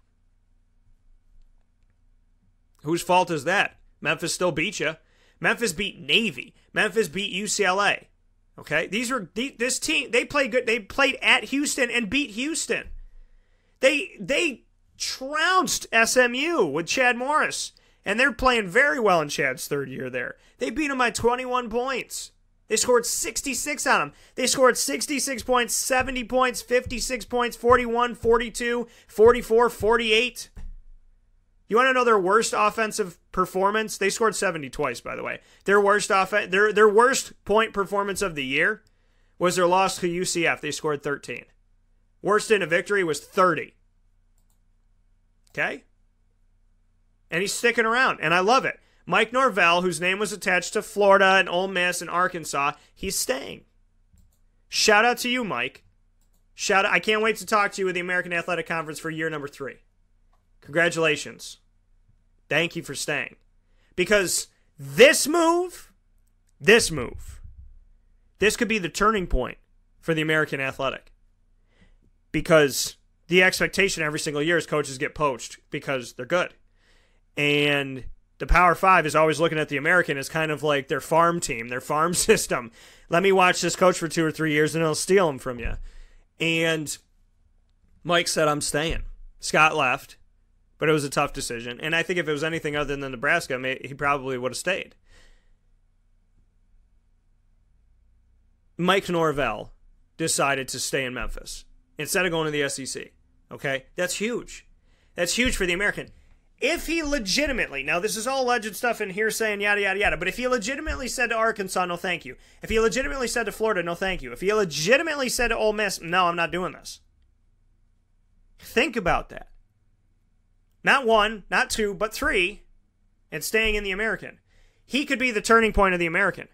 Whose fault is that? Memphis still beat you. Memphis beat Navy. Memphis beat UCLA. Okay? This team, they played good. They played at Houston and beat Houston. They trounced SMU with Chad Morris. And they're playing very well in Chad's third year there. They beat them by 21 points. They scored 66 on them. They scored 66 points, 70 points, 56 points, 41, 42, 44, 48. You want to know their worst offensive performance? They scored 70 twice, by the way. Their worst their worst point performance of the year was their loss to UCF. They scored 13. Worst in a victory was 30. Okay? And he's sticking around, and I love it. Mike Norvell, whose name was attached to Florida and Ole Miss and Arkansas, he's staying. Shout out to you, Mike. I can't wait to talk to you with the American Athletic Conference for year number 3. Congratulations. Thank you for staying. Because this could be the turning point for the American Athletic. Because the expectation every single year is coaches get poached because they're good. And the Power 5 is always looking at the American as kind of like their farm team, their farm system. Let me watch this coach for 2 or 3 years and he'll steal him from you. And Mike said, I'm staying. Scott left, but it was a tough decision. And I think if it was anything other than Nebraska, he probably would have stayed. Mike Norvell decided to stay in Memphis instead of going to the SEC. Okay? That's huge. That's huge for the American. If he legitimately, now this is all alleged stuff and hearsay and yada, yada, yada, but if he legitimately said to Arkansas, no thank you. If he legitimately said to Florida, no thank you. If he legitimately said to Ole Miss, no, I'm not doing this. Think about that. Not 1, not 2, but 3, and staying in the American. He could be the turning point of the American.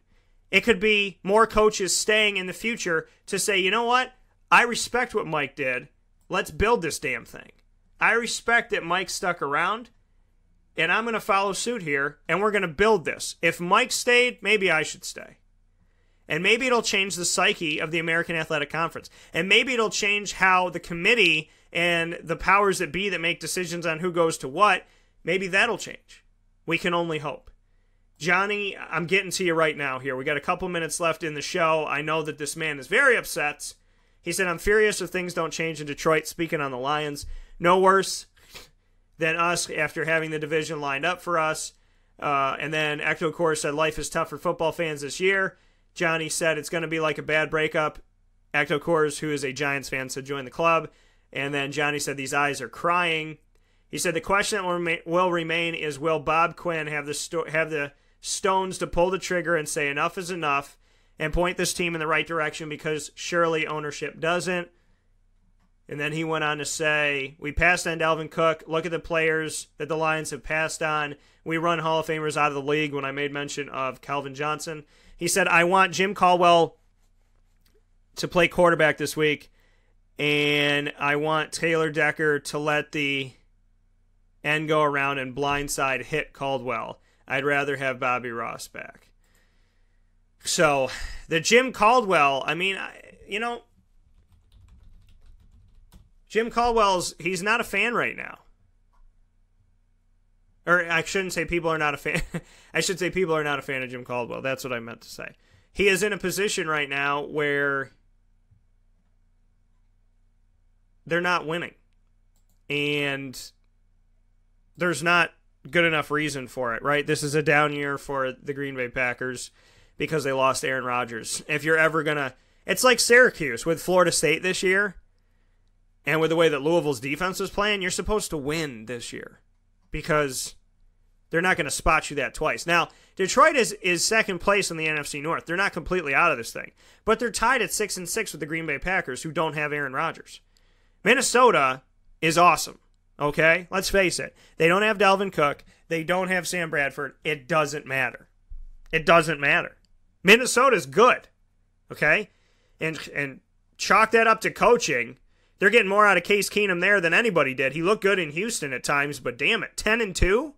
It could be more coaches staying in the future to say, you know what? I respect what Mike did. Let's build this damn thing. I respect that Mike stuck around, and I'm going to follow suit here, and we're going to build this. If Mike stayed, maybe I should stay. And maybe it'll change the psyche of the American Athletic Conference. And maybe it'll change how the committee and the powers that be that make decisions on who goes to what, maybe that'll change. We can only hope. Johnny, I'm getting to you right now here. We got a couple minutes left in the show. I know that this man is very upset. He said, I'm furious if things don't change in Detroit, speaking on the Lions. No worse than us after having the division lined up for us. And then Ecto Core said, life is tough for football fans this year. Johnny said, it's going to be like a bad breakup. Ecto Cores, who is a Giants fan, said, join the club. And then Johnny said, these eyes are crying. He said, the question that will remain is, will Bob Quinn have the stones to pull the trigger and say enough is enough and point this team in the right direction, because surely ownership doesn't. And then he went on to say, we passed on Dalvin Cook. Look at the players that the Lions have passed on. We run Hall of Famers out of the league, when I made mention of Calvin Johnson. He said, I want Jim Caldwell to play quarterback this week, and I want Taylor Decker to let the end go around and blindside hit Caldwell. I'd rather have Bobby Ross back. So, the Jim Caldwell, I mean, you know, Jim Caldwell's, he's not a fan right now. Or I shouldn't say people are not a fan. I should say people are not a fan of Jim Caldwell. That's what I meant to say. He is in a position right now where they're not winning. And there's not good enough reason for it, right? This is a down year for the Green Bay Packers because they lost Aaron Rodgers. If you're ever going to... It's like Syracuse with Florida State this year. And with the way that Louisville's defense was playing, you're supposed to win this year because they're not going to spot you that twice. Now, Detroit is second place in the NFC North. They're not completely out of this thing. But they're tied at 6-6 with the Green Bay Packers, who don't have Aaron Rodgers. Minnesota is awesome, okay? Let's face it. They don't have Dalvin Cook. They don't have Sam Bradford. It doesn't matter. It doesn't matter. Minnesota's good, okay? And chalk that up to coaching. They're getting more out of Case Keenum there than anybody did. He looked good in Houston at times, but damn it, 10-2?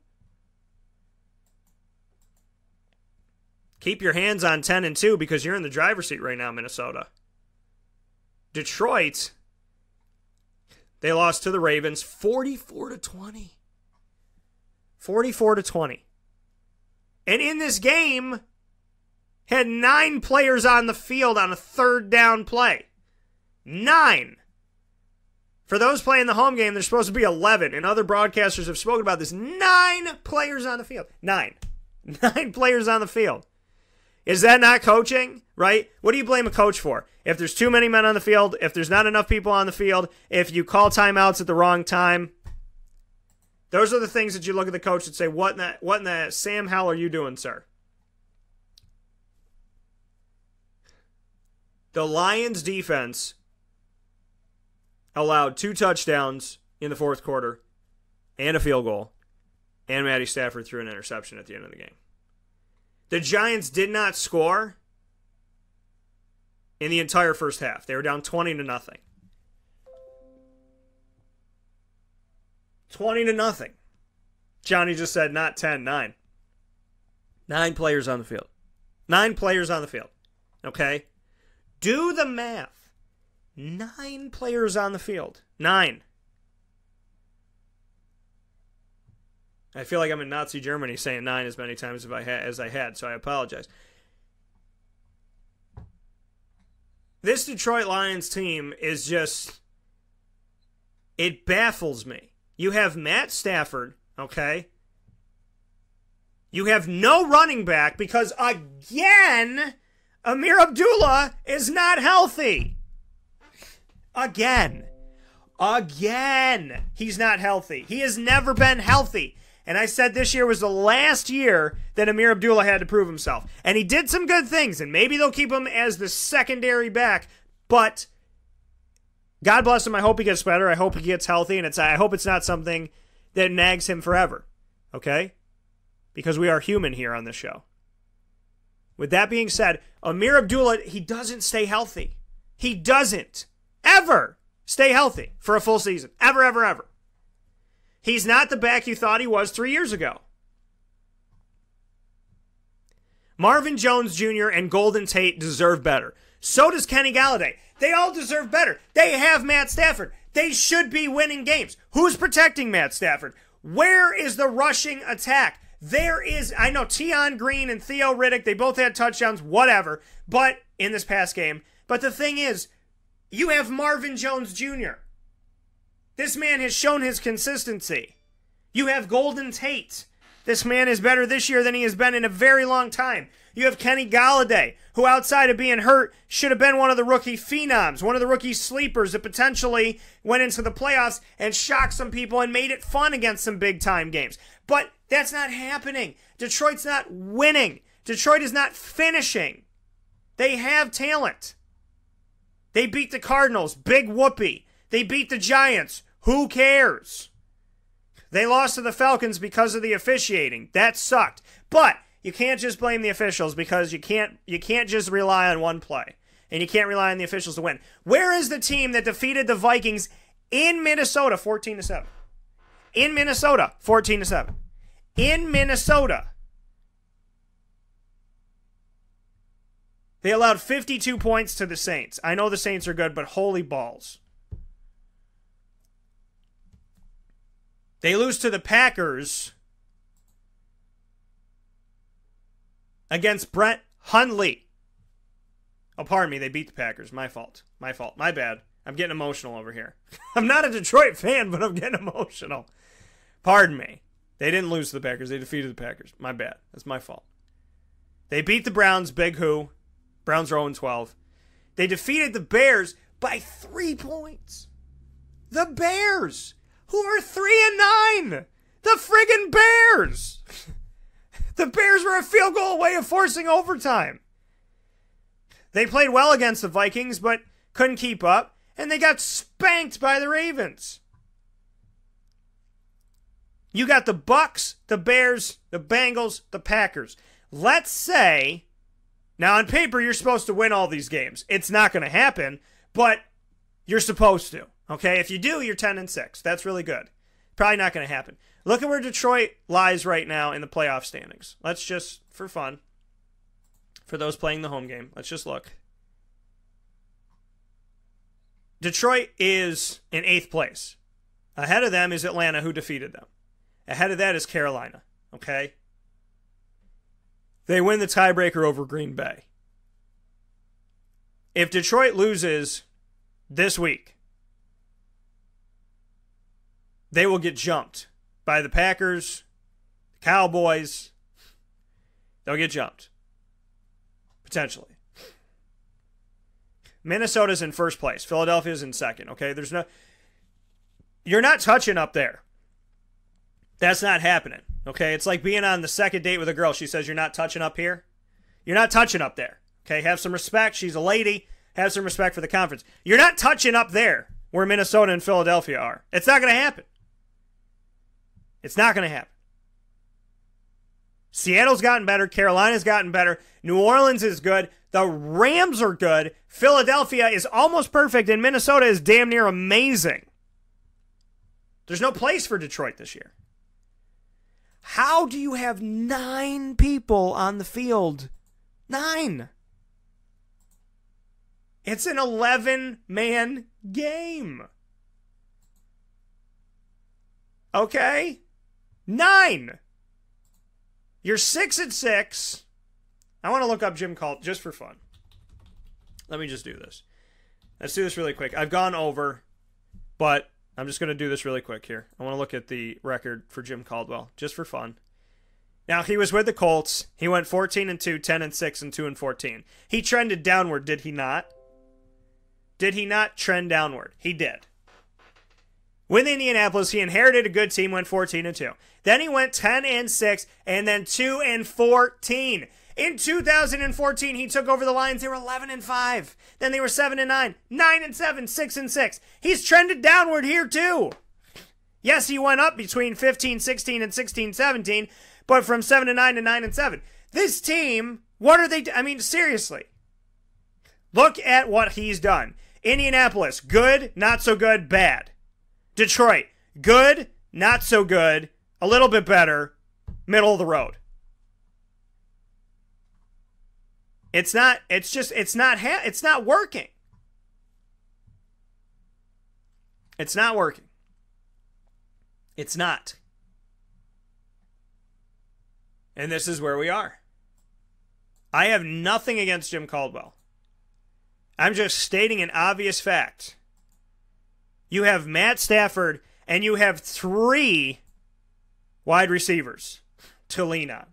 Keep your hands on 10-2 because you're in the driver's seat right now, Minnesota. Detroit, they lost to the Ravens 44-20. 44-20. And in this game, had 9 players on the field on a third down play. 9. For those playing the home game, there's supposed to be 11, and other broadcasters have spoken about this. 9 players on the field. 9 players on the field. Is that not coaching, right? What do you blame a coach for? If there's too many men on the field, if there's not enough people on the field, if you call timeouts at the wrong time, those are the things that you look at the coach and say, what in the Sam hell are you doing, sir? The Lions defense allowed 2 touchdowns in the fourth quarter and a field goal, and Matty Stafford threw an interception at the end of the game. The Giants did not score in the entire first half. They were down 20-0. 20-0. Johnny just said not 10, 9. 9 players on the field. 9 players on the field. Okay? Do the math. 9 players on the field. 9. I feel like I'm in Nazi Germany saying 9 as many times as I had, so I apologize. This Detroit Lions team is just... It baffles me. You have Matt Stafford, okay? You have no running back because, again, Amir Abdullah is not healthy. Again. He's not healthy. He has never been healthy. And I said this year was the last year that Amir Abdullah had to prove himself. And he did some good things, and maybe they'll keep him as the secondary back. But God bless him. I hope he gets better. I hope he gets healthy, and I hope it's not something that nags him forever. Okay? Because we are human here on this show. With that being said, Amir Abdullah, he doesn't stay healthy. He doesn't ever stay healthy for a full season. Ever, ever, ever. He's not the back you thought he was 3 years ago. Marvin Jones Jr. and Golden Tate deserve better. So does Kenny Galladay. They all deserve better. They have Matt Stafford. They should be winning games. Who's protecting Matt Stafford? Where is the rushing attack? There is, I know Tion Green and Theo Riddick, they both had touchdowns, whatever, but in this past game. But the thing is, you have Marvin Jones Jr. This man has shown his consistency. You have Golden Tate. This man is better this year than he has been in a very long time. You have Kenny Galladay, who outside of being hurt, should have been one of the rookie phenoms, one of the rookie sleepers that potentially went into the playoffs and shocked some people and made it fun against some big-time games. But that's not happening. Detroit's not winning. Detroit is not finishing. They have talent. They beat the Cardinals. Big whoopee. They beat the Giants. Who cares? They lost to the Falcons because of the officiating. That sucked. But you can't just blame the officials because you can't just rely on one play. And you can't rely on the officials to win. Where is the team that defeated the Vikings in Minnesota 14-7? In Minnesota, 14-7. In Minnesota. They allowed 52 points to the Saints. I know the Saints are good, but holy balls. They lose to the Packers against Brett Hundley. Oh, pardon me. They beat the Packers. My fault. My bad. I'm getting emotional over here. I'm not a Detroit fan, but I'm getting emotional. Pardon me. They didn't lose to the Packers. They defeated the Packers. My bad. That's my fault. They beat the Browns. Big who. Browns are 0-12. They defeated the Bears by 3 points. The Bears, who are 3-9. The friggin' Bears. The Bears were a field goal away of forcing overtime. They played well against the Vikings, but couldn't keep up, and they got spanked by the Ravens. You got the Bucks, the Bears, the Bengals, the Packers. Let's say, now on paper you're supposed to win all these games. It's not going to happen, but you're supposed to. Okay, if you do, you're 10-6. That's really good. Probably not going to happen. Look at where Detroit lies right now in the playoff standings. Let's just, for fun, for those playing the home game, let's just look. Detroit is in 8th place. Ahead of them is Atlanta, who defeated them. Ahead of that is Carolina. Okay? They win the tiebreaker over Green Bay. If Detroit loses this week, they will get jumped by the Packers, the Cowboys. They'll get jumped. Potentially. Minnesota's in first place. Philadelphia's in second, okay? You're not touching up there. That's not happening, okay? It's like being on the second date with a girl. She says, you're not touching up here. You're not touching up there, okay? Have some respect. She's a lady. Have some respect for the conference. You're not touching up there where Minnesota and Philadelphia are. It's not going to happen. It's not going to happen. Seattle's gotten better. Carolina's gotten better. New Orleans is good. The Rams are good. Philadelphia is almost perfect, and Minnesota is damn near amazing. There's no place for Detroit this year. How do you have 9 people on the field? 9. It's an 11-man game. Okay? 9. You're 6-6. I want to look up Jim Caldwell just for fun. Let me just do this. Let's do this really quick. I've gone over, but I'm just going to do this really quick here. I want to look at the record for Jim Caldwell just for fun. Now, he was with the Colts. He went 14-2, 10-6, and 2-14. He trended downward, did he not? Did he not trend downward? He did. With Indianapolis, he inherited a good team, went 14-2. Then he went 10-6, and then 2-14. In 2014, he took over the Lions. They were 11-5. Then they were 7-9, 9-7, 6-6. He's trended downward here too. Yes, he went up between 15-16 and 16-17, but from 7-9 to 9-7. This team, what are they? I mean, seriously. Look at what he's done. Indianapolis, good, not so good, bad. Detroit, good, not so good, a little bit better, middle of the road. It's not working. It's not working. It's not. And this is where we are. I have nothing against Jim Caldwell. I'm just stating an obvious fact. You have Matt Stafford and you have 3 wide receivers to lean on.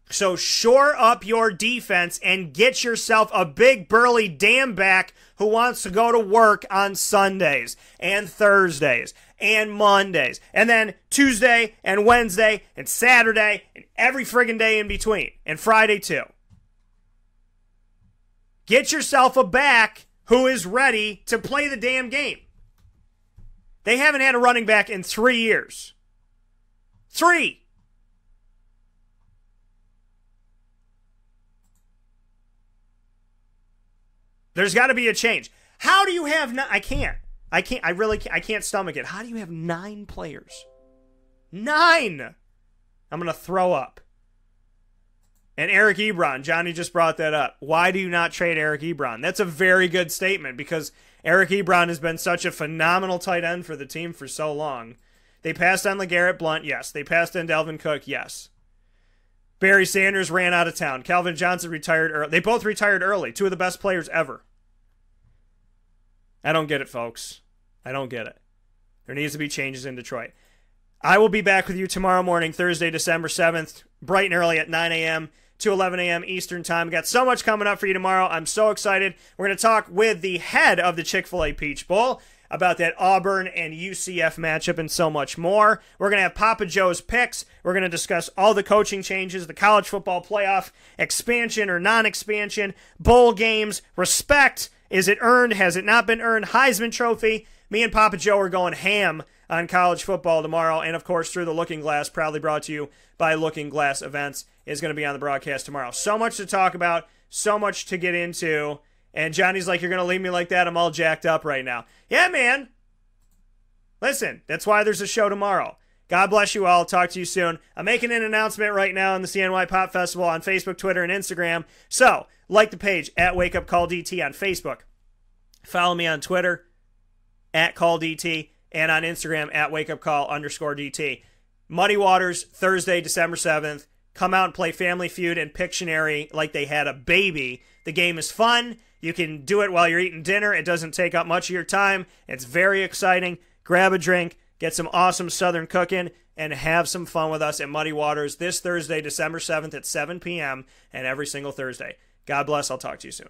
So shore up your defense and get yourself a big burly damn back who wants to go to work on Sundays and Thursdays and Mondays and then Tuesday and Wednesday and Saturday and every friggin' day in between and Friday too. Get yourself a back who is ready to play the damn game. They haven't had a running back in 3 years. 3. There's got to be a change. How do you have I can't stomach it. How do you have 9 players? 9! I'm going to throw up. And Eric Ebron, Johnny just brought that up. Why do you not trade Eric Ebron? That's a very good statement because Eric Ebron has been such a phenomenal tight end for the team for so long. They passed on LeGarrette Blount, yes. They passed on Dalvin Cook, yes. Barry Sanders ran out of town. Calvin Johnson retired early. They both retired early. 2 of the best players ever. I don't get it, folks. I don't get it. There needs to be changes in Detroit. I will be back with you tomorrow morning, Thursday, December 7th, bright and early at 9 a.m. to 11 a.m. Eastern Time. Got so much coming up for you tomorrow. I'm so excited. We're going to talk with the head of the Chick-fil-A Peach Bowl about that Auburn and UCF matchup and so much more. We're going to have Papa Joe's picks. We're going to discuss all the coaching changes, the college football playoff, expansion or non-expansion, bowl games, respect. Is it earned? Has it not been earned? Heisman Trophy. Me and Papa Joe are going ham on college football tomorrow. And, of course, Through the Looking Glass, proudly brought to you by Looking Glass Events, is going to be on the broadcast tomorrow. So much to talk about, so much to get into. And Johnny's like, you're going to leave me like that? I'm all jacked up right now. Yeah, man. Listen, that's why there's a show tomorrow. God bless you all. Talk to you soon. I'm making an announcement right now on the CNY Pop Festival on Facebook, Twitter, and Instagram. So, like the page at Wake Up Call DT on Facebook. Follow me on Twitter at Call DT and on Instagram at WakeUpCall_DT. Muddy Waters, Thursday, December 7th. Come out and play Family Feud and Pictionary like they had a baby. The game is fun. You can do it while you're eating dinner. It doesn't take up much of your time. It's very exciting. Grab a drink. get some awesome Southern cooking, and have some fun with us at Muddy Waters this Thursday, December 7th at 7 p.m. and every single Thursday. God bless. I'll talk to you soon.